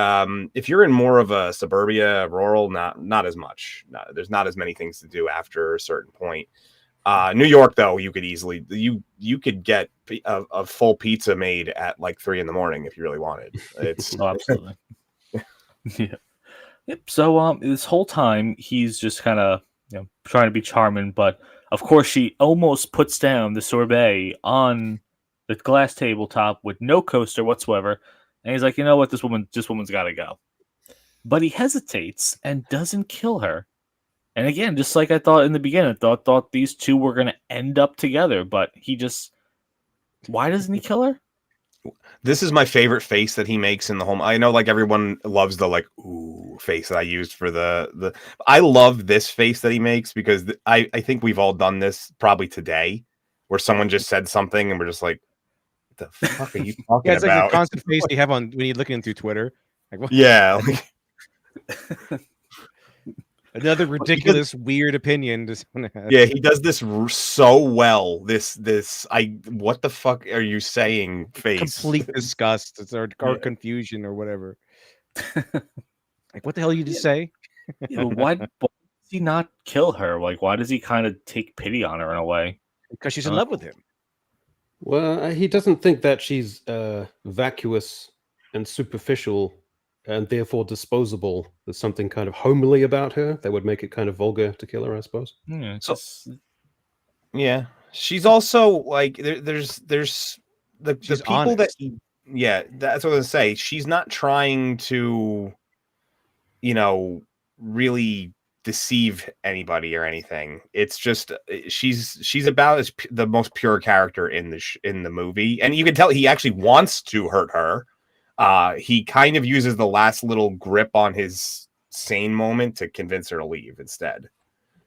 if you're in more of a suburbia, rural, not as much. There's not as many things to do after a certain point. New York, though, you could easily you could get a full pizza made at like 3 a.m. if you really wanted. It's absolutely. Yeah. Yep. So this whole time he's just kind of trying to be charming, but of course she almost puts down the sorbet on the glass tabletop with no coaster whatsoever, and he's like, "You know what? This woman's got to go." But he hesitates and doesn't kill her. And again, just like I thought in the beginning, I thought these two were going to end up together, but he just... Why doesn't he kill her? This is my favorite face that he makes in the whole. I know, like, everyone loves the like ooh face that I used for the. I love this face that he makes because I think we've all done this probably today, where someone just said something and we're just like, "What the fuck are you talking Yeah, it's like about?" the constant face you have on when you're looking through Twitter. Like, what? Yeah, like, Another ridiculous, weird opinion to someone has. yeah, he does this so well. This what the fuck are you saying? Face. Complete disgust or Yeah. confusion or whatever. Like, what the hell you just say? Yeah, but why does he not kill her? Like, why does he kind of take pity on her in a way? Because she's in love with him. Well, he doesn't think that she's vacuous and superficial and therefore disposable. There's something kind of homely about her that would make it kind of vulgar to kill her, I suppose. Yeah, it's So- just... Yeah, she's also like there's the She's people that honest. yeah, that's what I was gonna say. She's not trying to, really deceive anybody or anything. It's just she's about the most pure character in the movie, and you can tell he actually wants to hurt her. He kind of uses the last little grip on his sane moment to convince her to leave instead.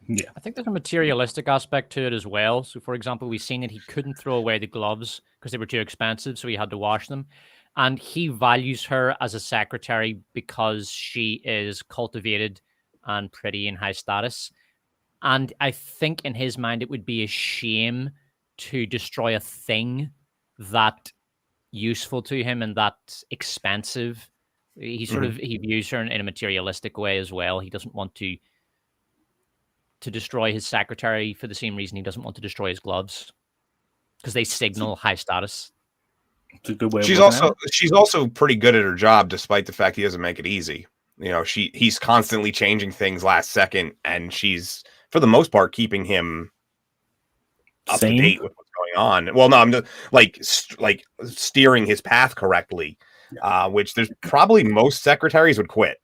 Yeah. I think there's a materialistic aspect to it as well. So, for example, we've seen that he couldn't throw away the gloves because they were too expensive, so he had to wash them. And he values her as a secretary because she is cultivated and pretty and high status. And I think in his mind, it would be a shame to destroy a thing that useful to him and that expensive. He sort of he views her in a materialistic way as well. He doesn't want to destroy his secretary for the same reason he doesn't want to destroy his gloves, because they signal high status. It's a good way. She's also pretty good at her job, despite the fact he doesn't make it easy. He's constantly changing things last second, and she's for the most part keeping him up to date with what's going on. Well, no, I'm just like steering his path correctly, which there's probably most secretaries would quit.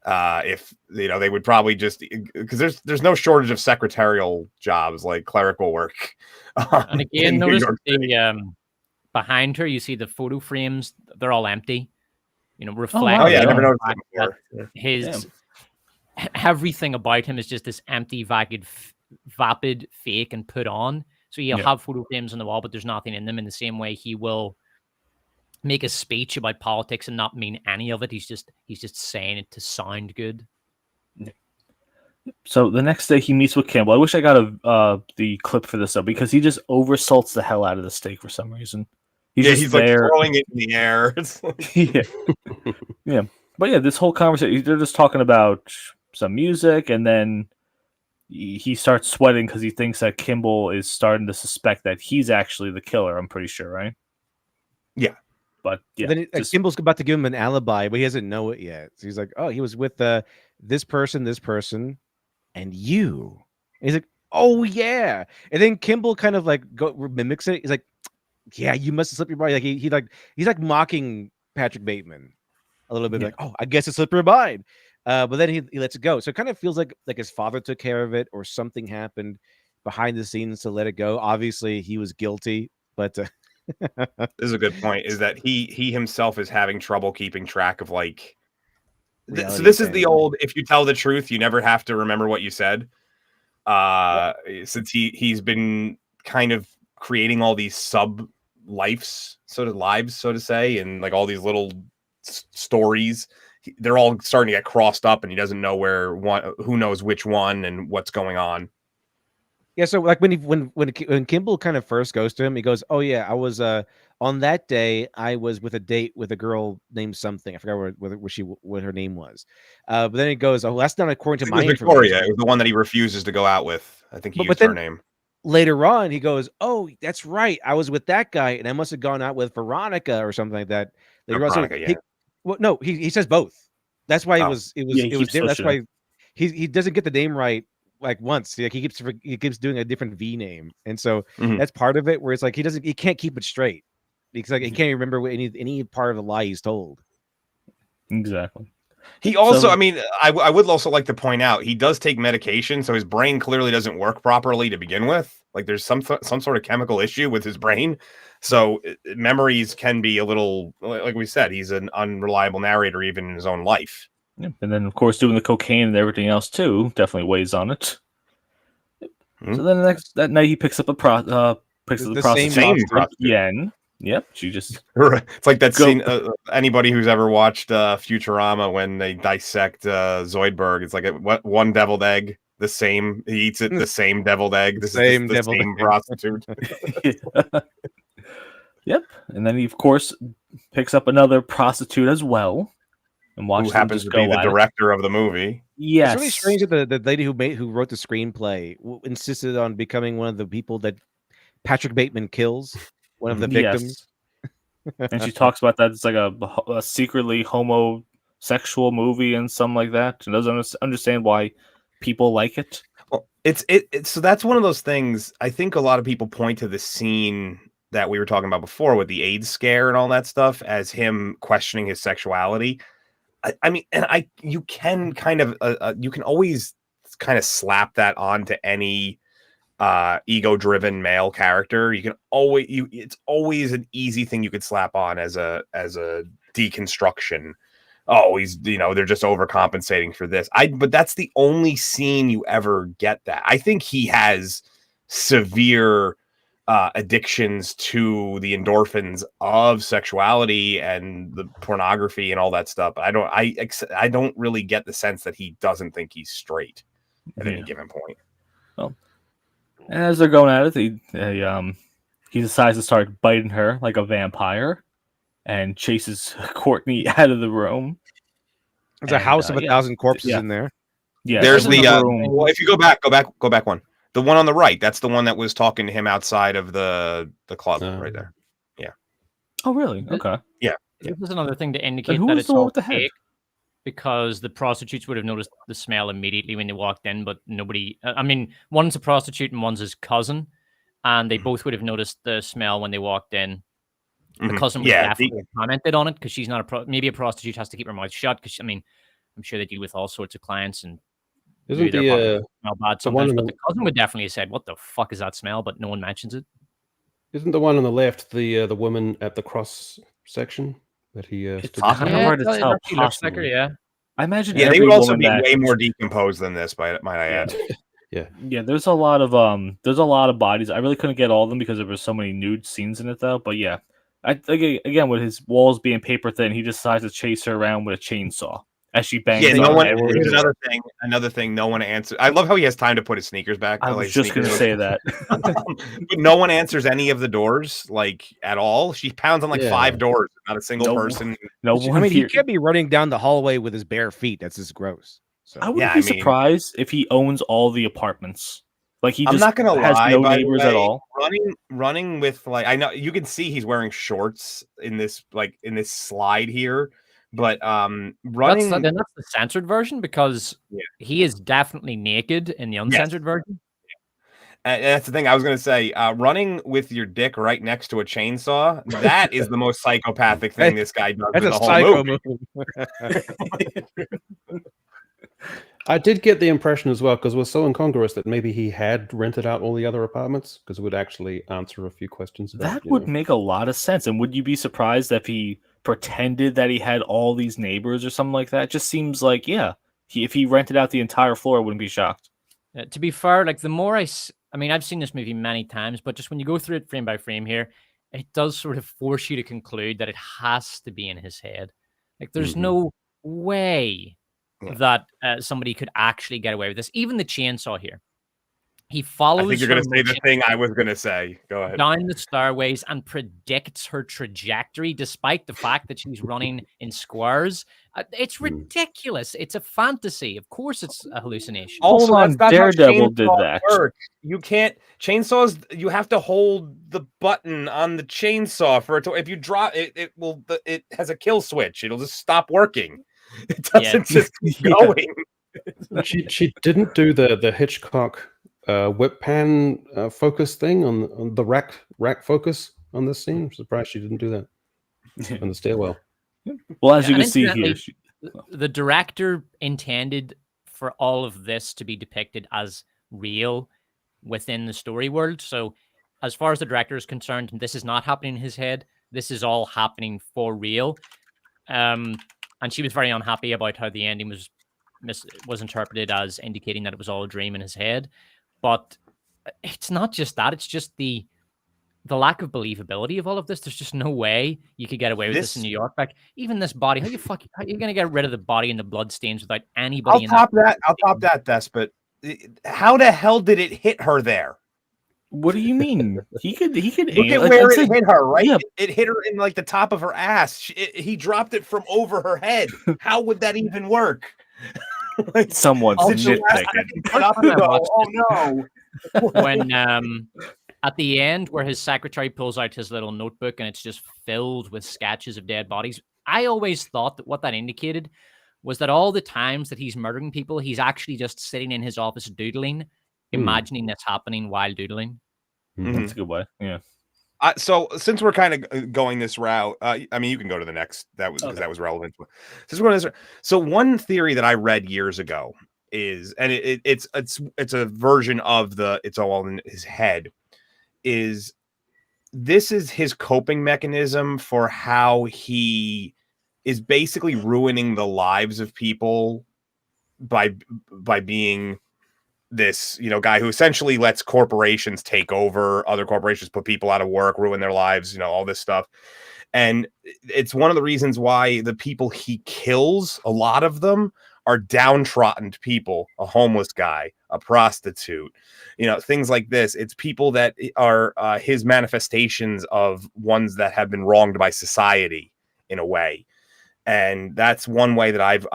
If they would probably just because there's no shortage of secretarial jobs like clerical work. And again, notice behind her, you see the photo frames; they're all empty. Reflecting. Oh yeah, I never noticed that before. His everything about him is just this empty, vapid fake and put on. So he'll have photo frames on the wall, but there's nothing in them. In the same way, he will make a speech about politics and not mean any of it. He's just saying it to sound good. So the next day he meets with Campbell. I wish I got the clip for this though, because he just oversalts the hell out of the steak for some reason. He's like throwing it in the air. It's like... yeah. But yeah, this whole conversation, they're just talking about some music, and then he starts sweating because he thinks that Kimball is starting to suspect that he's actually the killer. I'm pretty sure, right? Yeah. But yeah, then Kimball's about to give him an alibi, but he doesn't know it yet. So he's like, "Oh, he was with this person, and you." And he's like, "Oh yeah." And then Kimball kind of like mimics it. He's like, "Yeah, you must have slipped your mind." Like he's like mocking Patrick Bateman a little bit, like, "Oh, I guess it slipped your mind." But then he lets it go. So it kind of feels like his father took care of it, or something happened behind the scenes to let it go. Obviously, he was guilty, but. This is a good point, is that he himself is having trouble keeping track of like so this is the old if you tell the truth you never have to remember what you said, since he's been kind of creating all these sub lives so to say, and like all these little stories, they're all starting to get crossed up and he doesn't know who knows which one and what's going on. Yeah, so like when Kimball kind of first goes to him, he goes, "Oh yeah, I was on that day. I was with a date with a girl named something. I forgot what her name was." But then he goes, "Oh, that's not according to my Victoria. It was the one that he refuses to go out with. I think he used her name." Later on, he goes, "Oh, that's right. I was with that guy, and I must have gone out with Veronica or something like that." Veronica, yeah. No, he says both. That's why it was there. That's why he doesn't get the name right. Like once, like he keeps doing a different V name, and so that's part of it. Where it's like he can't keep it straight because like he can't remember any part of the lie he's told. Exactly. He also, So- I mean, I would also like to point out he does take medication, so his brain clearly doesn't work properly to begin with. Like there's some sort of chemical issue with his brain, so memories can be a little, like we said, he's an unreliable narrator even in his own life. Yeah. And then, of course, doing the cocaine and everything else too definitely weighs on it. So then that night he picks up the prostitute same prostitute. again. Yep, she just It's like that Go- scene. Anybody who's ever watched Futurama when they dissect Zoidberg, it's like one deviled egg, the same. He eats it, the same deviled egg. This Same is the deviled same egg. prostitute. Yep, and then he of course picks up another prostitute as well, and watches Who them happens just to be go the at it. director of the movie. Yes, It's really strange that the lady who wrote the screenplay insisted on becoming one of the people that Patrick Bateman kills, one of the victims. Yes. And she talks about that it's like a secretly homosexual movie and something like that, and doesn't understand why people like it. Well, it's so that's one of those things. I think a lot of people point to the scene that we were talking about before with the AIDS scare and all that stuff as him questioning his sexuality. I mean, and you can kind of you can always kind of slap that onto any ego-driven male character. You can always it's always an easy thing you could slap on as a deconstruction. Oh, he's they're just overcompensating for this. But that's the only scene you ever get that. I think he has severe addictions to the endorphins of sexuality and the pornography and all that stuff. I don't really get the sense that he doesn't think he's straight at any given point. Well, and as they're going at it, he decides to start biting her like a vampire, and chases Courtney out of the room. There's a house of 1,000 corpses yeah. in there. Yeah, There's in the room. well, if you go back one. The one on the right, that's the one that was talking to him outside of the club right there. Oh, really? Okay. This is another thing to indicate who that was it's the one all with the head? fake, because the prostitutes would have noticed the smell immediately when they walked in, but nobody. I mean, one's a prostitute and one's his cousin, and they both would have noticed the smell when they walked in. The cousin would definitely have commented on it because she's not maybe a prostitute has to keep her mouth shut because I mean, I'm sure they deal with all sorts of clients and Isn't maybe the smell bad the one sometimes. in But the- the cousin would definitely have said, "What the fuck is that smell?" But no one mentions it. isn't the one on the left the woman at the cross section that he It's stood kind of beside? hard to it tell. actually looks like her, Possibly. yeah. I imagine. Yeah, they every would also woman be that, way more decomposed than this, might I add. Yeah, there's a lot of bodies. I really couldn't get all of them because there were so many nude scenes in it, though. But yeah, again with his walls being paper thin, he decides to chase her around with a chainsaw as she bangs. Yeah, on here's every door. another thing. No one answers. I love how he has time to put his sneakers back. I was just gonna say that. But no one answers any of the doors like at all. She pounds on like 5 doors, not a single person. No I one. mean, he can't be running down the hallway with his bare feet. That's just gross. So I wouldn't be surprised if he owns all the apartments. Like he just I'm not gonna has lie, no by the neighbors way, at all. Running with like I know you can see he's wearing shorts in this slide here, but running. That's the censored version because he is definitely naked in the uncensored version. And that's the thing I was going to say. Running with your dick right next to a chainsaw, that is the most psychopathic thing this guy does in that's the a whole psycho movie. move. I did get the impression as well, because we're so incongruous that maybe he had rented out all the other apartments, because it would actually answer a few questions. About, That would make a lot of sense. And would you be surprised if he pretended that he had all these neighbors or something like that? It just seems like, if he rented out the entire floor, I wouldn't be shocked. To be fair, like the more I mean, I've seen this movie many times, but just when you go through it frame by frame here, it does sort of force you to conclude that it has to be in his head. Like there's no way that somebody could actually get away with this. Even the chainsaw here. He follows. I think you're going to say the thing I was going to say. Go ahead. Down the stairways and predicts her trajectory, despite the fact that she's running in squares. It's ridiculous. It's a fantasy. Of course, it's a hallucination. Also, Hold on, Daredevil did that. You can't chainsaws. You have to hold the button on the chainsaw for it to. If you drop it, it will. It has a kill switch. It'll just stop working. It doesn't just keep going. She didn't do the Hitchcock whip pan focus thing on the rack focus on this scene. I'm surprised she didn't do that on the stairwell. Well, as you And can see here, The director intended for all of this to be depicted as real within the story world. So as far as the director is concerned, this is not happening in his head. This is all happening for real. And she was very unhappy about how the ending was interpreted as indicating that it was all a dream in his head. But it's not just that; it's just the lack of believability of all of this. There's just no way you could get away with this in New York. Like even this body, how are you gonna get rid of the body and the blood stains without anybody? I'll top that, Despot. How the hell did it hit her there? What do you mean? He could Look at where it hit her, right? Yeah. It hit her in like the top of her ass. He dropped it from over her head. How would that even work? Like, someone's nitpicking. Oh no! When at the end, where his secretary pulls out his little notebook and it's just filled with sketches of dead bodies, I always thought that what that indicated was that all the times that he's murdering people, he's actually just sitting in his office doodling, imagining this happening while doodling. That's a good way. Yeah. So since we're kind of going this route, I mean, you can go to the next. That was because that was relevant. Since we're going this, so one theory that I read years ago is, and it's a version of the "it's all in his head." This is his coping mechanism for how he is basically ruining the lives of people by being this, guy who essentially lets corporations take over, other corporations put people out of work, ruin their lives, all this stuff. And it's one of the reasons why the people he kills, a lot of them are downtrodden people, a homeless guy, a prostitute, things like this. It's people that are his manifestations of ones that have been wronged by society in a way. And that's one way that I've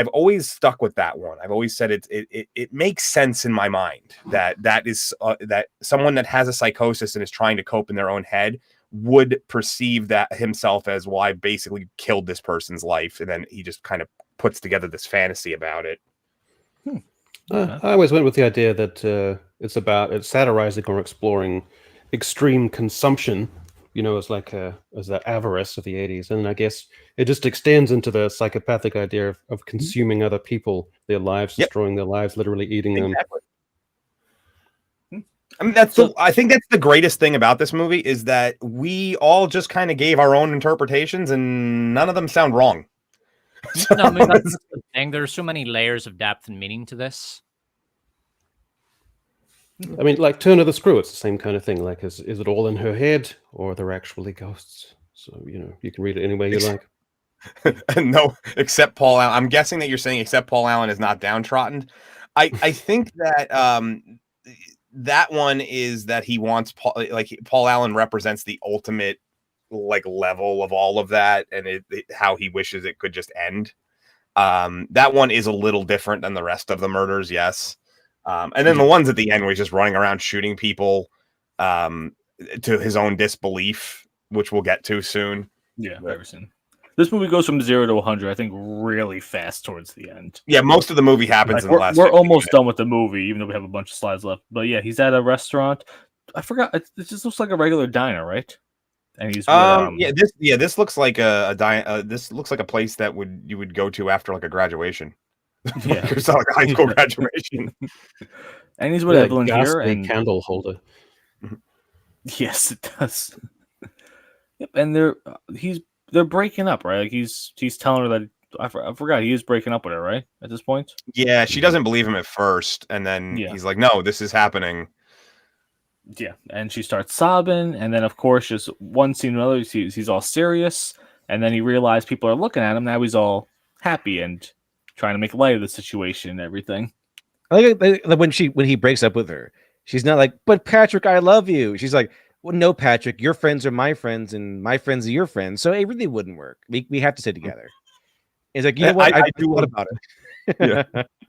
always stuck with that one. I've always said it makes sense in my mind that is that someone that has a psychosis and is trying to cope in their own head would perceive that himself as, well, I basically killed this person's life, and then he just kind of puts together this fantasy about it. I always went with the idea that it's satirizing or exploring extreme consumption. As like as the avarice of the 80s, and I guess it just extends into the psychopathic idea of consuming other people, their lives, destroying their lives, literally eating them. I mean, I think that's the greatest thing about this movie, is that we all just kind of gave our own interpretations, and none of them sound wrong. No, I mean, that's the thing. There are so many layers of depth and meaning to this. I mean, like Turn of the Screw, it's the same kind of thing. Like, is it all in her head, or are there actually ghosts? So, you can read it any way you like. No, except Paul Allen. I'm guessing that you're saying except Paul Allen is not downtrodden. I think that that one is that he wants Paul Allen represents the ultimate level of all of that, and how he wishes it could just end. That one is a little different than the rest of the murders, yes. And then the ones at the end where he's just running around shooting people to his own disbelief, which we'll get to soon. Yeah, very soon. This movie goes from 0 to 100, I think, really fast towards the end. Yeah, most of the movie happens in the last. We're almost done with the movie, even though we have a bunch of slides left. But yeah, he's at a restaurant. I forgot. It just looks like a regular diner, right? And he's this looks like this looks like a place that you would go to after a graduation. Yeah, it's not like a high school graduation. And he's with Evelyn here, and candle holder. Yes, it does. Yep, and they're breaking up, right? Like he's telling her that I forgot he is breaking up with her, right? At this point. Yeah, she doesn't believe him at first, and then he's like, "No, this is happening." Yeah, and she starts sobbing, and then of course, just one scene or another, he's all serious, and then he realized people are looking at him. Now he's all happy and trying to make light of the situation and everything. I like when he breaks up with her, she's not like, "But Patrick, I love you." She's like, "Well, no, Patrick, your friends are my friends, and my friends are your friends, so it really wouldn't work. We have to stay together." He's like, "You know what? I thought about it. Yeah.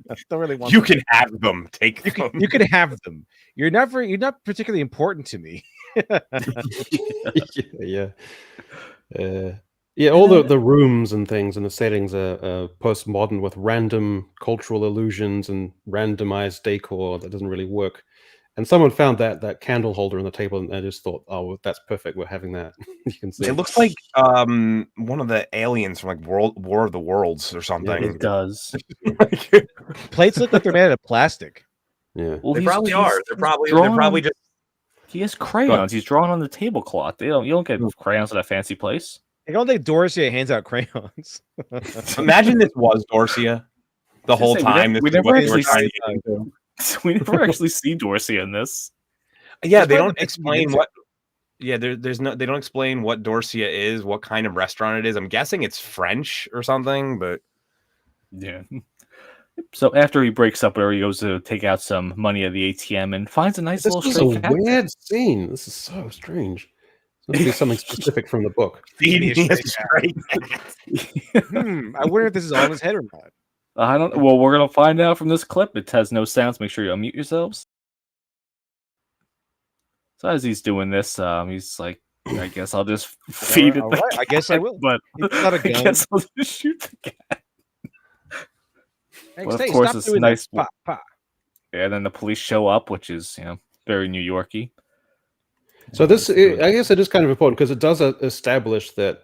I don't really want. You can have them. Take them. You can have them. You're not particularly important to me." Yeah. Yeah, all the rooms and things and the settings are postmodern with random cultural illusions and randomized decor that doesn't really work. And someone found that candle holder on the table, and I just thought, oh, well, that's perfect. We're having that. You can see It looks like one of the aliens from like War of the Worlds or something. It does. Plates look like they're made out of plastic. Yeah. Well, They he's- probably he's- are. They're he's probably drawn- just. He has crayons. He's drawn on the tablecloth. You don't get crayons at a fancy place. I don't think Dorsia hands out crayons. Imagine this was Dorsia the whole time. We This is never what they were actually trying to see. get into. We never actually see Dorsia in this. Yeah, That's they why don't the explain picture- what. Yeah, there's no. They don't explain what Dorsia is, what kind of restaurant it is. I'm guessing it's French or something, but Yeah. So after he breaks up, whatever, he goes to take out some money at the ATM and finds a nice This little is stray a cat. weird scene. This is so strange. This must be something specific from the book. feed me me a a stray cat. I wonder if this is all in his head or not. I don't. Well, we're gonna find out from this clip. It has no sounds. Make sure you unmute yourselves. So as he's doing this, he's like, "I guess I'll just feed it." all the right, I guess I cat, will. But It's not a I gun. guess I'll just shoot the cat. Hey, Well, of stay, course, stop it's doing nice- that. Pa, pa. And then the police show up, which is very New Yorky. So this, I guess, it is kind of important because it does establish that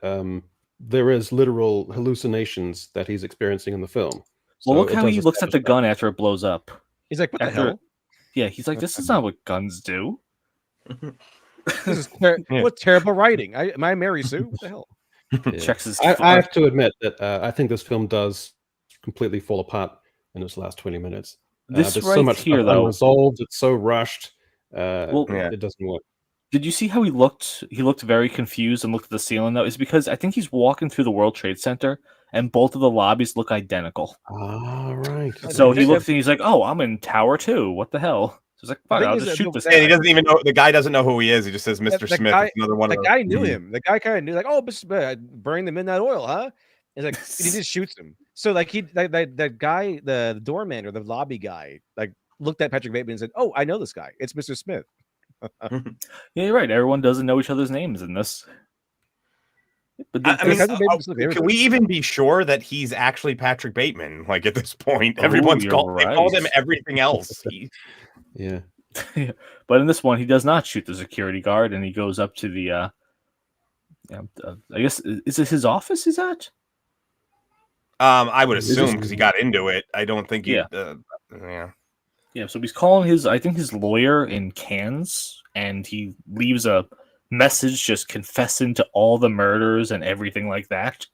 there is literal hallucinations that he's experiencing in the film. Well, So look it how does he looks at the establish gun after it blows up. He's like, what the After- hell? Yeah, he's like, "This is not what guns do." This is Yeah. what terrible writing. Am I Mary Sue? What the hell? that. Yeah. Checks his. I have to admit that I think this film does completely fall apart in its last 20 minutes. This There's right so much here, stuff though. unresolved. It's so rushed. Well, Yeah. It doesn't work. Did you see how he looked? He looked very confused and looked at the ceiling. Though, it's because I think he's walking through the World Trade Center, and both of the lobbies look identical. Ah, right. So he think looks and he's like, "Oh, I'm in Tower 2. What the hell?" So he's like, "Fine, thing I'll is just that shoot this." And he guy." doesn't even know. The guy doesn't know who he is. He just says Mr. the Smith. guy- It's another one The of guy knew him. The guy kind of knew, like, oh, Mr. Smith, burning the midnight oil, huh? He's like, he just shoots him. So like that guy, the doorman or the lobby guy, like looked at Patrick Bateman and said, "Oh, I know this guy. It's Mr. Smith." Yeah, you're right. Everyone doesn't know each other's names in this. But I mean, Patrick Bateman's look can we even be sure that he's actually Patrick Bateman? Like at this point, Oh, everyone's you're called. They called him right. everything else. Yeah. but in this one, he does not shoot the security guard, and he goes up to the. I guess is it his office? He's at. I would Is assume this- because he got into it. I don't think he. Yeah. Yeah. Yeah, so he's calling his lawyer in Cannes, and he leaves a message just confessing to all the murders and everything like that.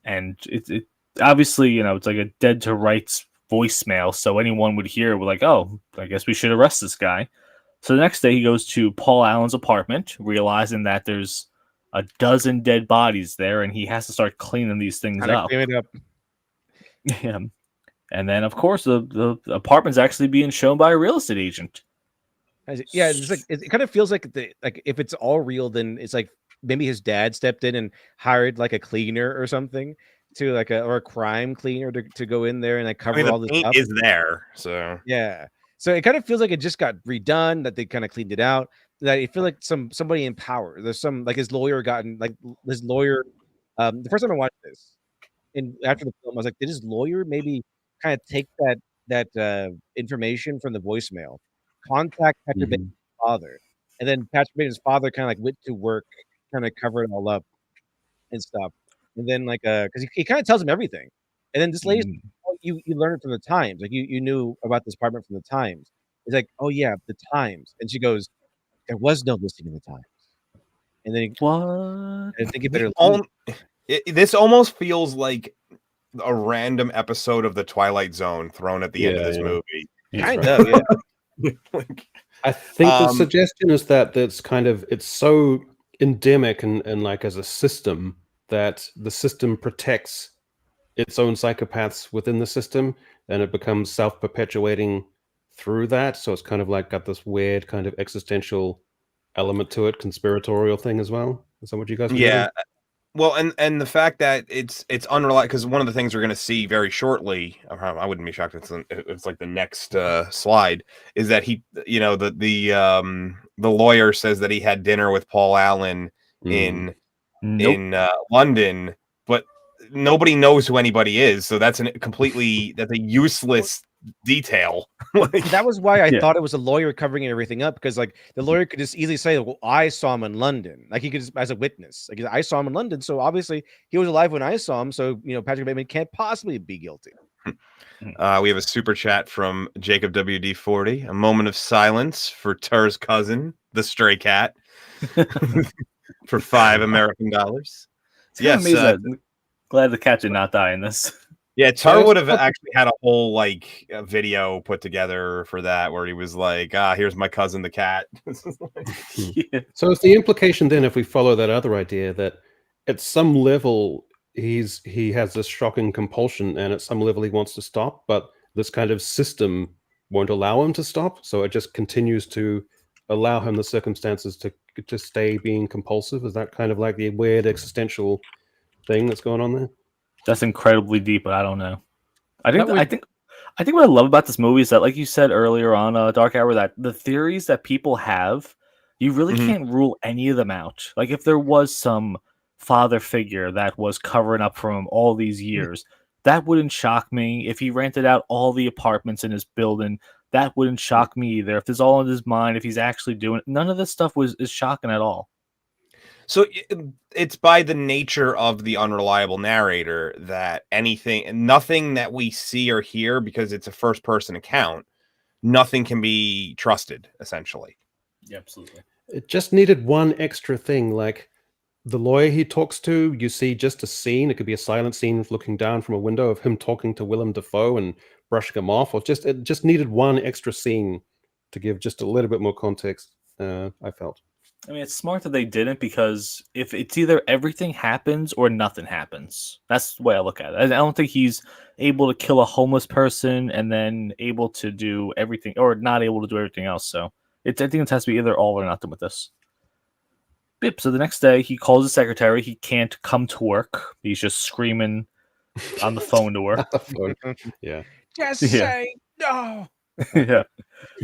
And it obviously, it's like a dead to rights voicemail, so anyone would hear would like, "Oh, I guess we should arrest this guy." So the next day he goes to Paul Allen's apartment, realizing that there's a dozen dead bodies there, and he has to start cleaning these things Kinda up. clean it up. Yeah. And then, of course, the apartment's actually being shown by a real estate agent. Yeah, it's like it kind of feels like if it's all real, then it's like maybe his dad stepped in and hired like a cleaner or something to or a crime cleaner to go in there and like I cover mean, all the this paint up. is there, so Yeah. So it kind of feels like it just got redone, that they kind of cleaned it out. That I feel like somebody in power. There's some like his lawyer the first time I watched this and after the film, I was like, did his lawyer maybe kind of take that information from the voicemail, contact Patrick Bateman's father, and then Patrick Bateman's father kind of like went to work, kind of cover it all up and stuff. And then because he kind of tells him everything. And then this lady, "Oh, you learned it from the Times. Like you knew about this apartment from the Times." He's like, "Oh yeah, the Times." And she goes, "There was no listing in the Times." And then What? I think you better this almost feels like a random episode of the Twilight Zone thrown at the end of this movie. kind of, yeah. Like, I think the Um, suggestion is that it's so endemic and like as a system that the system protects its own psychopaths within the system, and it becomes self-perpetuating through that. So it's kind of like got this weird kind of existential element to it, conspiratorial thing as well. Is that what you guys? were yeah. getting? Well, and the fact that it's unreliable, because one of the things we're going to see very shortly, I wouldn't be shocked if it's like the next slide, is that the lawyer says that he had dinner with Paul Allen in London, but nobody knows who anybody is, so that's a useless detail. Like, That was why I Yeah. thought it was a lawyer covering everything up, because like the lawyer could just easily say, "Well, I saw him in London." Like he could just, as a witness, like I saw him in London, so obviously he was alive when I saw him. So Patrick Bateman can't possibly be guilty. we have a super chat from Jacob WD40. A moment of silence for Tur's cousin, the stray cat, for $5 American. It's Yes, glad the cat did not die in this. yeah, Tar would have actually had a whole video put together for that, where he was like, here's my cousin, the cat. Yeah. So is the implication then, if we follow that other idea, that at some level he has this shocking compulsion, and at some level he wants to stop, but this kind of system won't allow him to stop, so it just continues to allow him the circumstances to stay being compulsive? Is that kind of like the weird existential thing that's going on there? That's incredibly deep, but I don't know. I That would- think what I love about this movie is that, like you said earlier on Dark Hour, that the theories that people have, you really Mhm. can't rule any of them out. Like if there was some father figure that was covering up from him all these years, that wouldn't shock me. If he rented out all the apartments in his building, that wouldn't shock me either. If there's all in his mind, if he's actually doing it, none of this stuff is shocking at all. So it's by the nature of the unreliable narrator that nothing that we see or hear, because it's a first person account, nothing can be trusted, essentially. Yeah, absolutely. It just needed one extra thing, like the lawyer he talks to, you see just a scene. It could be a silent scene looking down from a window of him talking to Willem Dafoe and brushing him off, or it just needed one extra scene to give just a little bit more context, I felt. I mean, it's smart that they didn't, because if it's either everything happens or nothing happens, that's the way I look at it. I don't think he's able to kill a homeless person and then able to do everything, or not able to do everything else. So I think it has to be either all or nothing with this. Bip. So the next day, he calls his secretary. He can't come to work. He's just screaming on the phone to work. Yeah. Just Yeah. say no. Yeah.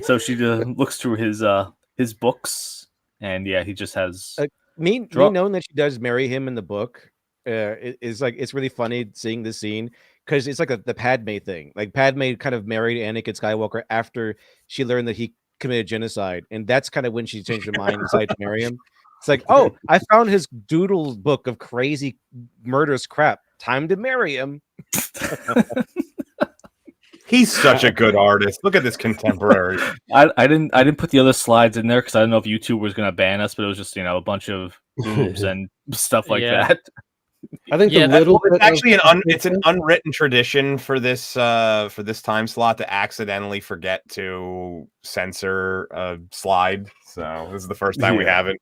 So she looks through his books, and yeah, he just has Me knowing that she does marry him in the book is like, it's really funny seeing this scene, because it's like the Padme thing. Like Padme kind of married Anakin Skywalker after she learned that he committed genocide, and that's kind of when she changed her mind and decided to marry him. It's like, oh, I found his doodle book of crazy murderous crap. Time to marry him. He's such a good artist. Look at this contemporary. I didn't put the other slides in there because I didn't know if YouTube was going to ban us, but it was just a bunch of boobs and stuff like Yeah. that. I think Yeah, It's actually it's an unwritten tradition for this time slot to accidentally forget to censor a slide. So this is the first time we Yeah. haven't.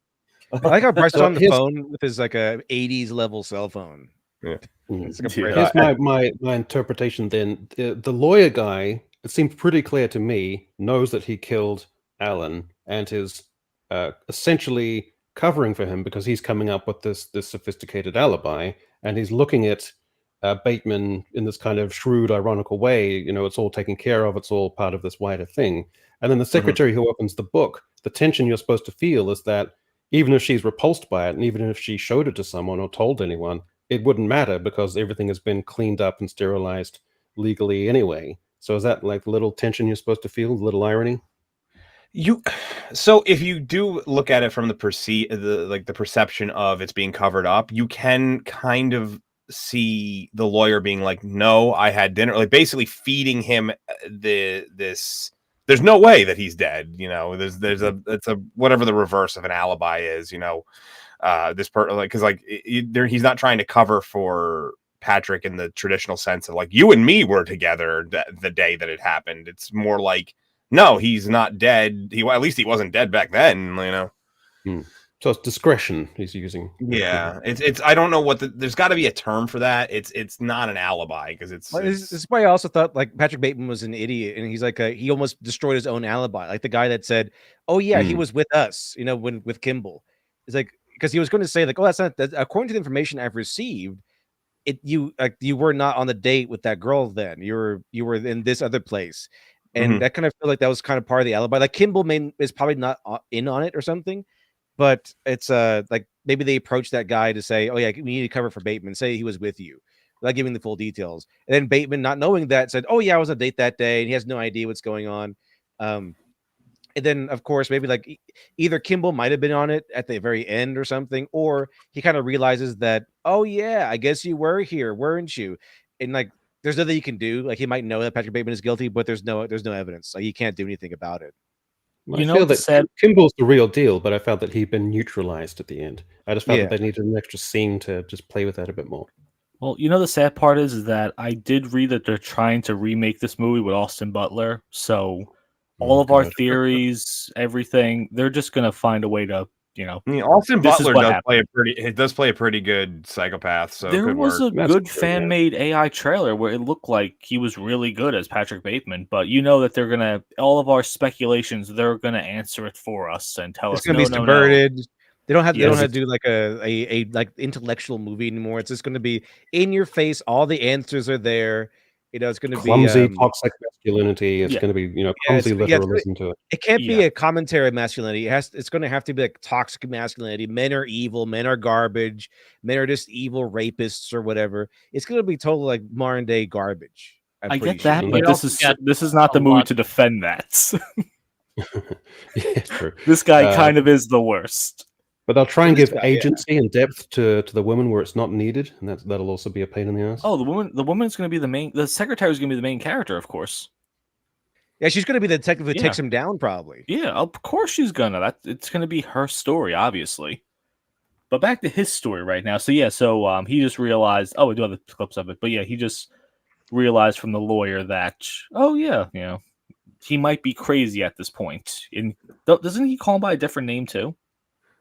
I like how Bryce's on the Here's- phone with his like a 80s level cell phone. It's like a Yeah. British- Here's my interpretation then. The lawyer guy, it seems pretty clear to me, knows that he killed Alan and is essentially covering for him because he's coming up with this sophisticated alibi, and he's looking at Bateman in this kind of shrewd, ironical way. It's all taken care of. It's all part of this wider thing. And then the secretary who opens the book, the tension you're supposed to feel is that even if she's repulsed by it, and even if she showed it to someone or told anyone, it wouldn't matter because everything has been cleaned up and sterilized legally anyway. So is that like the little tension you're supposed to feel, the little irony? So if you do look at it from the perception of it's being covered up, you can kind of see the lawyer being like, "No, I had dinner," like basically feeding him this. There's no way that he's dead. It's a whatever the reverse of an alibi is. This person, like, because he's not trying to cover for Patrick in the traditional sense of like, you and me were together the day that it happened. It's more like, no, he's not dead. At least he wasn't dead back then. So it's discretion he's using. Yeah, it's I don't know there's got to be a term for that. It's not an alibi because This is why I also thought like Patrick Bateman was an idiot, and he's like he almost destroyed his own alibi. Like the guy that said, "Oh yeah, he was with us," with Kimball. It's like, because he was going to say like, "Oh, that's not that." According to the information I've received, you were not on the date with that girl then. You were in this other place, and that kind of felt like that was kind of part of the alibi. Like Kimball is probably not in on it or something. But it's like maybe they approached that guy to say, "Oh yeah, we need to cover for Bateman. Say he was with you," without giving the full details. And then Bateman, not knowing that, said, "Oh yeah, I was on a date that day," and he has no idea what's going on. And then, of course, maybe like either Kimball might have been on it at the very end or something, or he kind of realizes that, oh yeah, I guess you were here, weren't you? And like, there's nothing you can do. Like, he might know that Patrick Bateman is guilty, but there's no evidence. Like, he can't do anything about it. I feel that Kimball's the real deal, but I felt that he'd been neutralized at the end. I just felt that they needed an extra scene to just play with that a bit more. Well, the sad part is that I did read that they're trying to remake this movie with Austin Butler. So all of our theories, everything, they're just going to find a way to, I mean, Austin Butler does play a pretty good psychopath. So there was a good fan-made AI trailer where it looked like he was really good as Patrick Bateman, but that they're gonna all of our speculations, they're gonna answer it for us and tell us it's gonna be subverted. They don't have to do like a like intellectual movie anymore. It's just gonna be in your face. All the answers are there. It's going to be clumsy, toxic masculinity. It's going to be, clumsy literalism to it. It can't be a commentary on masculinity. It's going to have to be like toxic masculinity. Men are evil. Men are garbage. Men are just evil rapists or whatever. It's going to be total like modern day garbage. I get that, but this is not the movie to defend that. Yeah, true. This guy kind of is the worst. But they'll try and give agency and depth to the women where it's not needed, and that'll also be a pain in the ass. Oh, the woman's going to be the secretary is going to be the main character, of course. Yeah, she's going to be the detective that takes him down, probably. Yeah, of course she's gonna. It's going to be her story, obviously. But back to his story right now. So he just realized. Oh, we do have the clips of it, but he just realized from the lawyer that he might be crazy at this point. Doesn't he call him by a different name too?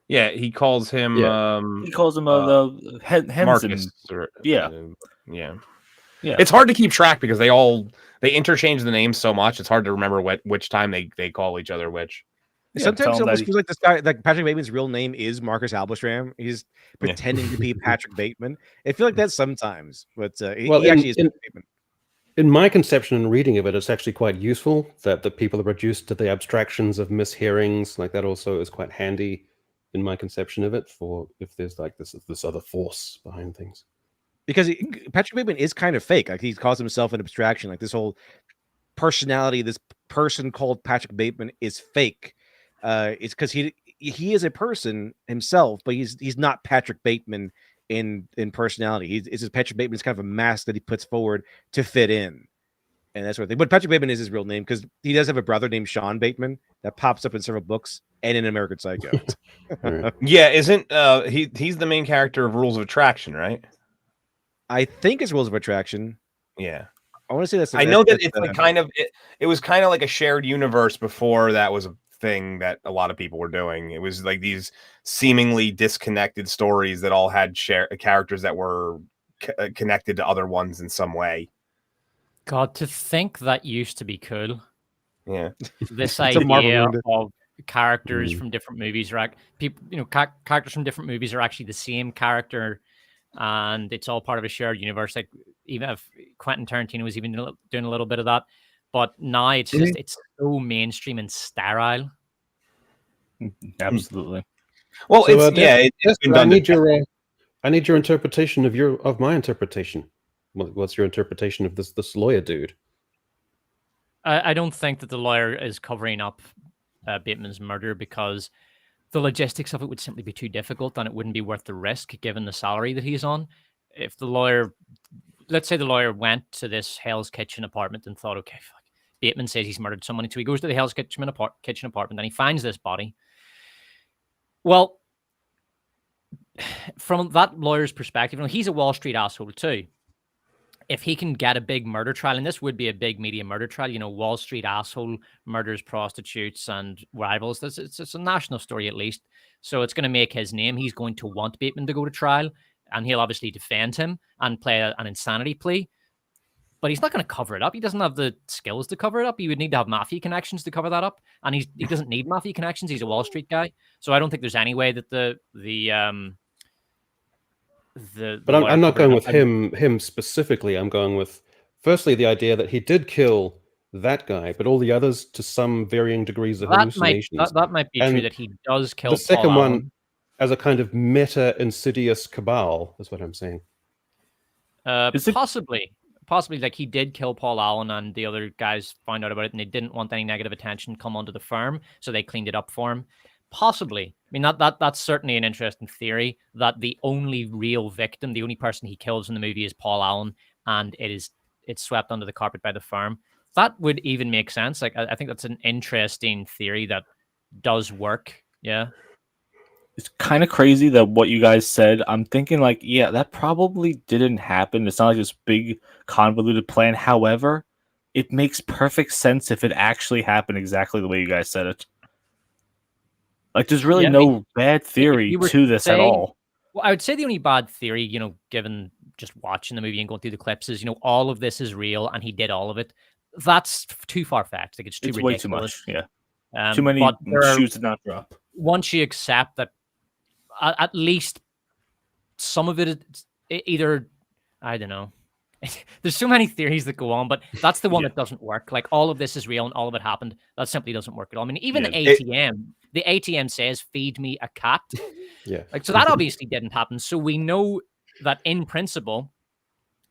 Yeah, he calls him. He calls him the Marcus. Yeah. It's hard to keep track because they interchange the names so much. It's hard to remember which time they call each other which. Sometimes it almost feels like this guy, like Patrick Bateman's real name is Marcus Albostram. He's pretending to be Patrick Bateman. I feel like that sometimes, but he actually is Bateman. In my conception and reading of it, it's actually quite useful that the people are reduced to the abstractions of mishearings. Like that also is quite handy in my conception of it, for if there's like this other force behind things. Because Patrick Bateman is kind of fake. Like he calls himself an abstraction. Like this whole personality, this person called Patrick Bateman is fake. It's because he is a person himself, but he's not Patrick Bateman in personality. It's just Patrick Bateman is kind of a mask that he puts forward to fit in. And that sort of thing. But Patrick Bateman is his real name because he does have a brother named Sean Bateman that pops up in several books and in American Psycho. Yeah, isn't he's the main character of Rules of Attraction, right? I think it's Rules of Attraction. Yeah. I want to say that's. I know that it's it was kind of like a shared universe before that was a thing that a lot of people were doing. It was like these seemingly disconnected stories that all had characters that were connected to other ones in some way. God, to think that used to be cool. Yeah. This idea of characters from different movies are characters from different movies are actually the same character, and it's all part of a shared universe. Like even if Quentin Tarantino was even doing a little bit of that, but now it's just it's so mainstream and sterile. Absolutely. Well, I need your interpretation of my interpretation. What's your interpretation of this lawyer dude? I don't think that the lawyer is covering up Bateman's murder because the logistics of it would simply be too difficult and it wouldn't be worth the risk given the salary that he's on. If the lawyer, let's say the lawyer went to this Hell's Kitchen apartment and thought, okay, fuck, Bateman says he's murdered somebody. So he goes to the Hell's Kitchen apartment and he finds this body. Well, from that lawyer's perspective, he's a Wall Street asshole too. If he can get a big murder trial, and this would be a big media murder trial, Wall Street asshole murders prostitutes and rivals. It's a national story at least. So it's going to make his name. He's going to want Bateman to go to trial, and he'll obviously defend him and play an insanity plea. But he's not going to cover it up. He doesn't have the skills to cover it up. He would need to have mafia connections to cover that up, and he doesn't need mafia connections. He's a Wall Street guy. So I don't think there's any way that But I'm not going with him specifically. I'm going with, firstly, the idea that he did kill that guy, but all the others to some varying degrees of hallucinations. That might be true that he does kill the second Paul one Allen. as a kind of meta insidious cabal is what I'm saying. Is it- Possibly, like he did kill Paul Allen, and the other guys found out about it, and they didn't want any negative attention come onto the firm, so they cleaned it up for him. Possibly, I mean that's certainly an interesting theory that the only real victim, the only person he kills in the movie, is Paul Allen, and it's swept under the carpet by the firm. That would even make sense. Like I think that's an interesting theory that does work. Yeah. It's kind of crazy that what you guys said. I'm thinking like, yeah, that probably didn't happen. It's not like this big convoluted plan. However, it makes perfect sense if it actually happened exactly the way you guys said it. Like, there's really no bad theory to this at all. Well, I would say the only bad theory, given just watching the movie and going through the clips, is all of this is real and he did all of it. That's too far fetched. Like it's too ridiculous. Way too much. Yeah, too many shoes did not drop. Once you accept that, at least some of it either, I don't know. There's so many theories that go on, but that's the one that doesn't work. Like all of this is real and all of it happened. That simply doesn't work at all. I mean, even the ATM says, "Feed me a cat." Yeah. Like so that obviously didn't happen. So we know that in principle,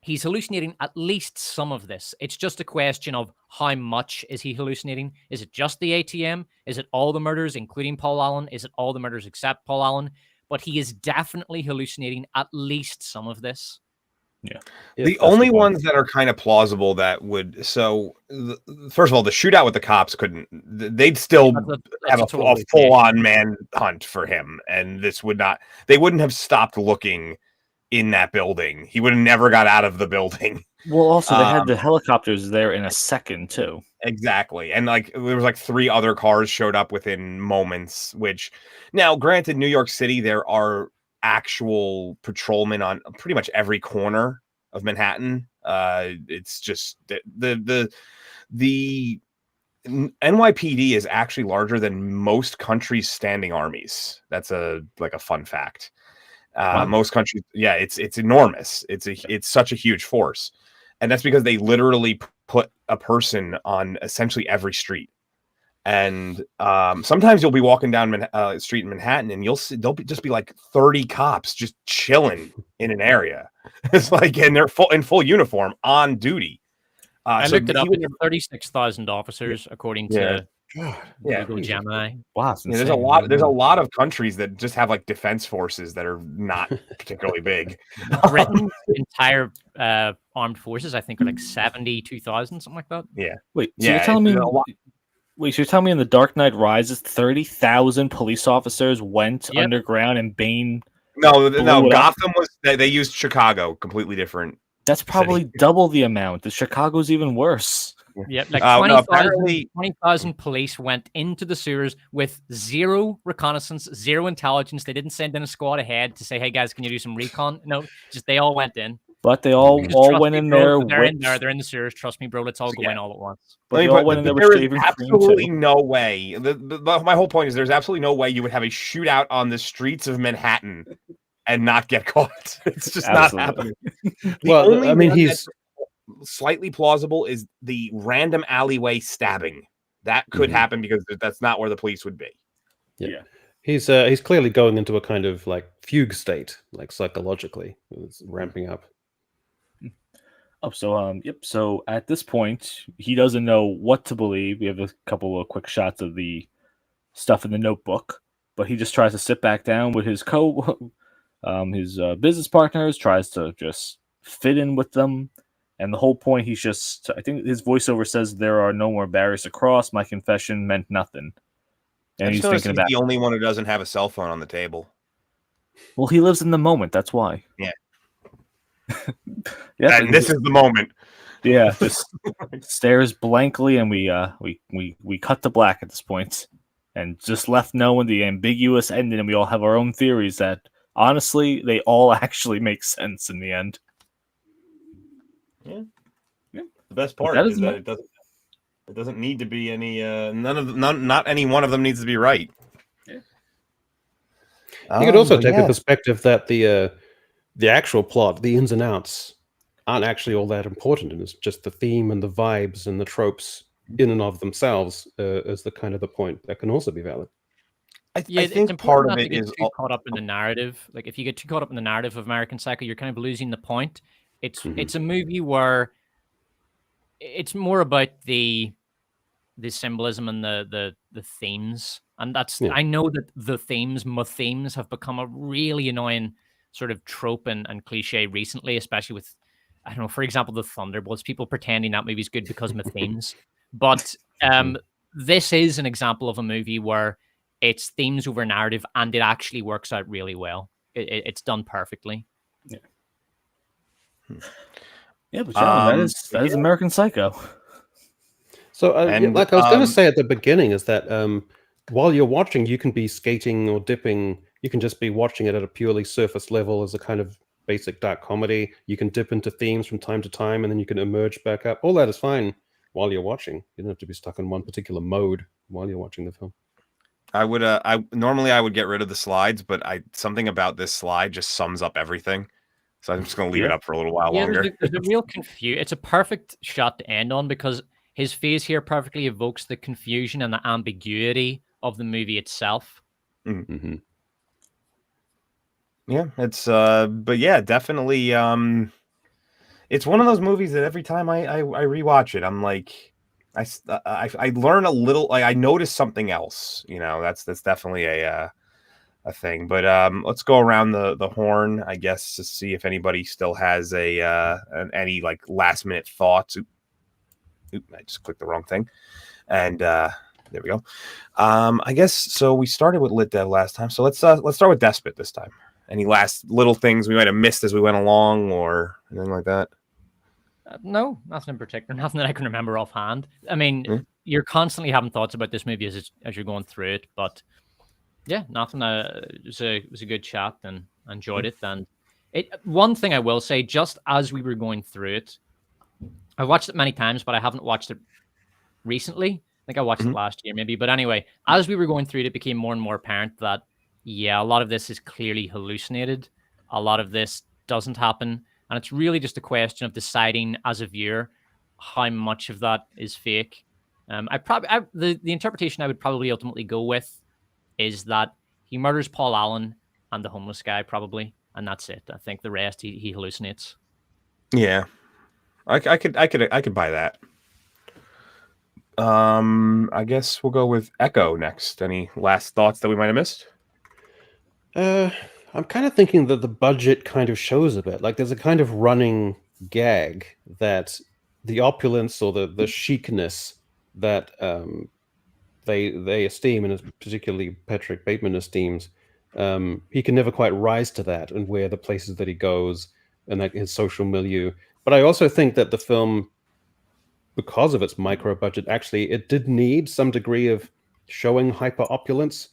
he's hallucinating at least some of this. It's just a question of how much is he hallucinating? Is it just the ATM? Is it all the murders, including Paul Allen? Is it all the murders except Paul Allen? But he is definitely hallucinating at least some of this. Yeah. The only ones that are kind of plausible that would first of all, the shootout with the cops they'd still have a full-on manhunt for him, and they wouldn't have stopped looking in that building. He would have never got out of the building. Well, also they had the helicopters there in a second too. Exactly. And like there was like 3 other cars showed up within moments, which now granted, New York City, there are actual patrolmen on pretty much every corner of Manhattan. It's just the NYPD is actually larger than most countries' standing armies. That's a fun fact. Wow. Most countries, it's enormous. It's such a huge force, and that's because they literally put a person on essentially every street. And sometimes you'll be walking down street in Manhattan, and there'll just be like 30 cops just chilling in an area. It's like, and they're in full uniform on duty. I looked it up. It's 36,000 officers, according to Google Gemini. Wow, there's a lot of countries that just have like defense forces that are not particularly big. Britain's entire armed forces, I think, are like 72,000, something like that. Yeah. Wait, so you're telling me? Wait, so you're telling me in The Dark Knight Rises, 30,000 police officers went underground and Bane? No. Gotham they used Chicago, completely different. That's probably city. Double the amount. The Chicago's even worse. Yeah, like 20,000 police went into the sewers with 0 reconnaissance, 0 intelligence. They didn't send in a squad ahead to say, "Hey guys, can you do some recon?" No, just they all went in. But they all went in there. They're in there. They're in the sewers. Trust me, bro. Let's all go in all at once. But they all went in there with shaving cream too. Absolutely no way. My whole point is there's absolutely no way you would have a shootout on the streets of Manhattan and not get caught. It's just not happening. Well, I mean, he's slightly plausible is the random alleyway stabbing. That could happen because that's not where the police would be. Yeah. He's clearly going into a kind of like fugue state, like psychologically. It's ramping up. Oh, so So at this point, he doesn't know what to believe. We have a couple of quick shots of the stuff in the notebook, but he just tries to sit back down with his business partners, tries to just fit in with them. And the whole point, I think his voiceover says, "There are no more barriers to cross. My confession meant nothing." And he's thinking about the only one who doesn't have a cell phone on the table. Well, he lives in the moment. That's why. Yeah. And this is the moment. Yeah, just stares blankly, and we cut to black at this point, and just left knowing the ambiguous ending, and we all have our own theories that honestly they all actually make sense in the end. Yeah. The best part is that it doesn't need to be any not any one of them needs to be right. Yeah. You could also take the perspective that the actual plot, the ins and outs, aren't actually all that important, and it's just the theme and the vibes and the tropes in and of themselves as the kind of the point that can also be valid. I think part of it is too caught up in the narrative. Like if you get too caught up in the narrative of American Psycho, you're kind of losing the point. It's a movie where it's more about the symbolism and the themes, and that's Yeah. I know that the themes have become a really annoying sort of trope and cliche recently, especially with, I don't know, for example, the Thunderbolts, people pretending that movie's good because of themes. But this is an example of a movie where it's themes over narrative, and it actually works out really well. It's done perfectly. Yeah, but gentlemen, that is yeah. American Psycho. So, And, like I was going to say at the beginning, is that while you're watching, you can be skating or dipping. You can just be watching it at a purely surface level as a kind of basic dark comedy. You can dip into themes from time to time, and then you can emerge back up. All that is fine while you're watching. You don't have to be stuck in one particular mode while you're watching the film. I would normally I would get rid of the slides, but something about this slide just sums up everything. So I'm just going to leave it up for a little while longer. There's a real confusion. It's a perfect shot to end on because his face here perfectly evokes the confusion and the ambiguity of the movie itself. Mm-hmm. Yeah, it's but yeah, definitely it's one of those movies that every time I rewatch it, I'm like I learn a little, like I notice something else, that's definitely a thing. But let's go around the horn, I guess, to see if anybody still has any like last minute thoughts. Oop, I just clicked the wrong thing. And there we go. I guess so. We started with Lit Dev last time, so let's start with Despot this time. Any last little things we might have missed as we went along, or anything like that? No, nothing in particular. Nothing that I can remember offhand. I mean, you're constantly having thoughts about this movie as you're going through it, but yeah, nothing. It was a good chat and enjoyed it. And one thing I will say, just as we were going through it, I watched it many times, but I haven't watched it recently. I think I watched it last year, maybe. But anyway, as we were going through it, it became more and more apparent that yeah, a lot of this is clearly hallucinated. A lot of this doesn't happen, and it's really just a question of deciding as a viewer how much of that is fake. The interpretation I would probably ultimately go with is that he murders Paul Allen and the homeless guy, probably, and that's it. I think the rest he hallucinates. Yeah, I could buy that. I guess we'll go with Echo next. Any last thoughts that we might have missed? I'm kind of thinking that the budget kind of shows a bit. Like there's a kind of running gag that the opulence or the chicness that they esteem, and particularly Patrick Bateman esteems, he can never quite rise to that, and where the places that he goes and like his social milieu. But I also think that the film, because of its micro budget, actually it did need some degree of showing hyper opulence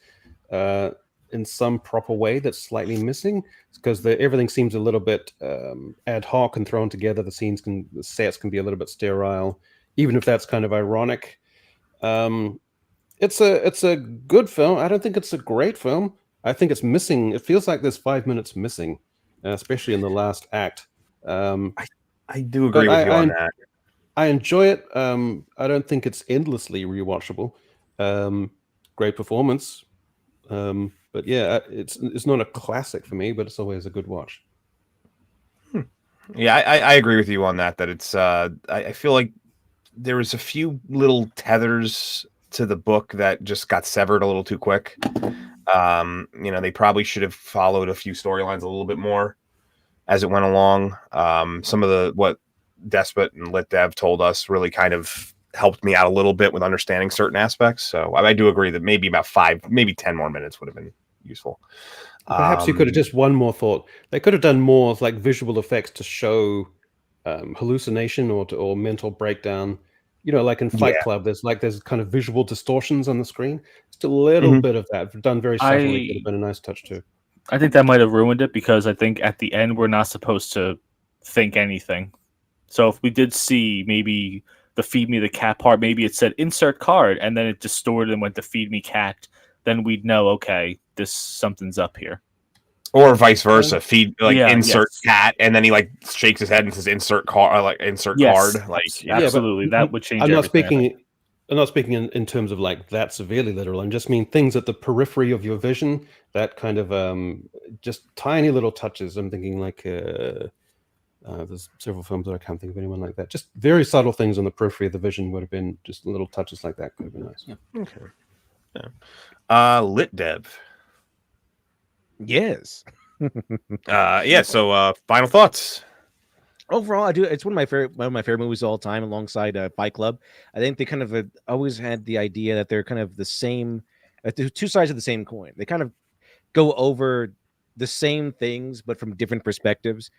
in some proper way that's slightly missing, because everything seems a little bit ad hoc and thrown together. The sets can be a little bit sterile, even if that's kind of ironic. It's a good film. I don't think it's a great film. I think it's missing. It feels like there's 5 minutes missing, especially in the last act. I do agree with you on that. I enjoy it. I don't think it's endlessly rewatchable. Great performance. But yeah, it's not a classic for me, but it's always a good watch. Yeah, I agree with you on that. That it's I feel like there was a few little tethers to the book that just got severed a little too quick. They probably should have followed a few storylines a little bit more as it went along. Some of what Despot and Lit Dev told us really kind of helped me out a little bit with understanding certain aspects. So I do agree that maybe about 5, maybe 10 more minutes would have been useful. Perhaps you could have just one more thought. They could have done more like visual effects to show hallucination or mental breakdown. Like in Fight Club, there's kind of visual distortions on the screen. Just a little bit of that done very subtly could have been a nice touch too. I think that might have ruined it, because I think at the end we're not supposed to think anything. So if we did see maybe the feed me the cat part, maybe it said insert card and then it distorted and went to feed me cat, then we'd know, okay, something's up here. Or vice versa, insert cat, and then he like shakes his head and says insert card, card. Like absolutely, that would change. I'm not speaking in terms of like that severely literal. I just mean things at the periphery of your vision, that kind of just tiny little touches. I'm thinking like There's several films that I can't think of anyone like that. Just very subtle things on the periphery of the vision would have been just little touches like that could have been nice. Yeah. Okay. Yeah. Lit Dev. Yes. Yeah. So, final thoughts. Overall, I do. It's one of my favorite movies of all time, alongside Fight Club. I think they kind of always had the idea that they're kind of the same, the two sides of the same coin. They kind of go over the same things, but from different perspectives.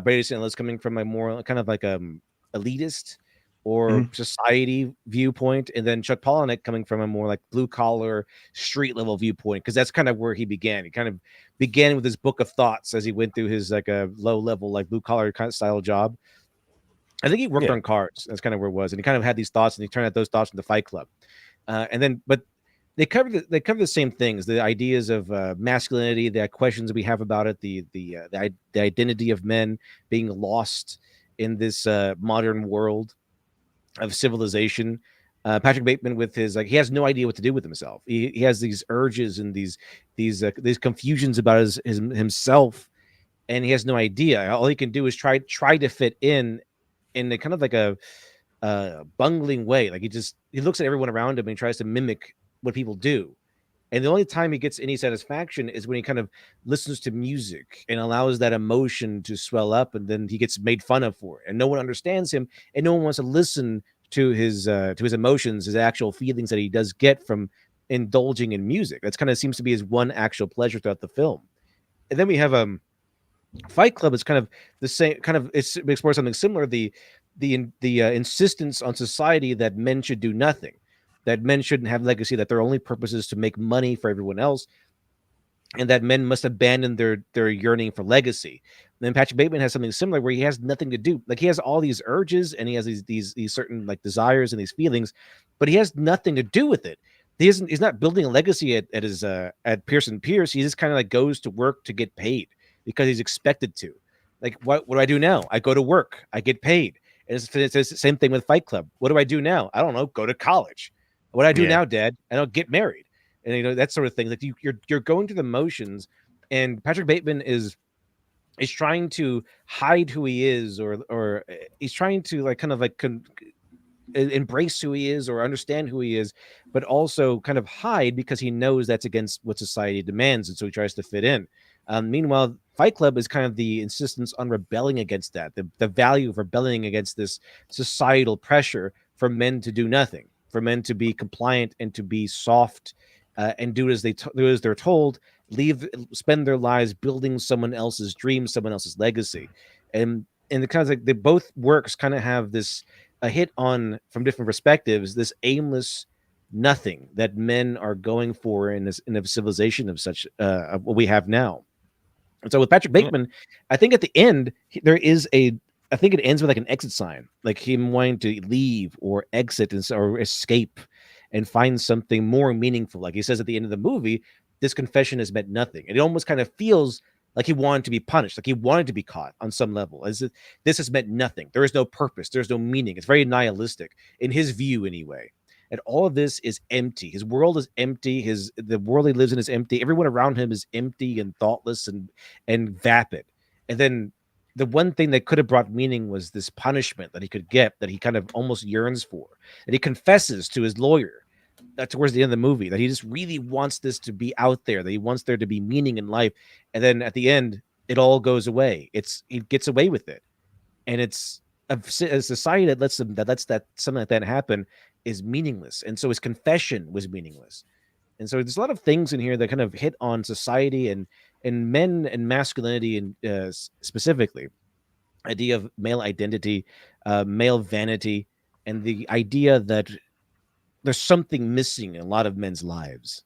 Brady Sandler's coming from a more kind of like elitist or society viewpoint, and then Chuck Palahniuk coming from a more like blue collar, street level viewpoint, because that's kind of where he began. He kind of began with his book of thoughts as he went through his like a low level, like blue collar kind of style job. I think he worked on cars. That's kind of where it was, and he kind of had these thoughts, and he turned out those thoughts into Fight Club, but they cover the same things, the ideas of masculinity, the questions we have about it, the identity of men being lost in this modern world of civilization. Patrick Bateman with his he has no idea what to do with himself. He has these urges and these confusions about himself, and he has no idea. All he can do is try to fit in a kind of like a bungling way. Like he looks at everyone around him and he tries to mimic what people do. And the only time he gets any satisfaction is when he kind of listens to music and allows that emotion to swell up, and then he gets made fun of for it. And no one understands him, and no one wants to listen to his emotions, his actual feelings that he does get from indulging in music. That's kind of seems to be his one actual pleasure throughout the film. And then we have Fight Club is kind of the same, kind of it explores something similar. The insistence on society that men should do nothing, that men shouldn't have legacy, that their only purpose is to make money for everyone else, and that men must abandon their yearning for legacy. And then Patrick Bateman has something similar where he has nothing to do. Like he has all these urges and he has these certain like desires and these feelings, but he has nothing to do with it. He's not building a legacy at his at Pearson Pierce. He just kind of like goes to work to get paid because he's expected to. Like what do I do now? I go to work, I get paid. And it's the same thing with Fight Club. What do I do now? I don't know. Go to college. What do I do now, Dad? I don't get married. And that sort of thing. Like you're going through the motions, and Patrick Bateman is trying to hide who he is, or he's trying to like kind of like embrace who he is or understand who he is, but also kind of hide because he knows that's against what society demands, and so he tries to fit in. Meanwhile, Fight Club is kind of the insistence on rebelling against that, the value of rebelling against this societal pressure for men to do nothing, for men to be compliant and to be soft and do as they're told, spend their lives building someone else's dream, someone else's legacy. And the kind of like both works kind of have this a hit on from different perspectives, this aimless nothing that men are going for in a civilization of such what we have now. And so with Patrick Bateman, I think at the end I think it ends with like an exit sign, like him wanting to leave or exit or escape and find something more meaningful. Like he says at the end of the movie, this confession has meant nothing. And it almost kind of feels like he wanted to be punished, like he wanted to be caught on some level. This has meant nothing. There is no purpose. There's no meaning. It's very nihilistic in his view anyway. And all of this is empty. His world is empty. The world he lives in is empty. Everyone around him is empty and thoughtless and vapid. And then the one thing that could have brought meaning was this punishment that he could get, that he kind of almost yearns for. And he confesses to his lawyer towards the end of the movie that he just really wants this to be out there, that he wants there to be meaning in life. And then at the end, it all goes away. He gets away with it. And it's a society that lets something like that happen is meaningless. And so his confession was meaningless. And so there's a lot of things in here that kind of hit on society and men and masculinity, and specifically idea of male identity, male vanity, and the idea that there's something missing in a lot of men's lives.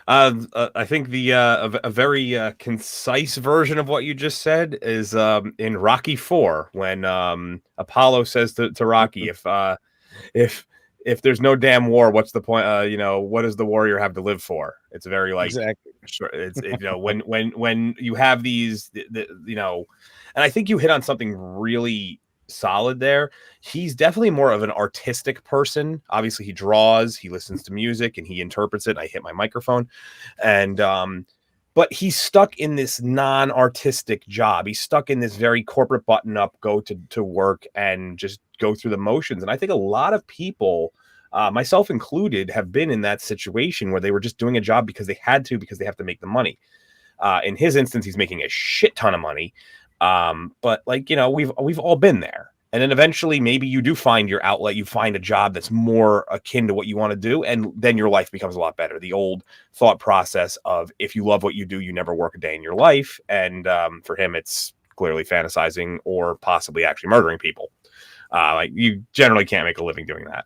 I think a very concise version of what you just said is in Rocky IV, when Apollo says to Rocky, if there's no damn war, what's the point? What does the warrior have to live for? It's very like exactly. It's when you have these, and I think you hit on something really solid there. He's definitely more of an artistic person. Obviously, he draws, he listens to music, and he interprets it. I hit my microphone, and but he's stuck in this non-artistic job. He's stuck in this very corporate button-up, go to work and just go through the motions. And I think a lot of people, myself included, have been in that situation where they were just doing a job because they had to, because they have to make the money. In his instance, he's making a shit ton of money. But like, you know, we've all been there. And then eventually maybe you do find your outlet, you find a job that's more akin to what you want to do, and then your life becomes a lot better. The old thought process of if you love what you do, you never work a day in your life. And for him, it's clearly fantasizing or possibly actually murdering people. Like you generally can't make a living doing that.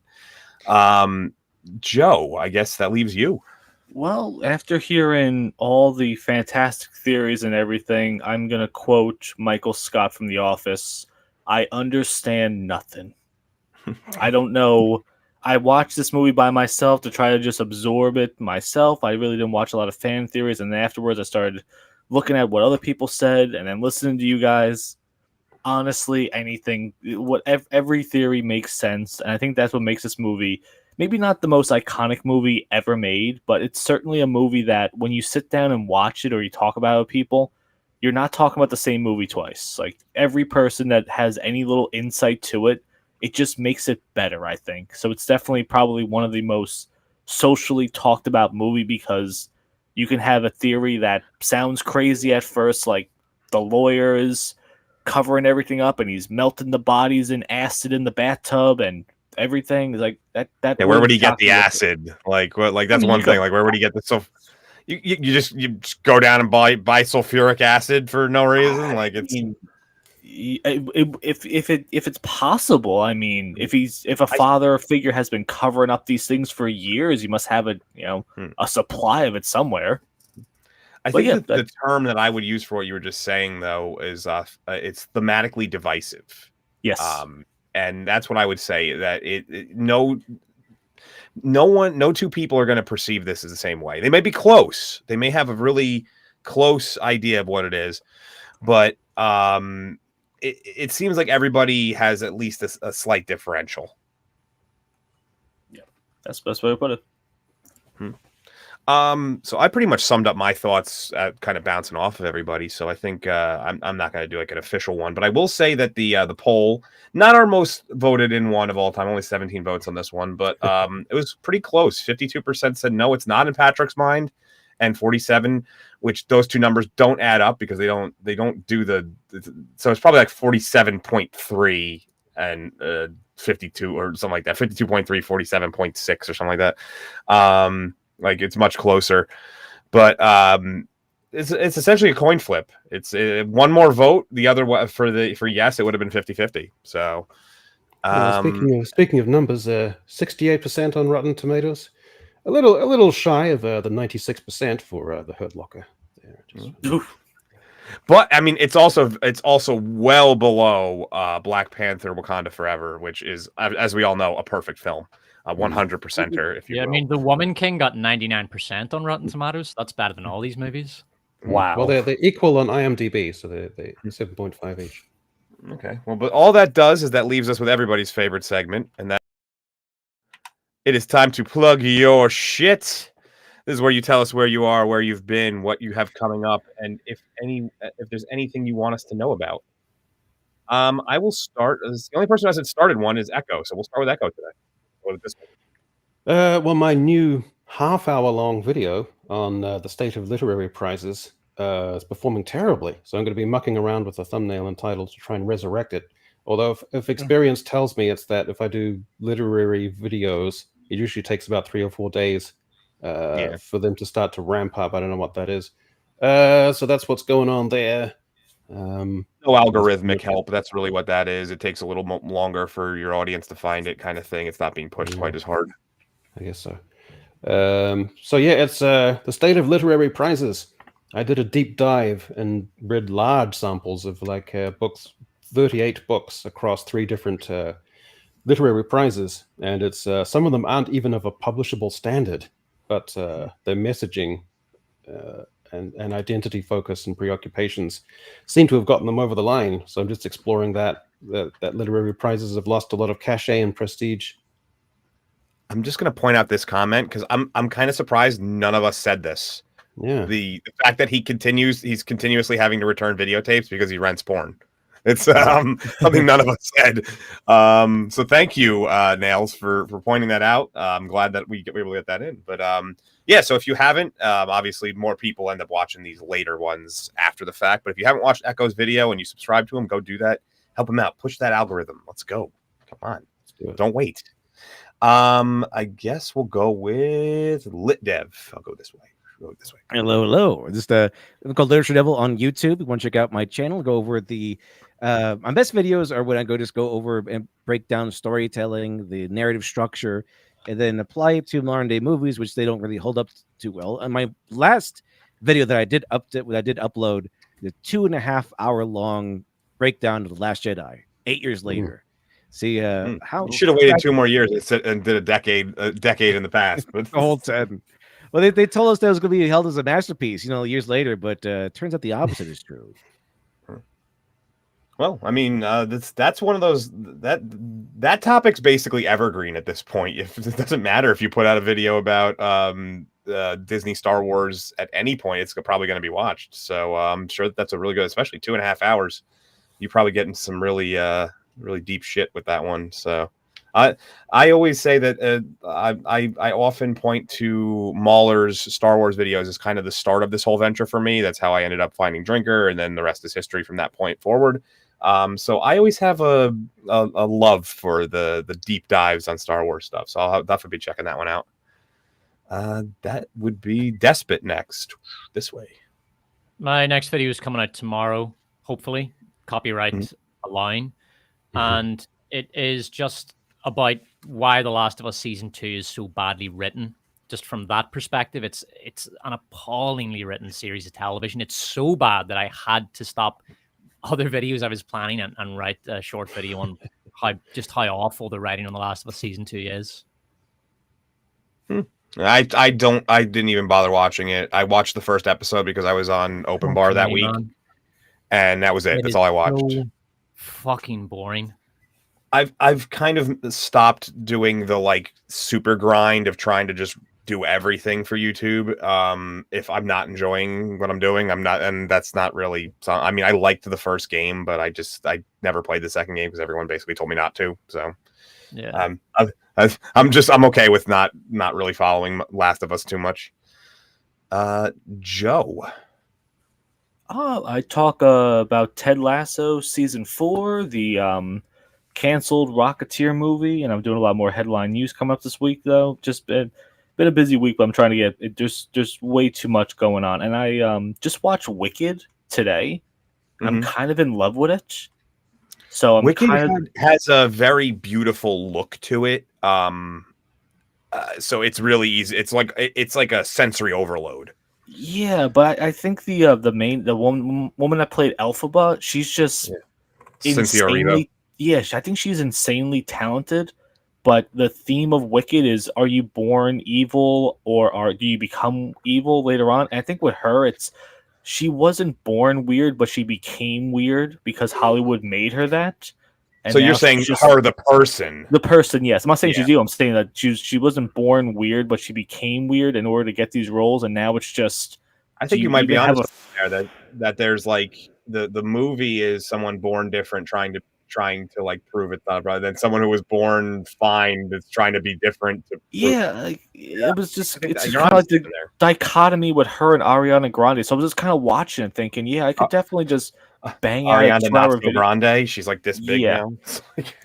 Joe, I guess that leaves you. Well, after hearing all the fantastic theories and everything, I'm going to quote Michael Scott from The Office. I understand nothing. I don't know. I watched this movie by myself to try to just absorb it myself. I really didn't watch a lot of fan theories. And then afterwards, I started looking at what other people said and then listening to you guys. Honestly, every theory makes sense. And I think that's what makes this movie maybe not the most iconic movie ever made, but it's certainly a movie that when you sit down and watch it or you talk about it with people, you're not talking about the same movie twice. Like every person that has any little insight to it, it just makes it better, I think. So it's definitely probably one of the most socially talked about movie because you can have a theory that sounds crazy at first, like the lawyer is covering everything up and he's melting the bodies in acid in the bathtub and everything. Like that. Yeah, where would he get the acid? Like what? Like that's one thing. Like where would he get the so? You just go down and buy sulfuric acid for no reason. Like it's. If it's possible, I mean, if a father figure has been covering up these things for years, you must have a supply of it somewhere. I think the term that I would use for what you were just saying though is it's thematically divisive. Yes. And that's what I would say, that no two people are going to perceive this as the same way. They may be close. They may have a really close idea of what it is, but it seems like everybody has at least a slight differential. Yeah, that's the best way to put it. So I pretty much summed up my thoughts, kind of bouncing off of everybody. So I think I'm not going to do like an official one, but I will say that the poll, not our most voted in one of all time, only 17 votes on this one, but it was pretty close. 52% said no, it's not in Patrick's mind, and 47, which those two numbers don't add up because they don't do so it's probably like 47.3 and 52 or something like that. 52.3, 47.6 or something like that. Like it's much closer, but it's essentially a coin flip. It's one more vote. The other for yes, it would have been 50-50. So speaking of numbers, 68% on Rotten Tomatoes, a little shy of the 96% for the Hurt Locker. There, but I mean, it's also well below Black Panther: Wakanda Forever, which is, as we all know, a perfect film. 100%er, if you will. I mean, The Woman King got 99% on Rotten Tomatoes. That's better than all these movies. Wow. Well, they're equal on IMDb, so they're 7.5 each. Okay. Well, but all that does is that leaves us with everybody's favorite segment, and that it is time to plug your shit. This is where you tell us where you are, where you've been, what you have coming up, and if there's anything you want us to know about. I will start. The only person who hasn't started one is Echo, so we'll start with Echo today. Well, my new half-hour-long video on the state of literary prizes is performing terribly, so I'm going to be mucking around with a thumbnail and title to try and resurrect it. Although, if experience tells me, it's that if I do literary videos, it usually takes about 3 or 4 days for them to start to ramp up. I don't know what that is. So that's what's going on there. No algorithmic help. That's really what that is. It takes a little longer for your audience to find it, kind of thing. It's not being pushed quite as hard. I guess so. So yeah, it's the state of literary prizes. I did a deep dive and read large samples of books, 38 books across 3 different literary prizes, and it's some of them aren't even of a publishable standard, but their messaging and identity focus and preoccupations seem to have gotten them over the line. So I'm just exploring that literary prizes have lost a lot of cachet and prestige. I'm just going to point out this comment because I'm kind of surprised none of us said this. Yeah. The fact that he's continuously having to return videotapes because he rents porn. It's something none of us said. So thank you, Nails, for pointing that out. I'm glad that we were able to get that in. But yeah, so if you haven't, obviously more people end up watching these later ones after the fact. But if you haven't watched Echo's video and you subscribe to him, go do that. Help him out. Push that algorithm. Let's go. Come on. Don't wait. I guess we'll go with Lit Dev. I'll go this way. Hello. Just I'm called Literature Devil on YouTube. If you want to check out my channel, go over the my best videos are when I go over and break down storytelling, the narrative structure, and then apply it to modern day movies, which they don't really hold up too well. And my last video that I did upload, the 2.5 hour long breakdown of The Last Jedi, 8 years later. See how you should have waited 2 more years and did a decade in the past, but the whole 10. Well, they told us that it was going to be held as a masterpiece, years later, but turns out the opposite is true. Well, I mean, that's one of those that topic's basically evergreen at this point. If it doesn't matter if you put out a video about Disney Star Wars at any point, it's probably going to be watched. So I'm sure that's a really good, especially 2.5 hours. You're probably getting some really deep shit with that one. So. I always say that I often point to Mahler's Star Wars videos as kind of the start of this whole venture for me. That's how I ended up finding Drinker, and then the rest is history from that point forward. So I always have a love for the deep dives on Star Wars stuff. So I'll definitely be checking that one out. That would be Despot next. This way. My next video is coming out tomorrow, hopefully, copyright allowing, and it is just about why The Last of Us Season 2 is so badly written. Just from that perspective, it's an appallingly written series of television. It's so bad that I had to stop other videos I was planning and write a short video on how awful the writing on The Last of Us Season 2 is. I didn't even bother watching it. I watched the first episode because I was on Open Bar that week, and that was it. That's all I watched. So fucking boring. I've kind of stopped doing the super grind of trying to just do everything for YouTube. If I'm not enjoying what I'm doing, I'm not, and that's not really. I mean, I liked the first game, but I never played the second game because everyone basically told me not to. So, yeah, I'm okay with not really following Last of Us too much. Joe. I talk about Ted Lasso season 4, the canceled Rocketeer movie, and I'm doing a lot more headline news coming up this week. Though just been a busy week, but I'm trying to get it. There's way too much going on, and I just watched Wicked today. I'm kind of in love with it. So Wicked has a very beautiful look to it. So it's really easy. It's like a sensory overload. Yeah, but I think the woman that played Elphaba, she's just insanely. Yeah, I think she's insanely talented. But the theme of Wicked is: are you born evil, or do you become evil later on? And I think with her, she wasn't born weird, but she became weird because Hollywood made her that. And so you're saying her, the person? The person, yes. I'm not saying she's evil. I'm saying that she wasn't born weird, but she became weird in order to get these roles, and now it's just. I think you might be honest there that there's the movie is someone born different trying to prove it's not rather than someone who was born fine that's trying to be different. It was just it's kind of like the dichotomy with her and Ariana Grande. So I was just kind of watching and thinking, I could definitely just bang out Ariana Grande. She's like this big now.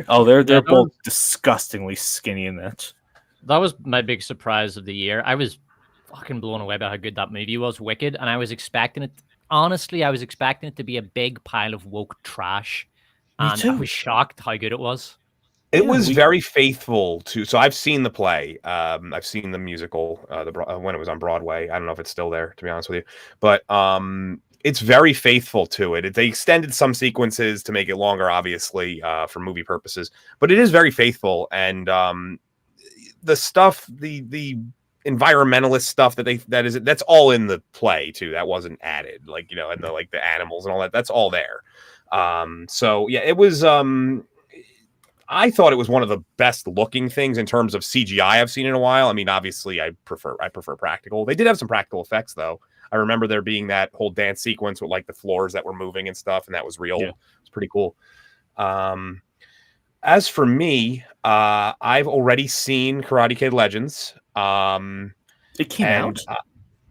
Oh, they're both disgustingly skinny in that. That was my big surprise of the year. I was fucking blown away by how good that movie was, Wicked, and I was expecting it. Honestly, I was expecting it to be a big pile of woke trash. And I was shocked how good it was. It was very faithful to. So I've seen the play. I've seen the musical when it was on Broadway. I don't know if it's still there, to be honest with you. But it's very faithful to it. They extended some sequences to make it longer, obviously, for movie purposes. But it is very faithful. And the stuff, the environmentalist stuff that's all in the play too. That wasn't added, and the animals and all that. That's all there. So yeah, it was. I thought it was one of the best looking things in terms of CGI I've seen in a while. I mean, obviously, I prefer practical. They did have some practical effects, though. I remember there being that whole dance sequence with like the floors that were moving and stuff, and that was real. Yeah. It was pretty cool. As for me, I've already seen Karate Kid Legends. It came out?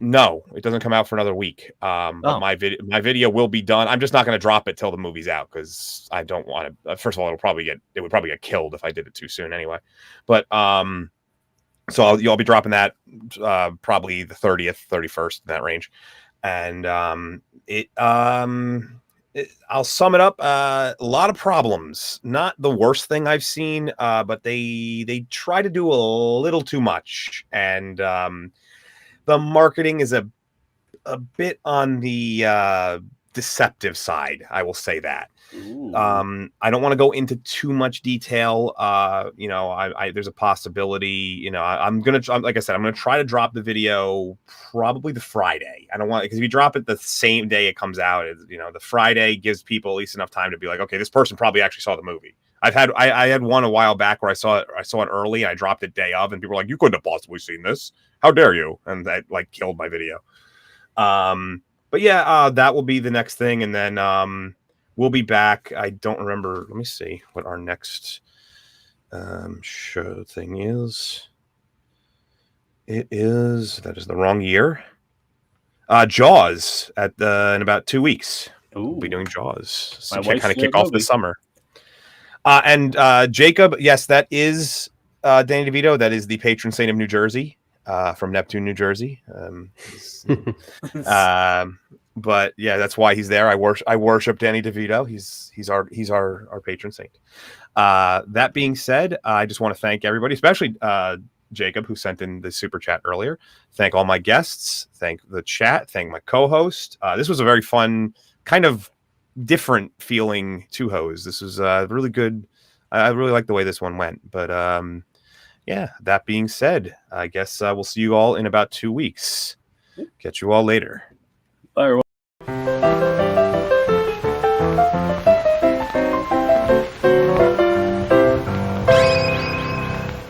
No, it doesn't come out for another week. But my video will be done. I'm just not going to drop it till the movie's out because I don't want to. First of all, it would probably get killed if I did it too soon anyway. But so I'll be dropping that probably the 30th, 31st in that range, and I'll sum it up. A lot of problems. Not the worst thing I've seen, but they try to do a little too much, and the marketing is a bit on the deceptive side. I will say that. I don't want to go into too much detail. There's a possibility. Like I said, I'm gonna try to drop the video probably the Friday. I don't want, because if you drop it the same day it comes out, the Friday gives people at least enough time to be like, okay, this person probably actually saw the movie. I had one a while back where I saw it early and I dropped it day of, and people were like, you couldn't have possibly seen this. How dare you? And that like killed my video. But yeah, that will be the next thing, and then we'll be back. I don't remember. Let me see what our next show thing is. That is the wrong year. Jaws in about 2 weeks. We'll be doing Jaws. So kind of kick off the summer. And Jacob, yes, that is Danny DeVito. That is the patron saint of New Jersey, from Neptune, New Jersey. But yeah, that's why he's there. I worship Danny DeVito. He's our patron saint. That being said, I just want to thank everybody, especially Jacob, who sent in the super chat earlier. Thank all my guests. Thank the chat. Thank my co-host. This was a very fun, kind of different feeling two hoes. This was really good. I really like the way this one went. But yeah, that being said, I guess we'll see you all in about 2 weeks. Catch you all later. Bye, everyone.